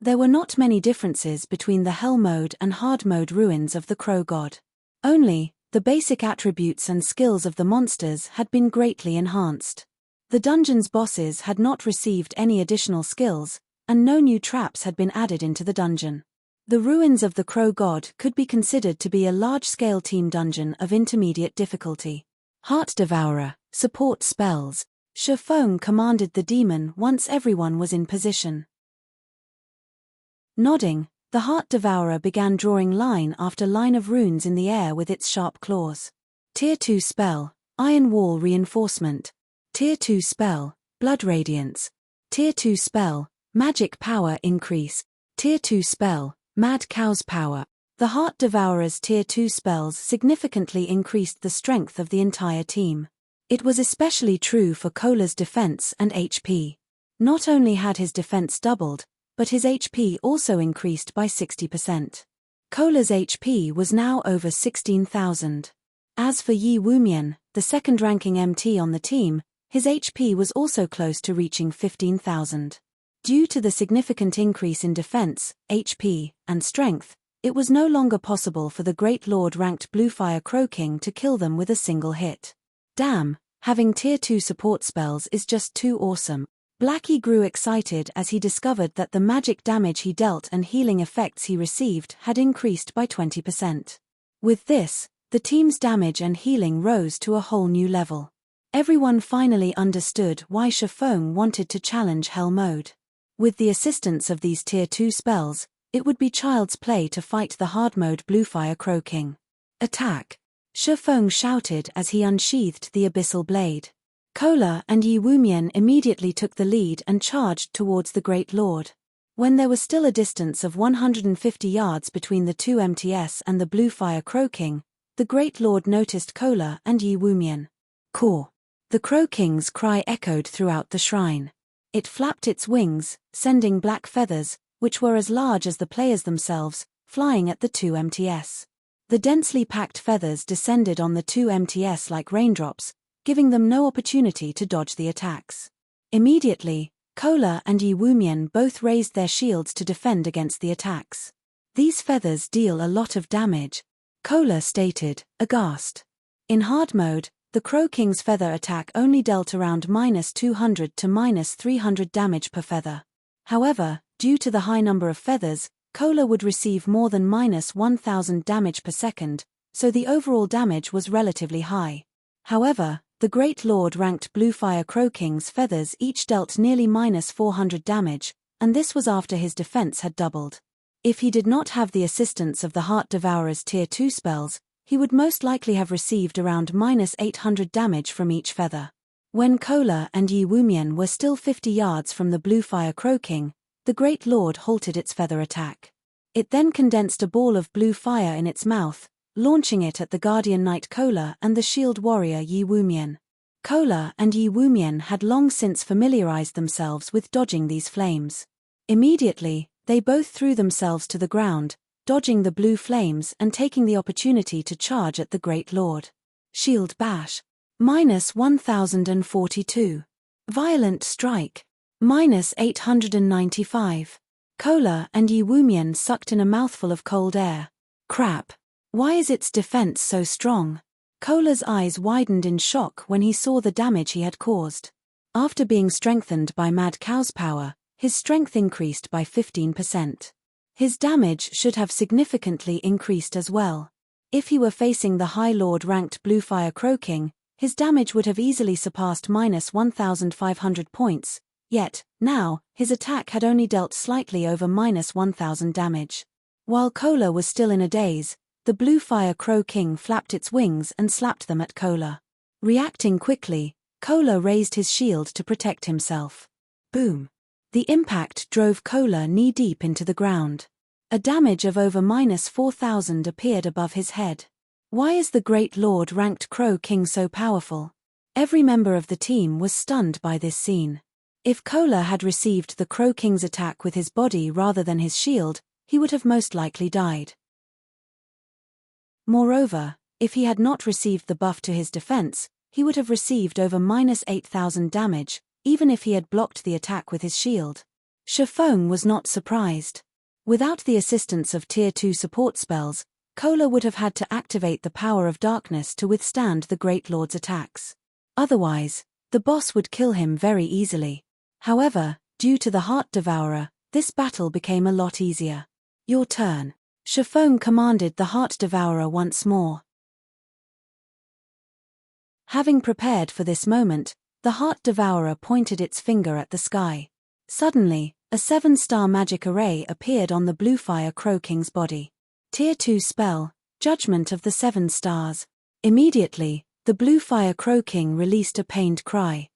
There were not many differences between the hell mode and hard mode ruins of the Crow God. Only, the basic attributes and skills of the monsters had been greatly enhanced. The dungeon's bosses had not received any additional skills, and no new traps had been added into the dungeon. The ruins of the Crow God could be considered to be a large-scale team dungeon of intermediate difficulty. Heart Devourer, support spells. Shifeng commanded the demon once everyone was in position. Nodding, the Heart Devourer began drawing line after line of runes in the air with its sharp claws. Tier 2 spell, Iron Wall Reinforcement. Tier 2 spell, Blood Radiance. Tier 2 spell, Magic Power Increase. Tier 2 spell, Mad Cow's Power. The Heart Devourer's Tier 2 spells significantly increased the strength of the entire team. It was especially true for Kola's defense and HP. Not only had his defense doubled, but his HP also increased by 60%. Kola's HP was now over 16,000. As for Yi Wumian, the second-ranking MT on the team, his HP was also close to reaching 15,000. Due to the significant increase in defense, HP, and strength, it was no longer possible for the Great Lord-ranked Bluefire Crow King to kill them with a single hit. Damn, having Tier 2 support spells is just too awesome. Blackie grew excited as he discovered that the magic damage he dealt and healing effects he received had increased by 20%. With this, the team's damage and healing rose to a whole new level. Everyone finally understood why Shifeng wanted to challenge Hell Mode. With the assistance of these Tier 2 spells, it would be child's play to fight the hard mode Bluefire Crow King. Attack! Shifeng shouted as he unsheathed the abyssal blade. Kola and Yi Wumian immediately took the lead and charged towards the Great Lord. When there was still a distance of 150 yards between the two MTS and the Bluefire Crow King, the Great Lord noticed Kola and Yi Wumian. Caw! The Crow King's cry echoed throughout the shrine. It flapped its wings, sending black feathers, which were as large as the players themselves, flying at the two MTS. The densely packed feathers descended on the two MTS like raindrops, giving them no opportunity to dodge the attacks. Immediately, Kola and Yi Wumian both raised their shields to defend against the attacks. These feathers deal a lot of damage, Kola stated, aghast. In hard mode, the Crow King's feather attack only dealt around -200 to -300 damage per feather. However, due to the high number of feathers, Kola would receive more than -1000 damage per second, so the overall damage was relatively high. However, the Great Lord ranked Bluefire Crow King's feathers each dealt nearly -400 damage, and this was after his defense had doubled. If he did not have the assistance of the Heart Devourer's Tier 2 spells, he would most likely have received around -800 damage from each feather. When Kola and Yi Wumian were still 50 yards from the Bluefire Crow King, the Great Lord halted its feather attack. It then condensed a ball of blue fire in its mouth, launching it at the Guardian Knight Kola and the Shield Warrior Yi Wumian. Kola and Yi Wumian had long since familiarized themselves with dodging these flames. Immediately, they both threw themselves to the ground, dodging the blue flames and taking the opportunity to charge at the Great Lord. Shield Bash. -1042. Violent Strike. -895. Kola and Yi Wumian sucked in a mouthful of cold air. Crap. Why is its defense so strong? Kola's eyes widened in shock when he saw the damage he had caused. After being strengthened by Mad Cow's power, his strength increased by 15%. His damage should have significantly increased as well. If he were facing the High Lord-ranked Bluefire Crow King, his damage would have easily surpassed -1500 points, yet, now, his attack had only dealt slightly over -1000 damage. While Kola was still in a daze, the Bluefire Crow King flapped its wings and slapped them at Kola. Reacting quickly, Kola raised his shield to protect himself. Boom! The impact drove Kola knee-deep into the ground. A damage of over -4000 appeared above his head. Why is the Great Lord-ranked Crow King so powerful? Every member of the team was stunned by this scene. If Kola had received the Crow King's attack with his body rather than his shield, he would have most likely died. Moreover, if he had not received the buff to his defense, he would have received over -8000 damage, even if he had blocked the attack with his shield. Shifeng was not surprised. Without the assistance of Tier 2 support spells, Kola would have had to activate the power of darkness to withstand the Great Lord's attacks. Otherwise, the boss would kill him very easily. However, due to the Heart Devourer, this battle became a lot easier. Your turn. Shifeng commanded the Heart Devourer once more. Having prepared for this moment, the Heart Devourer pointed its finger at the sky. Suddenly, a 7-star magic array appeared on the Bluefire Crow King's body. Tier 2 spell, Judgment of the 7 Stars. Immediately, the Bluefire Crow King released a pained cry.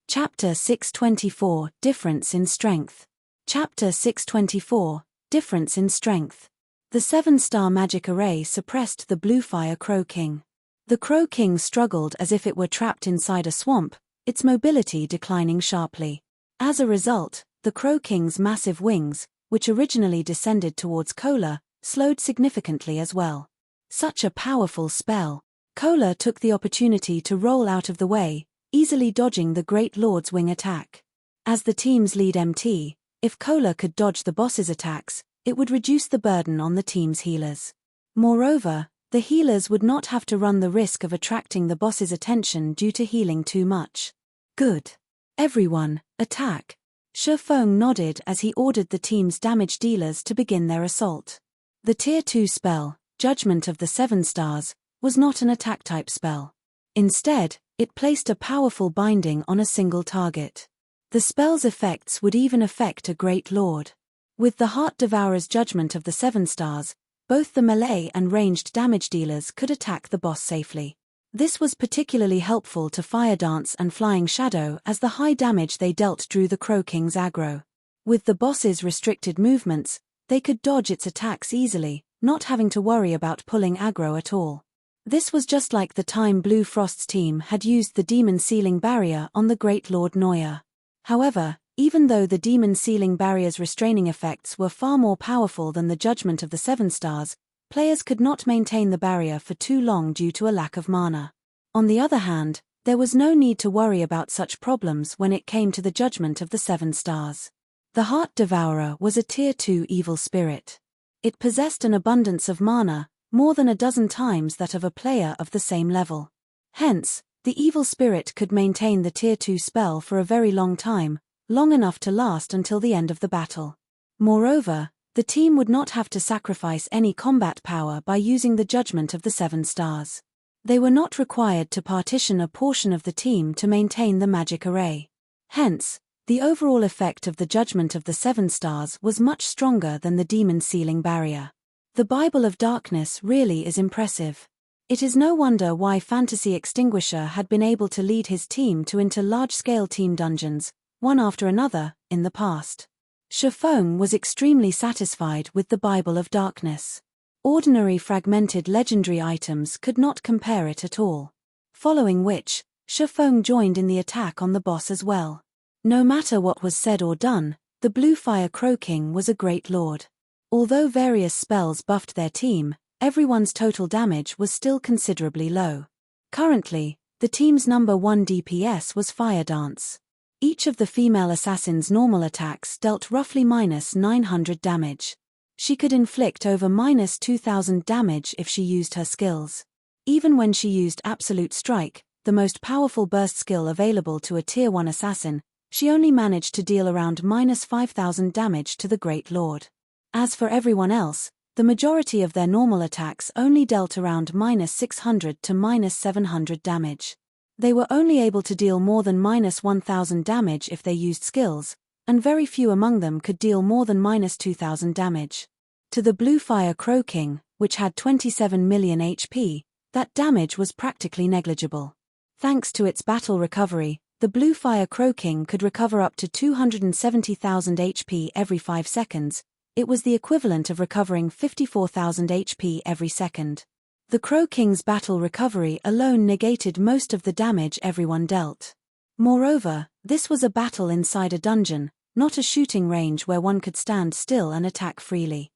Chapter 624, Difference in Strength. Chapter 624, Difference in Strength. The 7-star magic array suppressed the Bluefire Crow King. The Crow King struggled as if it were trapped inside a swamp, its mobility declining sharply. As a result, the Crow King's massive wings, which originally descended towards Kola, slowed significantly as well. Such a powerful spell. Kola took the opportunity to roll out of the way, easily dodging the Great Lord's wing attack. As the team's lead MT, if Kola could dodge the boss's attacks, it would reduce the burden on the team's healers. Moreover, The healers would not have to run the risk of attracting the boss's attention due to healing too much. Good. Everyone, attack. Shifeng nodded as he ordered the team's damage dealers to begin their assault. The Tier 2 spell, Judgment of the Seven Stars, was not an attack-type spell. Instead, it placed a powerful binding on a single target. The spell's effects would even affect a Great Lord. With the Heart Devourer's Judgment of the Seven Stars, both the melee and ranged damage dealers could attack the boss safely. This was particularly helpful to Fire Dance and Flying Shadow as the high damage they dealt drew the Crow King's aggro. With the boss's restricted movements, they could dodge its attacks easily, not having to worry about pulling aggro at all. This was just like the time Blue Frost's team had used the Demon Sealing Barrier on the Great Lord Noya. However, even though the Demon Sealing Barrier's restraining effects were far more powerful than the Judgment of the Seven Stars, players could not maintain the barrier for too long due to a lack of mana. On the other hand, there was no need to worry about such problems when it came to the Judgment of the Seven Stars. The Heart Devourer was a Tier 2 evil spirit. It possessed an abundance of mana, more than a dozen times that of a player of the same level. Hence, the evil spirit could maintain the Tier 2 spell for a very long time, long enough to last until the end of the battle. Moreover, the team would not have to sacrifice any combat power by using the Judgment of the Seven Stars. They were not required to partition a portion of the team to maintain the magic array. Hence, the overall effect of the Judgment of the Seven Stars was much stronger than the Demon Sealing Barrier. The Bible of Darkness really is impressive. It is no wonder why Fantasy Extinguisher had been able to lead his team into large-scale team dungeons, one after another, in the past. Shifeng was extremely satisfied with the Bible of Darkness. Ordinary fragmented legendary items could not compare it at all. Following which, Shifeng joined in the attack on the boss as well. No matter what was said or done, the Blue Fire Crow King was a great lord. Although various spells buffed their team, everyone's total damage was still considerably low. Currently, the team's number 1 DPS was Fire Dance. Each of the female assassins' normal attacks dealt roughly -900 damage. She could inflict over -2000 damage if she used her skills. Even when she used Absolute Strike, the most powerful burst skill available to a Tier 1 assassin, she only managed to deal around -5000 damage to the Great Lord. As for everyone else, the majority of their normal attacks only dealt around -600 to -700 damage. They were only able to deal more than -1000 damage if they used skills, and very few among them could deal more than -2000 damage. To the Blue Fire Crow King, which had 27 million HP, that damage was practically negligible. Thanks to its battle recovery, the Blue Fire Crow King could recover up to 270,000 HP every 5 seconds. It was the equivalent of recovering 54,000 HP every second. The Crow King's battle recovery alone negated most of the damage everyone dealt. Moreover, this was a battle inside a dungeon, not a shooting range where one could stand still and attack freely.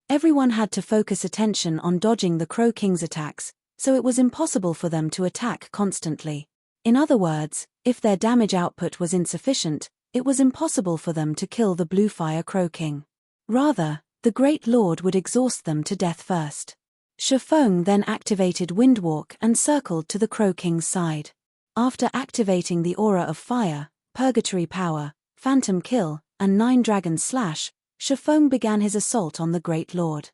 Everyone had to focus attention on dodging the Crow King's attacks, so it was impossible for them to attack constantly. In other words, if their damage output was insufficient, it was impossible for them to kill the Blue Fire Crow King. Rather, the Great Lord would exhaust them to death first. Shifeng then activated Windwalk and circled to the Crow King's side. After activating the Aura of Fire, Purgatory Power, Phantom Kill, and 9 Dragon Slash, Shifeng began his assault on the Great Lord.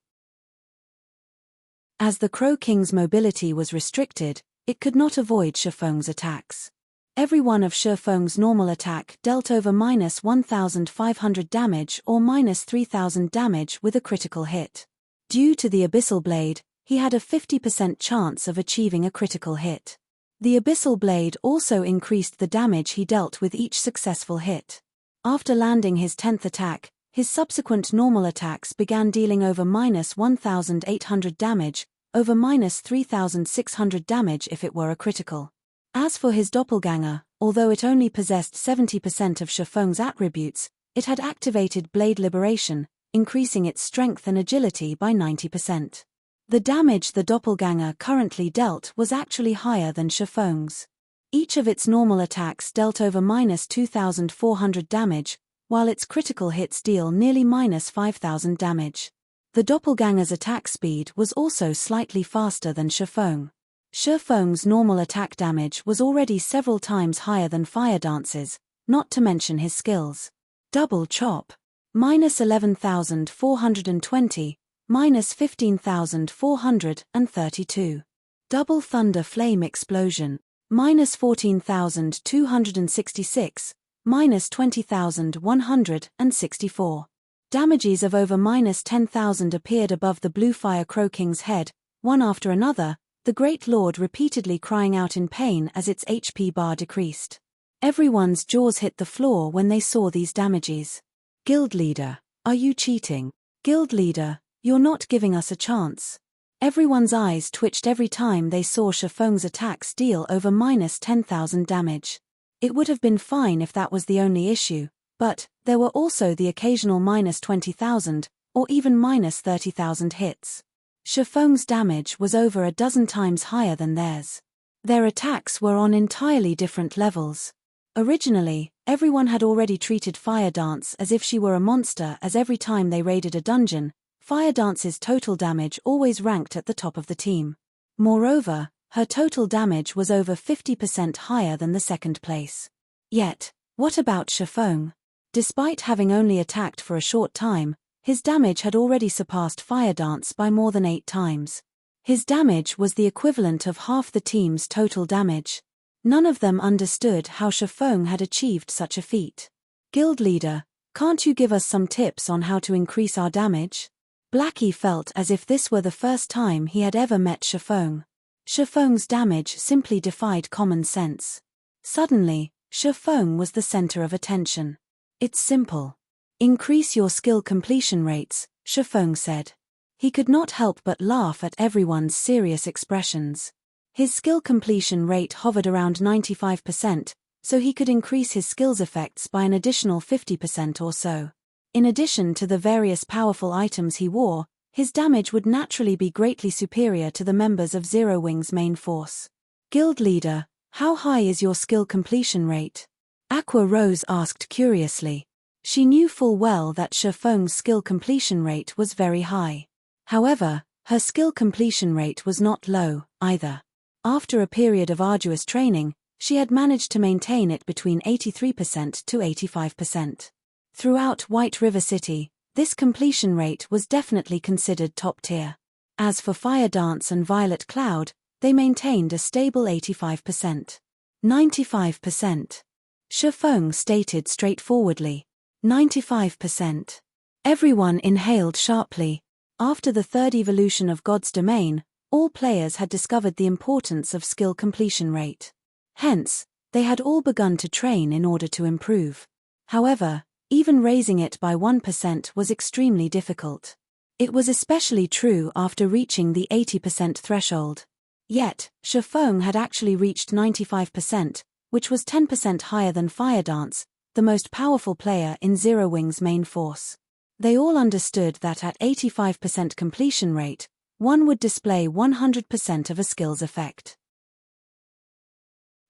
As the Crow King's mobility was restricted, it could not avoid Shifeng's attacks. Every one of Shifeng's normal attack dealt over -1500 damage or -3000 damage with a critical hit. Due to the Abyssal Blade, he had a 50% chance of achieving a critical hit. The Abyssal Blade also increased the damage he dealt with each successful hit. After landing his 10th attack, his subsequent normal attacks began dealing over -1800 damage, over -3600 damage if it were a critical. As for his doppelganger, although it only possessed 70% of Shifeng's attributes, it had activated Blade Liberation, increasing its strength and agility by 90%. The damage the doppelganger currently dealt was actually higher than Shifeng's. Each of its normal attacks dealt over -2400 damage, while its critical hits deal nearly -5000 damage. The doppelganger's attack speed was also slightly faster than Shifeng. Shifeng's normal attack damage was already several times higher than Fire Dance's, not to mention his skills. Double Chop. Minus 11,420, minus 15,432. Double Thunder Flame Explosion. Minus 14,266, minus 20,164. Damages of over minus 10,000 appeared above the Blue Fire Crow King's head, one after another, the Great Lord repeatedly crying out in pain as its HP bar decreased. Everyone's jaws hit the floor when they saw these damages. Guild Leader, are you cheating? Guild Leader, you're not giving us a chance. Everyone's eyes twitched every time they saw Shifeng's attacks deal over minus 10,000 damage. It would have been fine if that was the only issue, but there were also the occasional minus 20,000, or even minus 30,000 hits. Shifeng's damage was over a dozen times higher than theirs. Their attacks were on entirely different levels. Originally, everyone had already treated Fire Dance as if she were a monster, as every time they raided a dungeon, Fire Dance's total damage always ranked at the top of the team. Moreover, her total damage was over 50% higher than the second place. Yet, what about Shifeng? Despite having only attacked for a short time, his damage had already surpassed Fire Dance by more than 8 times. His damage was the equivalent of half the team's total damage. None of them understood how Shifeng had achieved such a feat. Guild Leader, can't you give us some tips on how to increase our damage? Blackie felt as if this were the first time he had ever met Shifeng. Shifeng's damage simply defied common sense. Suddenly, Shifeng was the center of attention. It's simple. Increase your skill completion rates, Shifeng said. He could not help but laugh at everyone's serious expressions. His skill completion rate hovered around 95%, so he could increase his skills effects by an additional 50% or so. In addition to the various powerful items he wore, his damage would naturally be greatly superior to the members of Zero Wing's main force. Guild Leader, how high is your skill completion rate? Aqua Rose asked curiously. She knew full well that Shifeng's skill completion rate was very high. However, her skill completion rate was not low, either. After a period of arduous training, she had managed to maintain it between 83% to 85%. Throughout White River City, this completion rate was definitely considered top tier. As for Fire Dance and Violet Cloud, they maintained a stable 85%. 95%. Shifeng stated straightforwardly. 95%. Everyone inhaled sharply. After the third evolution of God's Domain, all players had discovered the importance of skill completion rate. Hence, they had all begun to train in order to improve. However, even raising it by 1% was extremely difficult. It was especially true after reaching the 80% threshold. Yet, Shifeng had actually reached 95%, which was 10% higher than Fire Dance, the most powerful player in Zero Wing's main force. They all understood that at 85% completion rate, one would display 100% of a skill's effect.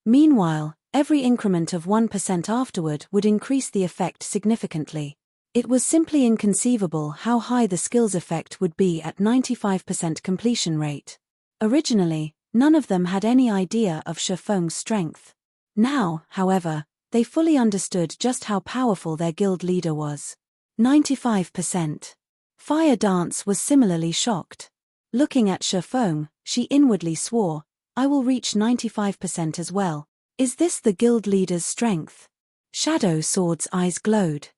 Meanwhile, every increment of 1% afterward would increase the effect significantly. It was simply inconceivable how high the skill's effect would be at 95% completion rate. Originally, none of them had any idea of Shifeng's strength. Now, however, they fully understood just how powerful their guild leader was. 95%. Fire Dance was similarly shocked. Looking at Shifeng, she inwardly swore, I will reach 95% as well. Is this the guild leader's strength? Shadow Sword's eyes glowed.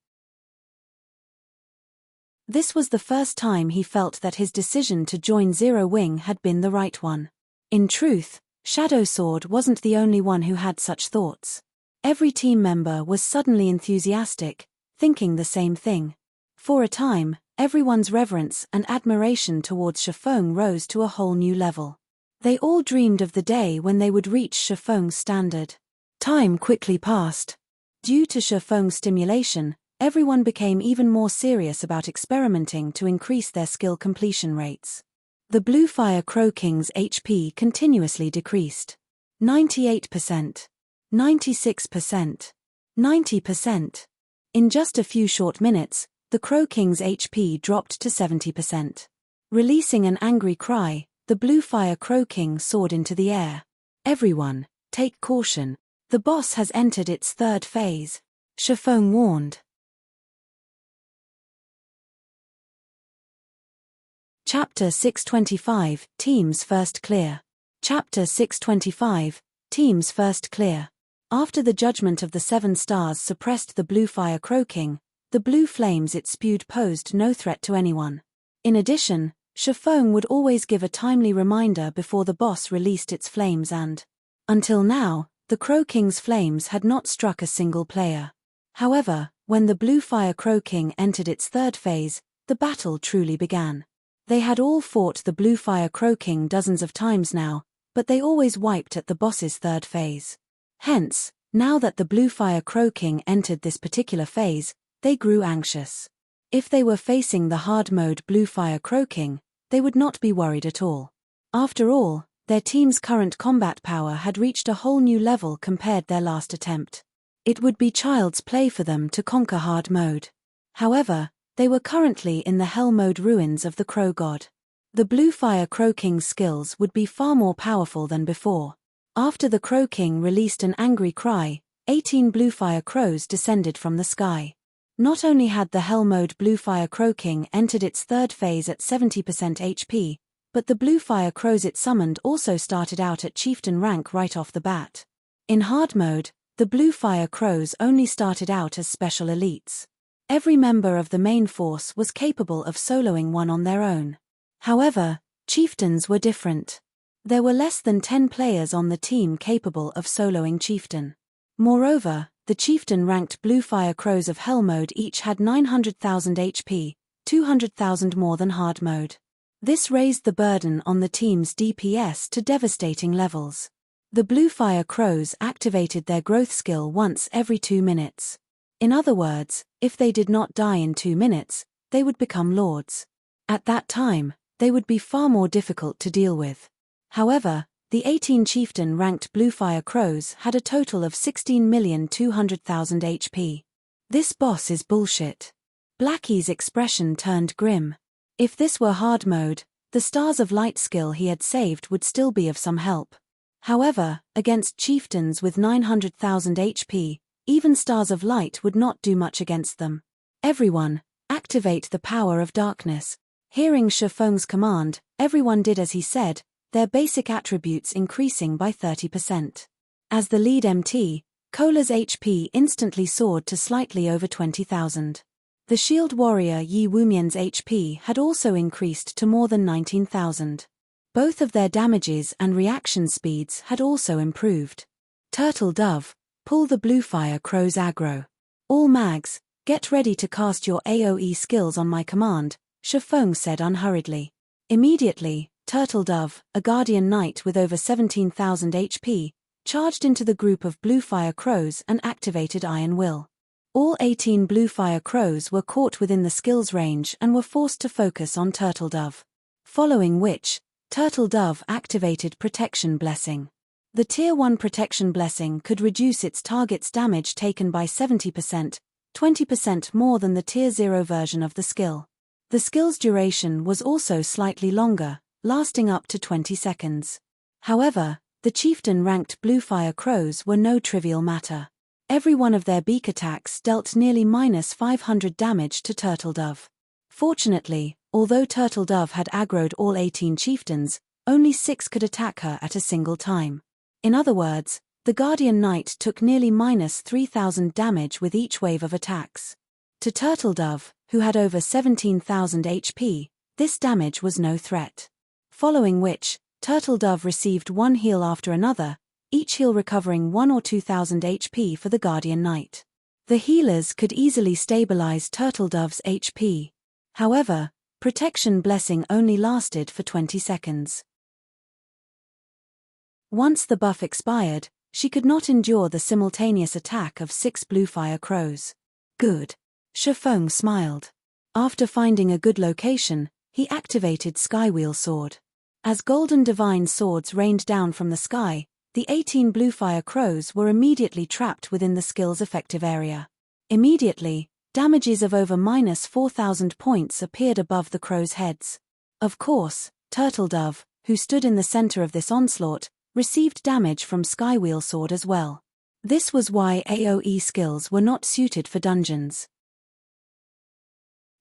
This was the first time he felt that his decision to join Zero Wing had been the right one. In truth, Shadow Sword wasn't the only one who had such thoughts. Every team member was suddenly enthusiastic, thinking the same thing. For a time, everyone's reverence and admiration towards Shifeng rose to a whole new level. They all dreamed of the day when they would reach Shifeng's standard. Time quickly passed. Due to Shifeng's stimulation, everyone became even more serious about experimenting to increase their skill completion rates. The Blue Fire Crow King's HP continuously decreased. 98%. 96%. 90%. In just a few short minutes, the Crow King's HP dropped to 70%. Releasing an angry cry, the Blue Fire Crow King soared into the air. Everyone, take caution. The boss has entered its third phase. Shifeng warned. Chapter 625, Teams First Clear. Chapter 625, Teams First Clear. After the judgment of the 7 stars suppressed the Blue Fire Crow King, the blue flames it spewed posed no threat to anyone. In addition, Shifeng would always give a timely reminder before the boss released its flames and, until now, the Crow King's flames had not struck a single player. However, when the Blue Fire Crow King entered its third phase, the battle truly began. They had all fought the Blue Fire Crow King dozens of times now, but they always wiped at the boss's third phase. Hence, now that the Blue Fire Crow King entered this particular phase, they grew anxious. If they were facing the hard mode Blue Fire Crow King, they would not be worried at all. After all, their team's current combat power had reached a whole new level compared their last attempt. It would be child's play for them to conquer hard mode. However, they were currently in the hell mode ruins of the Crow God. The Blue Fire Crow King's skills would be far more powerful than before. After the Crow King released an angry cry, 18 Blue Fire Crows descended from the sky. Not only had the hell mode Blue Fire Crow King entered its third phase at 70% HP, but the Blue Fire Crows it summoned also started out at chieftain rank right off the bat. In hard mode, the Blue Fire Crows only started out as special elites. Every member of the main force was capable of soloing one on their own. However, chieftains were different. There were less than 10 players on the team capable of soloing chieftain. Moreover, the chieftain-ranked Blue Fire Crows of Hell mode each had 900,000 HP, 200,000 more than hard mode. This raised the burden on the team's DPS to devastating levels. The Blue Fire Crows activated their growth skill once every 2 minutes. In other words, if they did not die in 2 minutes, they would become lords. At that time, they would be far more difficult to deal with. However, the 18 chieftain-ranked Blue Fire Crows had a total of 16,200,000 HP. This boss is bullshit. Blackie's expression turned grim. If this were hard mode, the Stars of Light skill he had saved would still be of some help. However, against chieftains with 900,000 HP, even Stars of Light would not do much against them. Everyone, activate the power of darkness. Hearing Shifeng's command, everyone did as he said, their basic attributes increasing by 30%. As the lead MT, Cola's HP instantly soared to slightly over 20,000. The shield warrior Yi Wumian's HP had also increased to more than 19,000. Both of their damages and reaction speeds had also improved. Turtle Dove, pull the Blue Fire Crow's aggro. All mags, get ready to cast your AoE skills on my command, Shifeng said unhurriedly. Immediately, Turtle Dove, a Guardian Knight with over 17,000 HP, charged into the group of Blue Fire Crows and activated Iron Will. All 18 Blue Fire Crows were caught within the skills range and were forced to focus on Turtle Dove. Following which, Turtle Dove activated Protection Blessing. The Tier 1 Protection Blessing could reduce its target's damage taken by 70%, 20% more than the Tier 0 version of the skill. The skill's duration was also slightly longer, lasting up to 20 seconds. However, the chieftain-ranked Blue Fire Crows were no trivial matter. Every one of their beak attacks dealt nearly -500 damage to Turtle Dove. Fortunately, although Turtle Dove had aggroed all 18 chieftains, only 6 could attack her at a single time. In other words, the Guardian Knight took nearly -3,000 damage with each wave of attacks. To Turtle Dove, who had over 17,000 HP, this damage was no threat. Following which, Turtle Dove received one heal after another, each heal recovering 1 or 2,000 HP for the Guardian Knight. The healers could easily stabilize Turtle Dove's HP. However, Protection Blessing only lasted for 20 seconds. Once the buff expired, she could not endure the simultaneous attack of 6 Blue Fire Crows. Good. Shifeng smiled. After finding a good location, he activated Skywheel Sword. As golden divine swords rained down from the sky, the 18 Blue Fire Crows were immediately trapped within the skill's effective area. Immediately, Damages of over -4,000 points appeared above the crows' heads. Of course, Turtledove, who stood in the center of this onslaught, received damage from Skywheel Sword as well. This was why AoE skills were not suited for dungeons.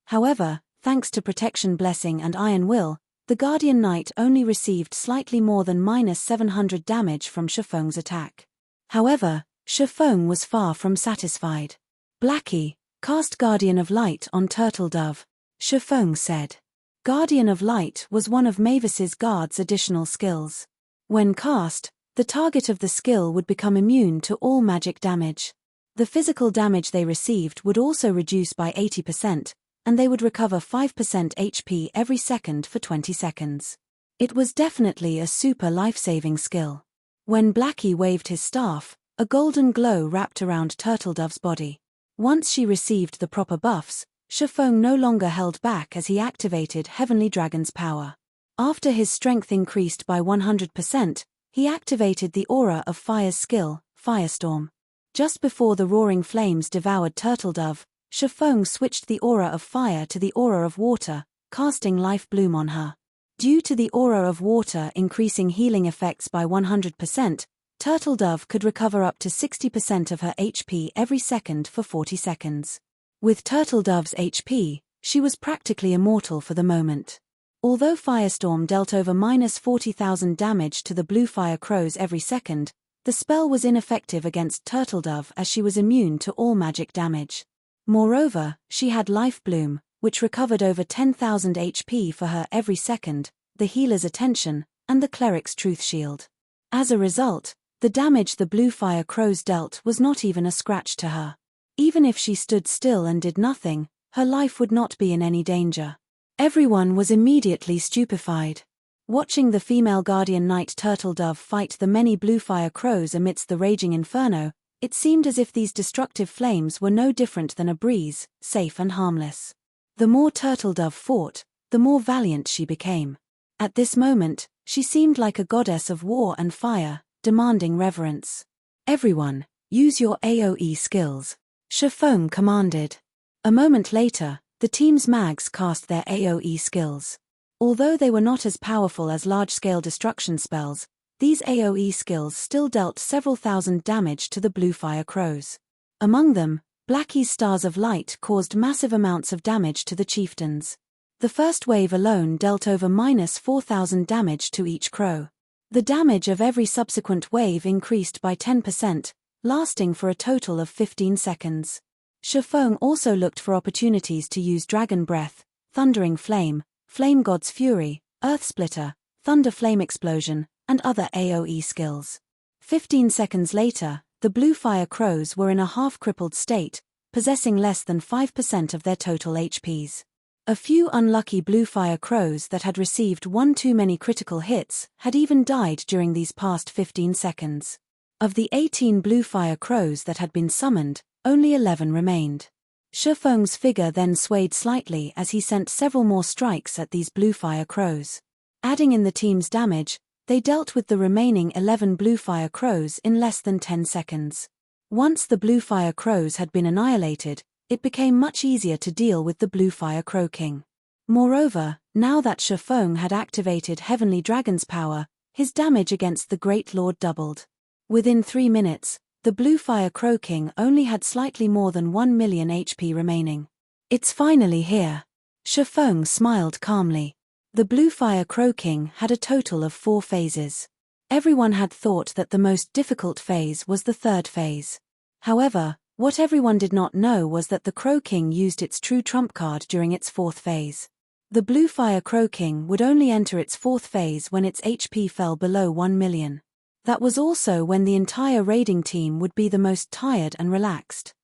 However, thanks to Protection Blessing and Iron Will, the Guardian Knight only received slightly more than -700 damage from Shifeng's attack. However, Shifeng was far from satisfied. Blackie, cast Guardian of Light on Turtledove, Shifeng said. Guardian of Light was one of Mavis's guard's additional skills. When cast, the target of the skill would become immune to all magic damage. The physical damage they received would also reduce by 80%, and they would recover 5% HP every second for 20 seconds. It was definitely a super life-saving skill. When Blackie waved his staff, a golden glow wrapped around Turtledove's body. Once she received the proper buffs, Shifeng no longer held back as he activated Heavenly Dragon's power. After his strength increased by 100%, he activated the Aura of Fire's skill, Firestorm. Just before the roaring flames devoured Turtledove, Shifeng switched the Aura of Fire to the Aura of Water, casting Life Bloom on her. Due to the Aura of Water increasing healing effects by 100%, Turtledove could recover up to 60% of her HP every second for 40 seconds. With Turtledove's HP, she was practically immortal for the moment. Although Firestorm dealt over -40,000 damage to the blue fire crows every second, the spell was ineffective against Turtledove as she was immune to all magic damage. Moreover, she had Life Bloom, which recovered over 10,000 HP for her every second, the healer's attention, and the cleric's truth shield. As a result, the damage the blue fire crows dealt was not even a scratch to her. Even if she stood still and did nothing, her life would not be in any danger. Everyone was immediately stupefied. Watching the female Guardian Knight Turtledove fight the many blue fire crows amidst the raging inferno, it seemed as if these destructive flames were no different than a breeze, safe and harmless. The more Turtledove fought, the more valiant she became. At this moment, she seemed like a goddess of war and fire, demanding reverence. Everyone, use your AoE skills, Shifeng commanded. A moment later, the team's mags cast their AoE skills. Although they were not as powerful as large-scale destruction spells, these AoE skills still dealt several thousand damage to the blue fire crows. Among them, Blackie's Stars of Light caused massive amounts of damage to the chieftains. The first wave alone dealt over -4,000 damage to each crow. The damage of every subsequent wave increased by 10%, lasting for a total of 15 seconds. Shifeng also looked for opportunities to use Dragon Breath, Thundering Flame, Flame God's Fury, Earth Splitter, Thunder Flame Explosion, and other AoE skills. 15 seconds later, the blue fire crows were in a half-crippled state, possessing less than 5% of their total HPs. A few unlucky blue fire crows that had received one too many critical hits had even died during these past 15 seconds. Of the 18 blue fire crows that had been summoned, only 11 remained. Shifeng's figure then swayed slightly as he sent several more strikes at these blue fire crows. Adding in the team's damage, they dealt with the remaining 11 blue fire crows in less than 10 seconds. Once the blue fire crows had been annihilated, it became much easier to deal with the blue fire crow king. Moreover, now that Shifeng had activated Heavenly Dragon's power, his damage against the Great Lord doubled. Within 3 minutes, the blue fire crow king only had slightly more than 1 million HP remaining. It's finally here. Shifeng smiled calmly. The blue fire crow king had a total of 4 phases. Everyone had thought that the most difficult phase was the 3rd phase. However, what everyone did not know was that the Crow King used its true trump card during its 4th phase. The blue fire Crow King would only enter its 4th phase when its HP fell below 1 million. That was also when the entire raiding team would be the most tired and relaxed.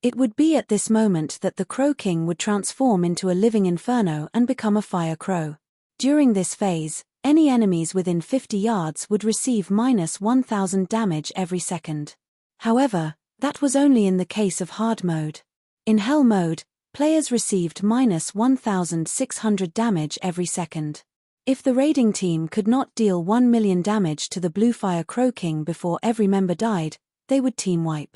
It would be at this moment that the Crow King would transform into a living inferno and become a fire crow. During this phase, any enemies within 50 yards would receive -1000 damage every second. However, that was only in the case of hard mode. In hell mode, players received -1600 damage every second. If the raiding team could not deal 1 million damage to the blue fire Crow King before every member died, they would team wipe.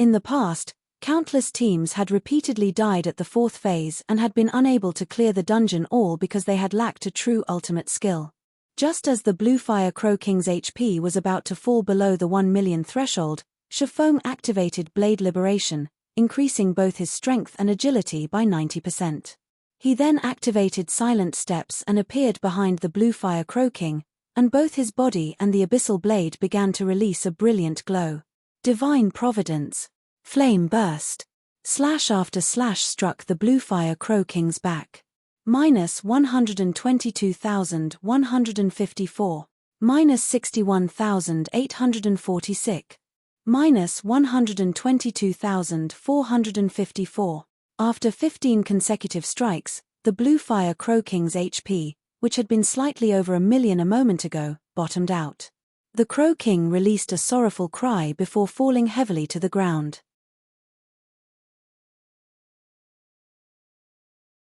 In the past, countless teams had repeatedly died at the fourth phase and had been unable to clear the dungeon all because they had lacked a true ultimate skill. Just as the Blue Fire Crow King's HP was about to fall below the 1 million threshold, Shifeng activated Blade Liberation, increasing both his strength and agility by 90%. He then activated Silent Steps and appeared behind the Blue Fire Crow King, and both his body and the Abyssal Blade began to release a brilliant glow. Divine Providence. Flame burst. Slash after slash struck the Blue Fire Crow King's back. Minus 122,154. Minus 61,846. Minus 122,454. After 15 consecutive strikes, the Blue Fire Crow King's HP, which had been slightly over 1 million a moment ago, bottomed out. The Crow King released a sorrowful cry before falling heavily to the ground.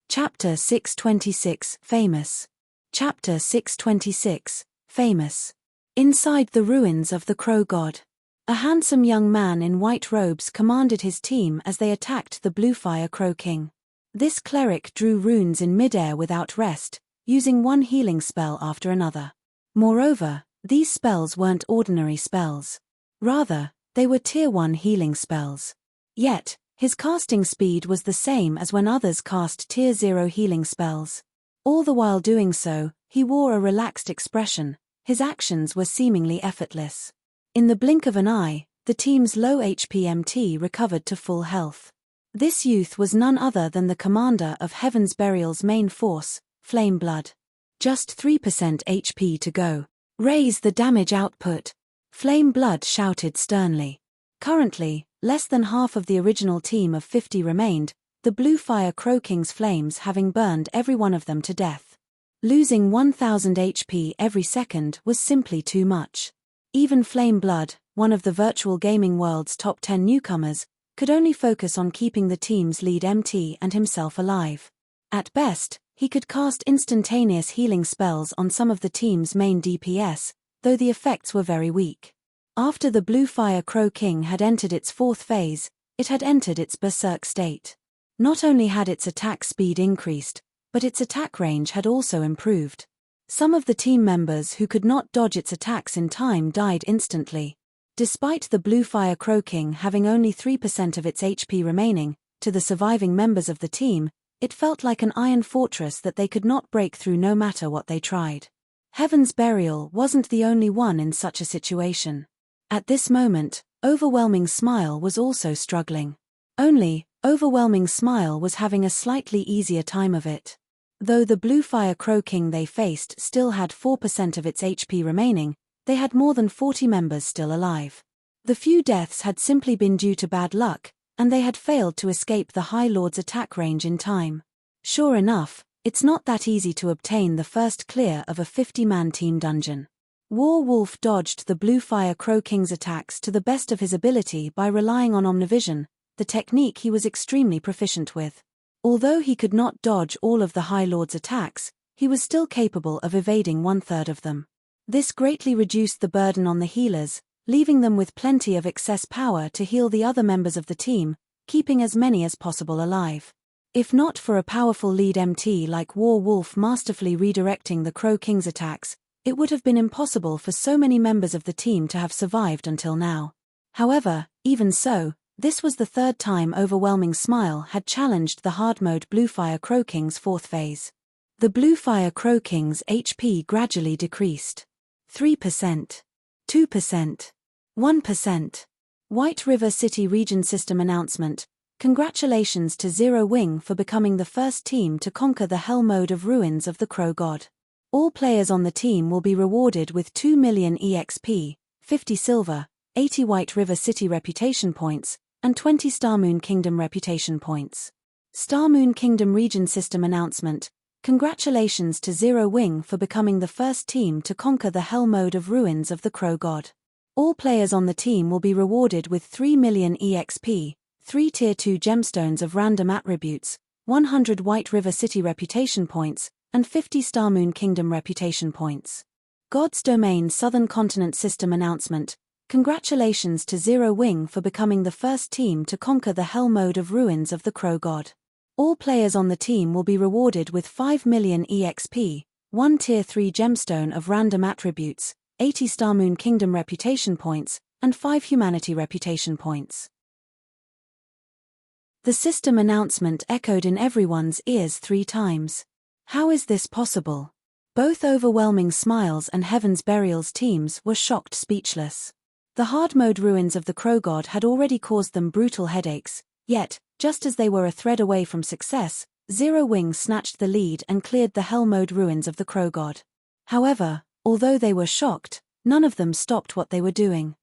Chapter 626, Famous. Chapter 626, Famous. Inside the ruins of the Crow God. A handsome young man in white robes commanded his team as they attacked the Blue Fire Crow King. This cleric drew runes in midair without rest, using one healing spell after another. Moreover, these spells weren't ordinary spells. Rather, they were Tier 1 healing spells. Yet, his casting speed was the same as when others cast Tier 0 healing spells. All the while doing so, he wore a relaxed expression. His actions were seemingly effortless. In the blink of an eye, the team's low HP MT recovered to full health. This youth was none other than the commander of Heaven's Burial's main force, Flame Blood. Just 3% HP to go. Raise the damage output. Flame Blood shouted sternly. Currently, less than half of the original team of 50 remained, the Blue Fire Crow King's flames having burned every one of them to death. Losing 1000 HP every second was simply too much. Even Flame Blood, one of the virtual gaming world's top 10 newcomers, could only focus on keeping the team's lead MT and himself alive. At best, he could cast instantaneous healing spells on some of the team's main DPS, though the effects were very weak. After the Blue Fire Crow King had entered its fourth phase, it had entered its berserk state. Not only had its attack speed increased, but its attack range had also improved. Some of the team members who could not dodge its attacks in time died instantly. Despite the Blue Fire Crow King having only 3% of its HP remaining, to the surviving members of the team, it felt like an iron fortress that they could not break through no matter what they tried. Heaven's Burial wasn't the only one in such a situation. At this moment, Overwhelming Smile was also struggling. Only, Overwhelming Smile was having a slightly easier time of it. Though the Blue Fire Crow King they faced still had 4% of its HP remaining, they had more than 40 members still alive. The few deaths had simply been due to bad luck, and they had failed to escape the High Lord's attack range in time. Sure enough, it's not that easy to obtain the first clear of a 50-man team dungeon. War Wolf dodged the Blue Fire Crow King's attacks to the best of his ability by relying on Omnivision, the technique he was extremely proficient with. Although he could not dodge all of the High Lord's attacks, he was still capable of evading 1/3 of them. This greatly reduced the burden on the healers, leaving them with plenty of excess power to heal the other members of the team, keeping as many as possible alive. If not for a powerful lead MT like War Wolf masterfully redirecting the Crow King's attacks, it would have been impossible for so many members of the team to have survived until now. However, even so, this was the third time Overwhelming Smile had challenged the hard mode Blue Fire Crow King's fourth phase. The Blue Fire Crow King's HP gradually decreased. 3%. 2%. 1%. White River City Region System Announcement. Congratulations to Zero Wing for becoming the first team to conquer the hell mode of Ruins of the Crow God. All players on the team will be rewarded with 2 million EXP, 50 silver, 80 White River City reputation points, and 20 Star Moon Kingdom reputation points. Star Moon Kingdom Region System Announcement. Congratulations to Zero Wing for becoming the first team to conquer the hell mode of Ruins of the Crow God. All players on the team will be rewarded with 3 million EXP, 3 Tier 2 gemstones of random attributes, 100 White River City reputation points, and 50 Star Moon Kingdom reputation points. God's Domain Southern Continent System Announcement. Congratulations to Zero Wing for becoming the first team to conquer the hell mode of ruins of the Crow God. All players on the team will be rewarded with 5 million EXP, 1 Tier 3 gemstone of random attributes, 80 Star Moon Kingdom reputation points, and 5 humanity reputation points. The system announcement echoed in everyone's ears 3 times. How is this possible? Both Overwhelming Smiles and Heaven's Burial's teams were shocked speechless. The hard mode ruins of the Crow God had already caused them brutal headaches, yet, just as they were a thread away from success, Zero Wing snatched the lead and cleared the hell mode ruins of the Crow God. However, although they were shocked, none of them stopped what they were doing.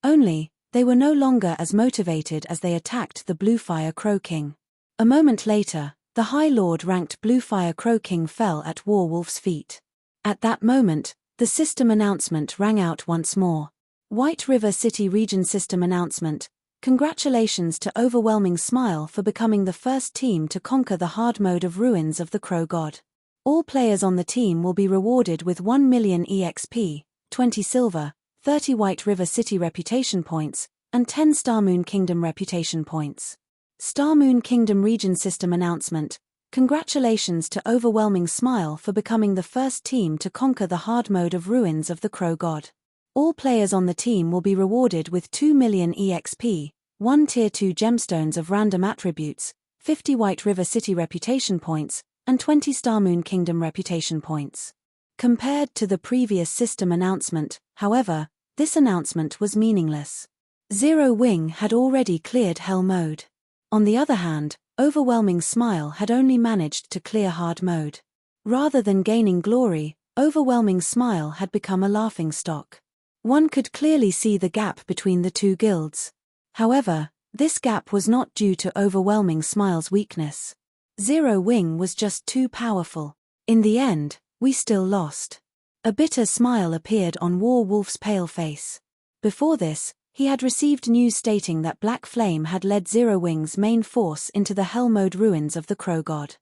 Only, they were no longer as motivated as they attacked the Bluefire Crow King. A moment later, the High Lord-ranked Bluefire Crow King fell at Warwolf's feet. At that moment, the system announcement rang out once more. White River City Region System Announcement. Congratulations to Overwhelming Smile for becoming the first team to conquer the hard mode of ruins of the Crow God. All players on the team will be rewarded with 1 million EXP, 20 silver, 30 White River City reputation points, and 10 Star Moon Kingdom reputation points. Star Moon Kingdom Region System Announcement. Congratulations to Overwhelming Smile for becoming the first team to conquer the hard mode of ruins of the Crow God. All players on the team will be rewarded with 2 million EXP, 1 Tier 2 gemstones of random attributes, 50 White River City reputation points, and 20 Star Moon Kingdom reputation points. Compared to the previous system announcement, however, this announcement was meaningless. Zero Wing had already cleared Hell mode. On the other hand, Overwhelming Smile had only managed to clear hard mode. Rather than gaining glory, Overwhelming Smile had become a laughingstock. One could clearly see the gap between the two guilds. However, this gap was not due to Overwhelming Smile's weakness. Zero Wing was just too powerful. In the end, we still lost. A bitter smile appeared on Warwolf's pale face. Before this, he had received news stating that Black Flame had led Zero Wing's main force into the hell mode ruins of the Crow God.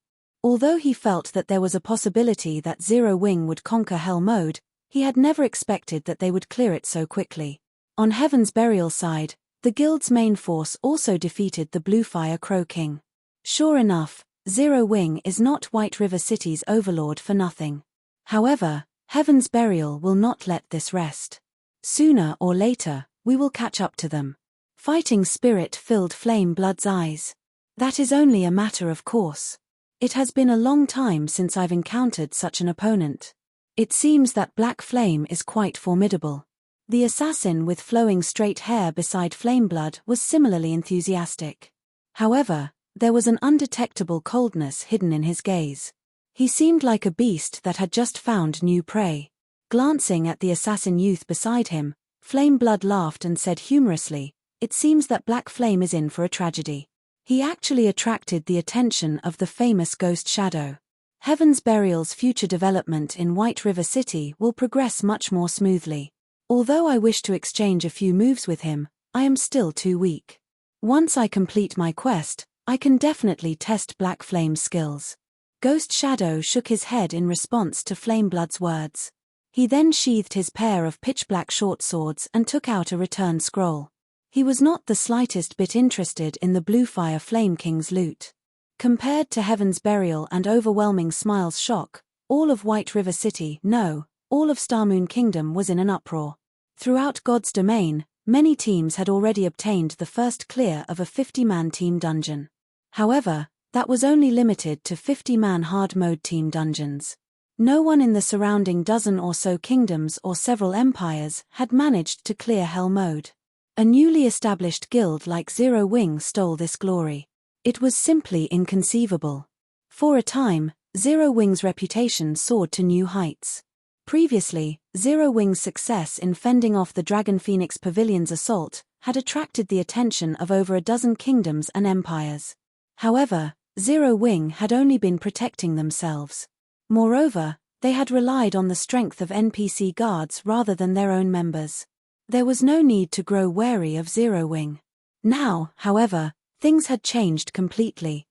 Although he felt that there was a possibility that Zero Wing would conquer hell mode, he had never expected that they would clear it so quickly. On Heaven's Burial side, the guild's main force also defeated the Bluefire Crow King. Sure enough, Zero Wing is not White River City's overlord for nothing. However, Heaven's Burial will not let this rest. Sooner or later, we will catch up to them. Fighting spirit filled Flame Blood's eyes. That is only a matter of course. It has been a long time since I've encountered such an opponent. It seems that Black Flame is quite formidable. The assassin with flowing straight hair beside Flame Blood was similarly enthusiastic. However, there was an undetectable coldness hidden in his gaze. He seemed like a beast that had just found new prey. Glancing at the assassin youth beside him, Flame Blood laughed and said humorously, "It seems that Black Flame is in for a tragedy." He actually attracted the attention of the famous Ghost Shadow. Heaven's Burial's future development in White River City will progress much more smoothly. Although I wish to exchange a few moves with him, I am still too weak. Once I complete my quest, I can definitely test Black Flame's skills. Ghost Shadow shook his head in response to Flame Blood's words. He then sheathed his pair of pitch-black short swords and took out a return scroll. He was not the slightest bit interested in the Bluefire Flame King's loot. Compared to Heaven's Burial and Overwhelming Smile's shock, all of White River City, no, all of Star Moon Kingdom was in an uproar. Throughout God's domain, many teams had already obtained the first clear of a 50-man team dungeon. However, that was only limited to 50-man hard mode team dungeons. No one in the surrounding dozen or so kingdoms or several empires had managed to clear hell mode. A newly established guild like Zero Wing stole this glory. It was simply inconceivable. For a time, Zero Wing's reputation soared to new heights. Previously, Zero Wing's success in fending off the Dragon Phoenix Pavilion's assault had attracted the attention of over a dozen kingdoms and empires. However, Zero Wing had only been protecting themselves. Moreover, they had relied on the strength of NPC guards rather than their own members. There was no need to grow wary of Zero Wing. Now, however, things had changed completely.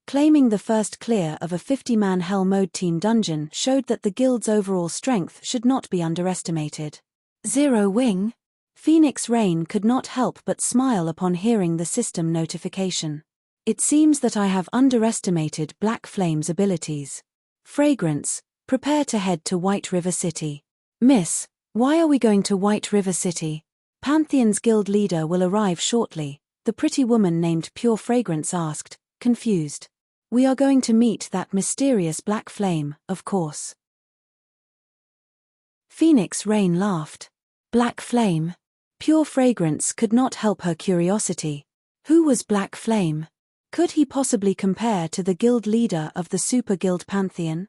Claiming the first clear of a 50-man Hell Mode team dungeon showed that the guild's overall strength should not be underestimated. Zero Wing? Phoenix Rain could not help but smile upon hearing the system notification. It seems that I have underestimated Black Flame's abilities. Fragrance, prepare to head to White River City. Miss, why are we going to White River City? Pantheon's guild leader will arrive shortly, the pretty woman named Pure Fragrance asked, confused. We are going to meet that mysterious Black Flame, of course. Phoenix Rain laughed. Black Flame? Pure Fragrance could not help her curiosity. Who was Black Flame? Could he possibly compare to the guild leader of the Super Guild Pantheon?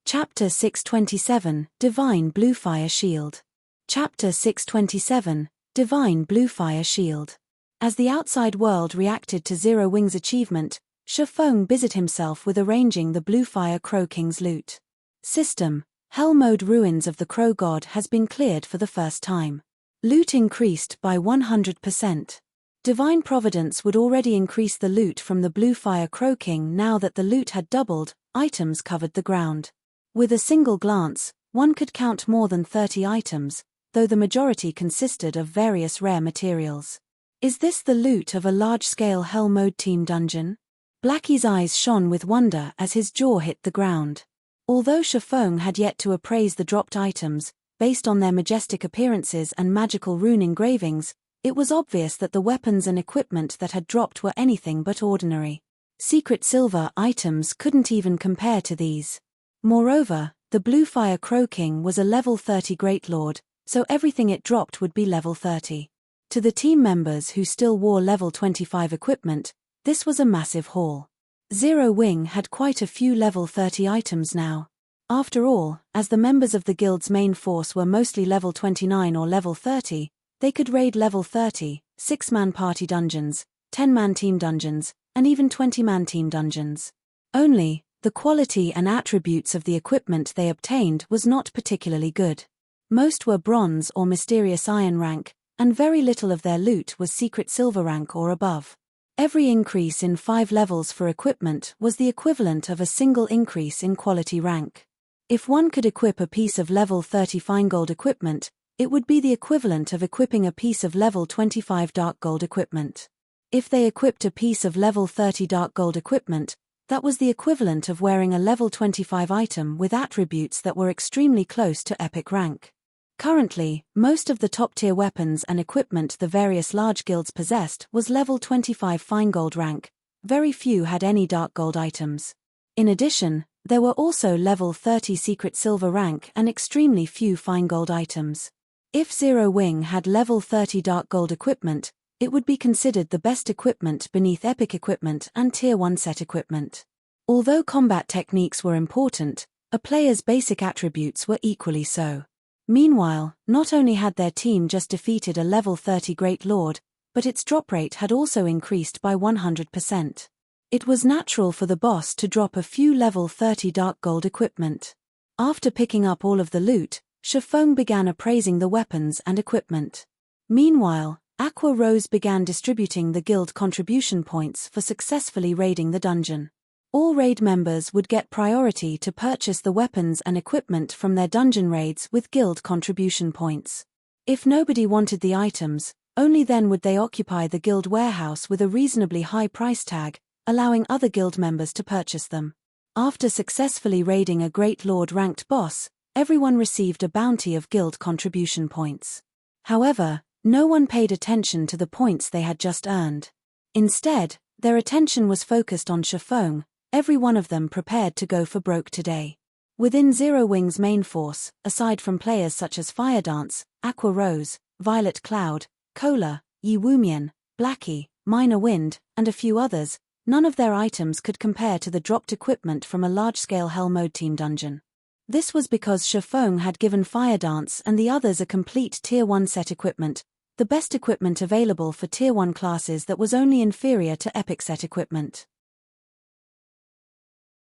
Chapter 627, Divine Bluefire Shield. Chapter 627, Divine Bluefire Shield. As the outside world reacted to Zero Wing's achievement, Shifeng busied himself with arranging the Bluefire Crow King's loot. System: Hell Mode Ruins of the Crow God has been cleared for the first time. Loot increased by 100%. Divine Providence would already increase the loot from the Bluefire Crow King. Now that the loot had doubled, items covered the ground. With a single glance, one could count more than 30 items, though the majority consisted of various rare materials. Is this the loot of a large-scale Hell Mode team dungeon? Blackie's eyes shone with wonder as his jaw hit the ground. Although Shifeng had yet to appraise the dropped items, based on their majestic appearances and magical rune engravings, it was obvious that the weapons and equipment that had dropped were anything but ordinary. Secret silver items couldn't even compare to these. Moreover, the Bluefire Crow King was a level 30 Great Lord, so everything it dropped would be level 30. To the team members who still wore level 25 equipment, this was a massive haul. Zero Wing had quite a few level 30 items now. After all, as the members of the guild's main force were mostly level 29 or level 30, they could raid level 30, 6-man party dungeons, 10-man team dungeons, and even 20-man team dungeons. Only, the quality and attributes of the equipment they obtained was not particularly good. Most were bronze or mysterious iron rank, and very little of their loot was secret silver rank or above. Every increase in 5 levels for equipment was the equivalent of a single increase in quality rank. If one could equip a piece of level 30 fine gold equipment, it would be the equivalent of equipping a piece of level 25 dark gold equipment. If they equipped a piece of level 30 dark gold equipment, that was the equivalent of wearing a level 25 item with attributes that were extremely close to epic rank. Currently, most of the top-tier weapons and equipment the various large guilds possessed was level 25 fine gold rank. Very few had any dark gold items. In addition, there were also level 30 secret silver rank and extremely few fine gold items. If Zero Wing had level 30 dark gold equipment, it would be considered the best equipment beneath epic equipment and tier 1 set equipment. Although combat techniques were important, a player's basic attributes were equally so. Meanwhile, not only had their team just defeated a level 30 Great Lord, but its drop rate had also increased by 100%. It was natural for the boss to drop a few level 30 dark gold equipment. After picking up all of the loot, Shifeng began appraising the weapons and equipment. Meanwhile, Aqua Rose began distributing the guild contribution points for successfully raiding the dungeon. All raid members would get priority to purchase the weapons and equipment from their dungeon raids with guild contribution points. If nobody wanted the items, only then would they occupy the guild warehouse with a reasonably high price tag, allowing other guild members to purchase them. After successfully raiding a Great Lord ranked boss, everyone received a bounty of guild contribution points. However, no one paid attention to the points they had just earned. Instead, their attention was focused on Shifeng, every one of them prepared to go for broke today. Within Zero Wing's main force, aside from players such as Fire Dance, Aqua Rose, Violet Cloud, Cola, Yi Wumian, Blackie, Minor Wind, and a few others, none of their items could compare to the dropped equipment from a large-scale Hell Mode team dungeon. This was because Shifeng had given Fire Dance and the others a complete Tier 1 set equipment, the best equipment available for Tier 1 classes that was only inferior to Epic set equipment.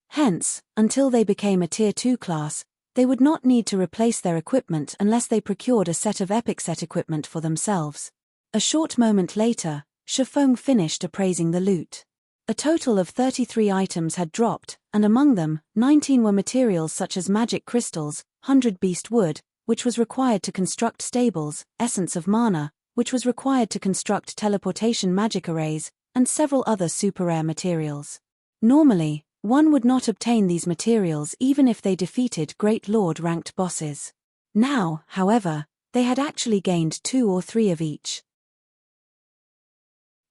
Hence, until they became a Tier 2 class, they would not need to replace their equipment unless they procured a set of Epic set equipment for themselves. A short moment later, Shifeng finished appraising the loot. A total of 33 items had dropped, and among them, 19 were materials such as magic crystals, 100 beast wood, which was required to construct stables, essence of mana, which was required to construct teleportation magic arrays, and several other super rare materials. Normally, one would not obtain these materials even if they defeated Great Lord-ranked bosses. Now, however, they had actually gained 2 or 3 of each.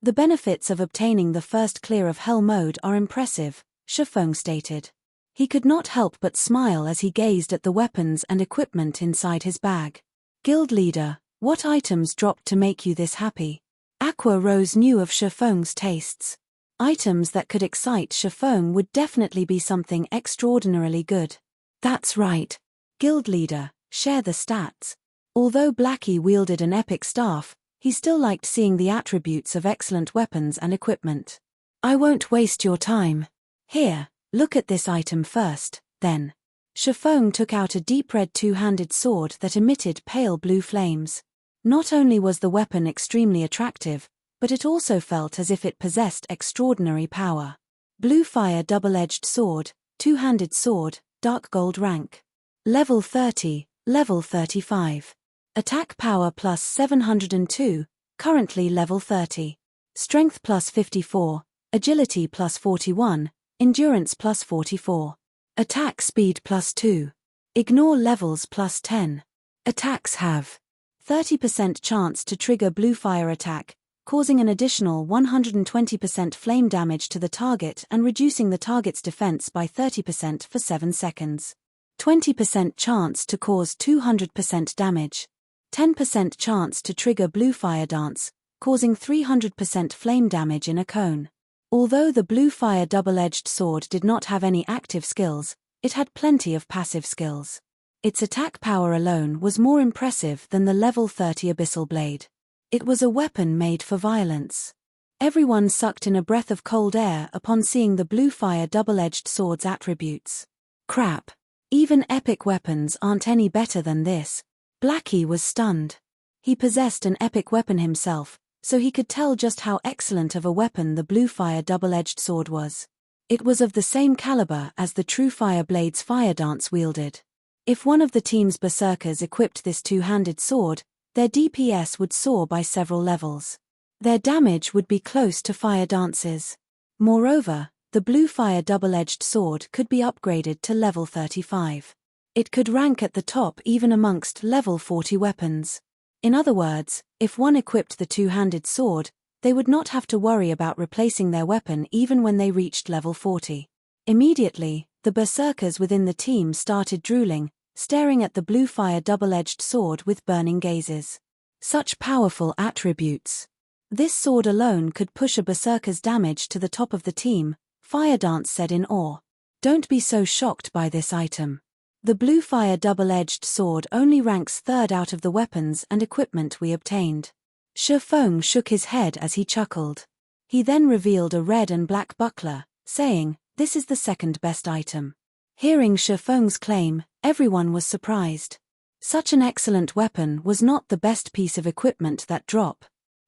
The benefits of obtaining the first clear of hell mode are impressive, Shifeng stated. He could not help but smile as he gazed at the weapons and equipment inside his bag. Guild leader, what items dropped to make you this happy? Aqua Rose knew of Shifeng's tastes. Items that could excite Shifeng would definitely be something extraordinarily good. That's right. Guild leader, share the stats. Although Blackie wielded an epic staff, he still liked seeing the attributes of excellent weapons and equipment. I won't waste your time. Here, look at this item first, then. Shifeng took out a deep red two-handed sword that emitted pale blue flames. Not only was the weapon extremely attractive, but it also felt as if it possessed extraordinary power. Blue fire double-edged sword, two-handed sword, dark gold rank. Level 30, level 35. Attack power plus 702, currently level 30. Strength plus 54, agility plus 41, endurance plus 44. Attack speed plus 2. Ignore levels plus 10. Attacks have 30% chance to trigger blue fire attack, causing an additional 120% flame damage to the target and reducing the target's defense by 30% for 7 seconds. 20% chance to cause 200% damage. 10% chance to trigger blue fire dance, causing 300% flame damage in a cone. Although the blue fire double-edged sword did not have any active skills, it had plenty of passive skills. Its attack power alone was more impressive than the level 30 abyssal blade. It was a weapon made for violence. Everyone sucked in a breath of cold air upon seeing the blue fire double-edged sword's attributes. Crap. Even epic weapons aren't any better than this. Blackie was stunned. He possessed an epic weapon himself, so he could tell just how excellent of a weapon the blue fire double-edged sword was. It was of the same caliber as the True Fire Blade's fire dance wielded. If one of the team's berserkers equipped this two-handed sword, their DPS would soar by several levels. Their damage would be close to fire dance's. Moreover, the blue fire double-edged sword could be upgraded to level 35. It could rank at the top even amongst level 40 weapons. In other words, if one equipped the two-handed sword, they would not have to worry about replacing their weapon even when they reached level 40. Immediately, the berserkers within the team started drooling, staring at the blue fire double-edged sword with burning gazes. Such powerful attributes. This sword alone could push a berserker's damage to the top of the team, Fire Dance said in awe. Don't be so shocked by this item. The blue fire double-edged sword only ranks 3rd out of the weapons and equipment we obtained. Shifeng shook his head as he chuckled. He then revealed a red and black buckler, saying, "This is the 2nd best item." Hearing Shifeng's claim, everyone was surprised. Such an excellent weapon was not the best piece of equipment that drop.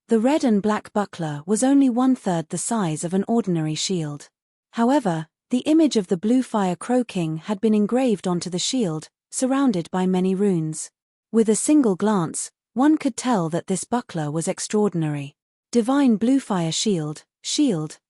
The red and black buckler was only 1/3 the size of an ordinary shield. However, the image of the blue fire crow king had been engraved onto the shield, surrounded by many runes. With a single glance, one could tell that this buckler was extraordinary. Divine blue fire shield,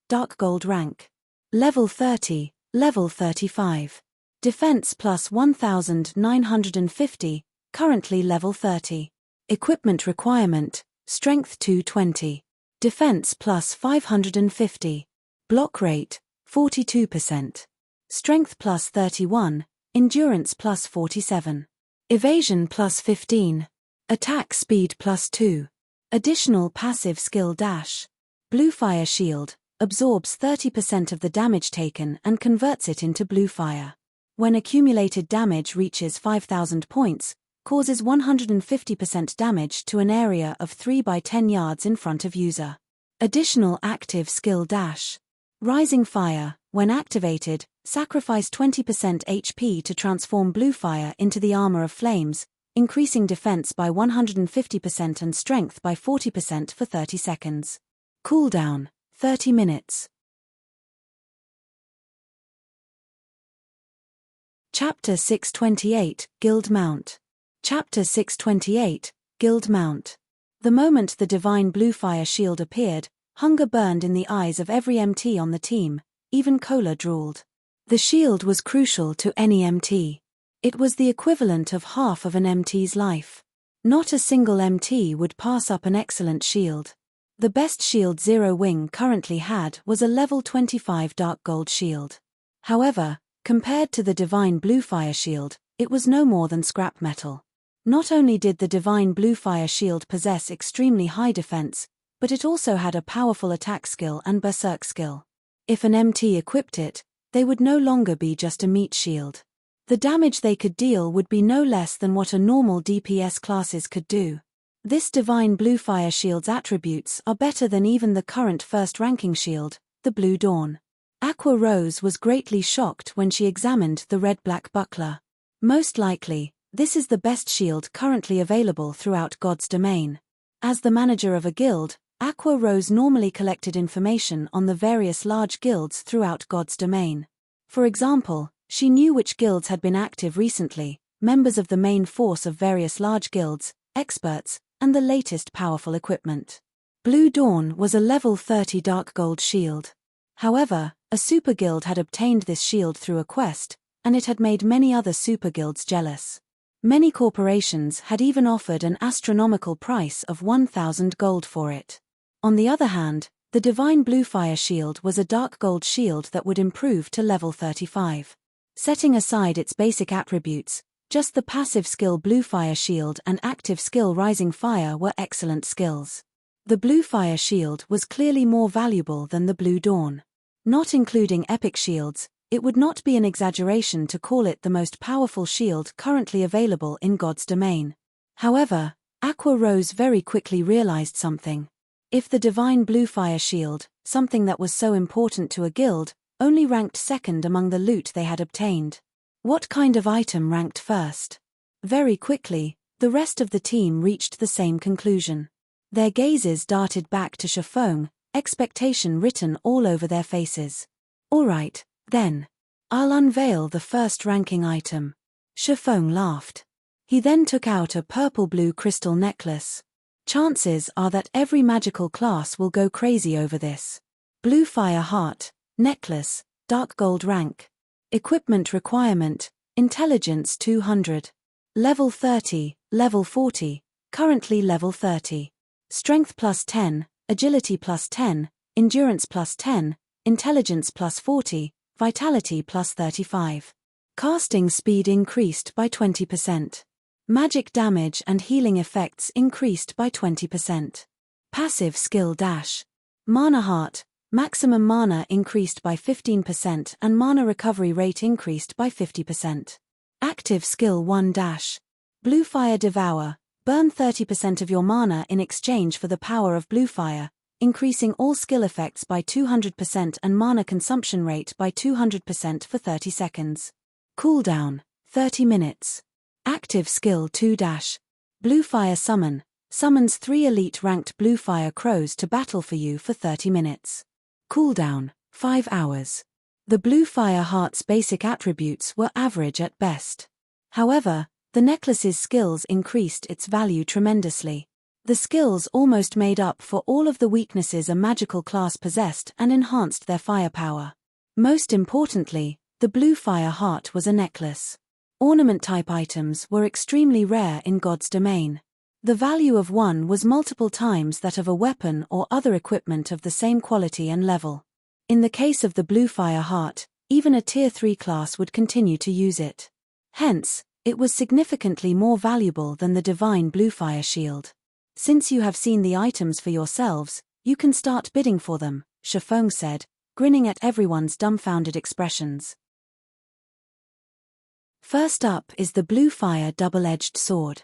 dark gold rank. Level 30, level 35. Defense plus 1950, currently level 30. Equipment requirement, strength 220. Defense plus 550. Block rate, 42%. Strength plus 31, endurance plus 47. Evasion plus 15. Attack speed plus 2. Additional passive skill dash. Blue fire shield, absorbs 30% of the damage taken and converts it into blue fire. When accumulated damage reaches 5,000 points, causes 150% damage to an area of 3 by 10 yards in front of user. Additional active skill dash. Rising Fire, when activated, sacrifice 20% HP to transform blue fire into the armor of flames, increasing defense by 150% and strength by 40% for 30 seconds. Cooldown, 30 minutes. Chapter 628, Guild Mount. Chapter 628, Guild Mount. The moment the divine Bluefire shield appeared, hunger burned in the eyes of every MT on the team, even Cola drooled. The shield was crucial to any MT. It was the equivalent of half of an MT's life. Not a single MT would pass up an excellent shield. The best shield Zero Wing currently had was a level 25 dark gold shield. However, compared to the divine Bluefire shield, it was no more than scrap metal. Not only did the divine Bluefire shield possess extremely high defense, but it also had a powerful attack skill and berserk skill. If an MT equipped it, they would no longer be just a meat shield. The damage they could deal would be no less than what a normal DPS classes could do. This divine Bluefire shield's attributes are better than even the current first-ranking shield, the Blue Dawn. Aqua Rose was greatly shocked when she examined the red-black buckler. Most likely, this is the best shield currently available throughout God's domain. As the manager of a guild, Aqua Rose normally collected information on the various large guilds throughout God's domain. For example, she knew which guilds had been active recently, members of the main force of various large guilds, experts, and the latest powerful equipment. Blue Dawn was a level 30 dark gold shield. However, a super guild had obtained this shield through a quest, and it had made many other super guilds jealous. Many corporations had even offered an astronomical price of 1,000 gold for it. On the other hand, the divine Bluefire shield was a dark gold shield that would improve to level 35. Setting aside its basic attributes, just the passive skill Bluefire shield and active skill Rising Fire were excellent skills. The Bluefire shield was clearly more valuable than the Blue Dawn. Not including epic shields, it would not be an exaggeration to call it the most powerful shield currently available in God's domain. However, Aqua Rose very quickly realized something. If the divine Bluefire shield, something that was so important to a guild, only ranked second among the loot they had obtained, what kind of item ranked first? Very quickly, the rest of the team reached the same conclusion. Their gazes darted back to Shafong, expectation written all over their faces. Alright, then. I'll unveil the first ranking item. Shafong laughed. He then took out a purple-blue crystal necklace. Chances are that every magical class will go crazy over this. Bluefire heart, necklace, dark gold rank. Equipment requirement, intelligence 200. Level 30, level 40, currently level 30. Strength plus 10, agility plus 10, endurance plus 10, intelligence plus 40, vitality plus 35. Casting speed increased by 20%. Magic damage and healing effects increased by 20%. Passive skill dash. Mana heart, maximum mana increased by 15% and mana recovery rate increased by 50%. Active skill 1 dash. Bluefire devour, burn 30% of your mana in exchange for the power of Bluefire, increasing all skill effects by 200% and mana consumption rate by 200% for 30 seconds. Cooldown, 30 minutes. Active skill 2 dash. Bluefire summon, summons 3 elite ranked Bluefire crows to battle for you for 30 minutes. Cooldown, 5 hours. The Bluefire heart's basic attributes were average at best. However, the necklace's skills increased its value tremendously. The skills almost made up for all of the weaknesses a magical class possessed and enhanced their firepower. Most importantly, the Bluefire heart was a necklace. Ornament-type items were extremely rare in God's domain. The value of one was multiple times that of a weapon or other equipment of the same quality and level. In the case of the Bluefire heart, even a Tier 3 class would continue to use it. Hence, it was significantly more valuable than the divine Bluefire shield. Since you have seen the items for yourselves, you can start bidding for them, Shafong said, grinning at everyone's dumbfounded expressions. First up is the Bluefire double-edged sword.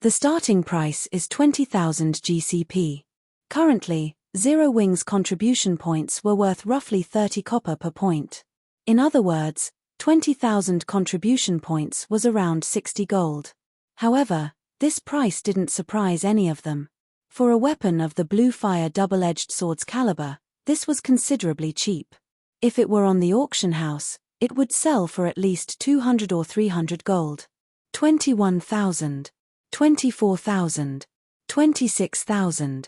The starting price is 20,000 GCP. Currently, Zero Wing's contribution points were worth roughly 30 copper per point. In other words, 20,000 contribution points was around 60 gold. However, this price didn't surprise any of them. For a weapon of the blue fire double-edged sword's caliber, this was considerably cheap. If it were on the auction house, it would sell for at least 200 or 300 gold. 21,000. 24,000. 26,000.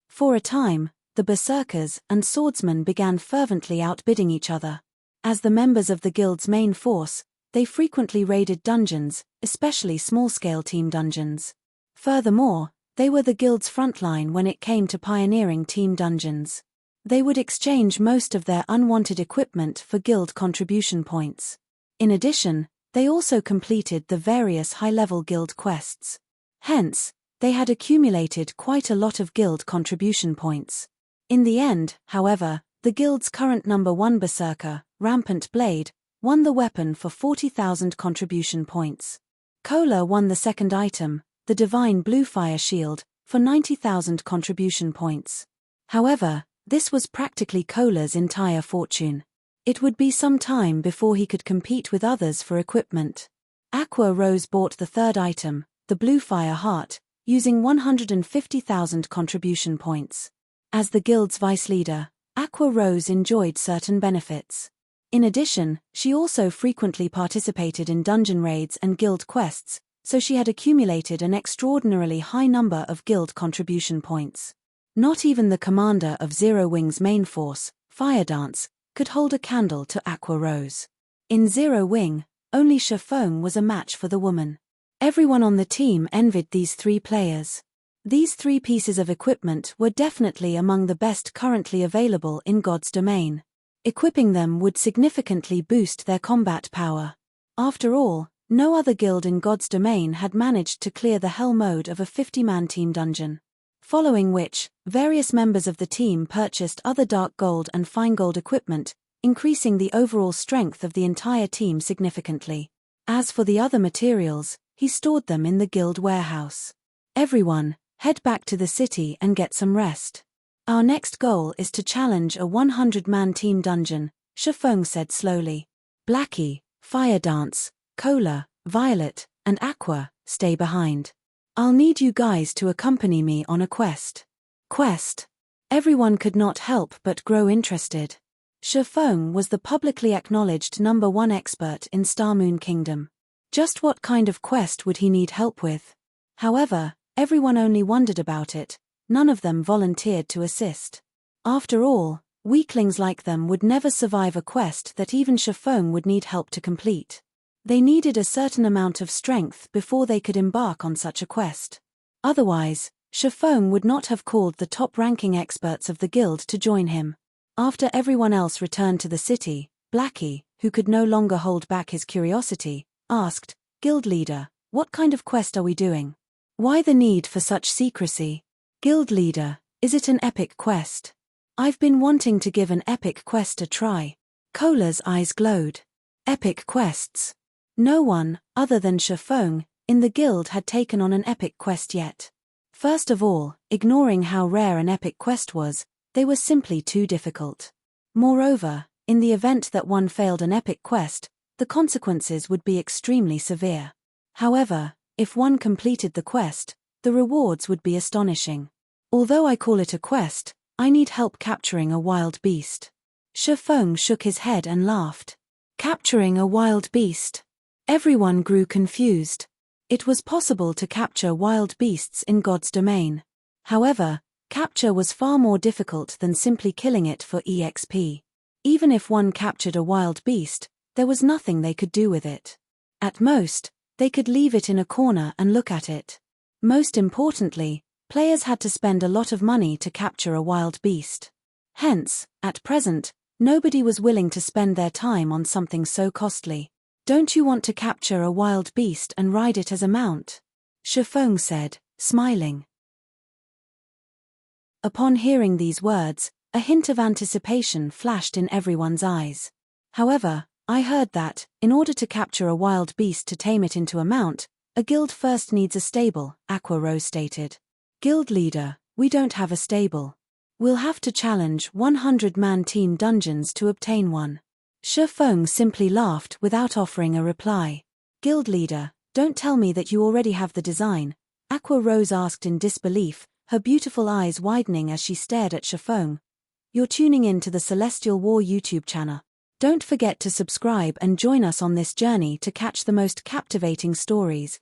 For a time, the berserkers and swordsmen began fervently outbidding each other. As the members of the guild's main force, they frequently raided dungeons, especially small-scale team dungeons. Furthermore, they were the guild's frontline when it came to pioneering team dungeons. They would exchange most of their unwanted equipment for guild contribution points. In addition, they also completed the various high-level guild quests. Hence, they had accumulated quite a lot of guild contribution points. In the end, however, the guild's current number 1 berserker, Rampant Blade, won the weapon for 40,000 contribution points. Kola won the second item, the Divine Blue Fire Shield, for 90,000 contribution points. However, this was practically Kola's entire fortune. It would be some time before he could compete with others for equipment. Aqua Rose bought the third item, the Blue Fire Heart, using 150,000 contribution points. As the guild's vice leader, Aqua Rose enjoyed certain benefits. In addition, she also frequently participated in dungeon raids and guild quests, so she had accumulated an extraordinarily high number of guild contribution points. Not even the commander of Zero Wing's main force, Fire Dance, could hold a candle to Aqua Rose. In Zero Wing, only Shifeng was a match for the woman. Everyone on the team envied these three players. These three pieces of equipment were definitely among the best currently available in God's domain. Equipping them would significantly boost their combat power. After all, no other guild in God's domain had managed to clear the hell mode of a 50-man team dungeon. Following which, various members of the team purchased other dark gold and fine gold equipment, increasing the overall strength of the entire team significantly. As for the other materials, he stored them in the guild warehouse. Everyone, head back to the city and get some rest. Our next goal is to challenge a 100-man team dungeon, Shifeng said slowly. Blackie, Fire Dance, Kola, Violet, and Aqua, stay behind. I'll need you guys to accompany me on a quest. Quest? Everyone could not help but grow interested. Shifeng was the publicly acknowledged number 1 expert in Starmoon Kingdom. Just what kind of quest would he need help with? However, everyone only wondered about it. None of them volunteered to assist. After all, weaklings like them would never survive a quest that even Shifeng would need help to complete. They needed a certain amount of strength before they could embark on such a quest. Otherwise, Shifeng would not have called the top-ranking experts of the guild to join him. After everyone else returned to the city, Blackie, who could no longer hold back his curiosity, asked, "Guild leader, what kind of quest are we doing? Why the need for such secrecy? Guild leader, is it an epic quest? I've been wanting to give an epic quest a try." Kola's eyes glowed. Epic quests? No one, other than Shifeng, in the guild had taken on an epic quest yet. First of all, ignoring how rare an epic quest was, they were simply too difficult. Moreover, in the event that one failed an epic quest, the consequences would be extremely severe. However, if one completed the quest, the rewards would be astonishing. Although I call it a quest, I need help capturing a wild beast. Shifeng shook his head and laughed. Capturing a wild beast? Everyone grew confused. It was possible to capture wild beasts in God's domain. However, capture was far more difficult than simply killing it for EXP. Even if one captured a wild beast, there was nothing they could do with it. At most, they could leave it in a corner and look at it. Most importantly, players had to spend a lot of money to capture a wild beast. Hence, at present, nobody was willing to spend their time on something so costly. Don't you want to capture a wild beast and ride it as a mount? Shifeng said, smiling. Upon hearing these words, a hint of anticipation flashed in everyone's eyes. However, I heard that, in order to capture a wild beast to tame it into a mount, a guild first needs a stable, Aqua Rose stated. Guild leader, we don't have a stable. We'll have to challenge 100-man team dungeons to obtain one. Shifeng simply laughed without offering a reply. Guild leader, don't tell me that you already have the design, Aqua Rose asked in disbelief, her beautiful eyes widening as she stared at Chiffon. You're tuning in to the Celestial War YouTube channel. Don't forget to subscribe and join us on this journey to catch the most captivating stories.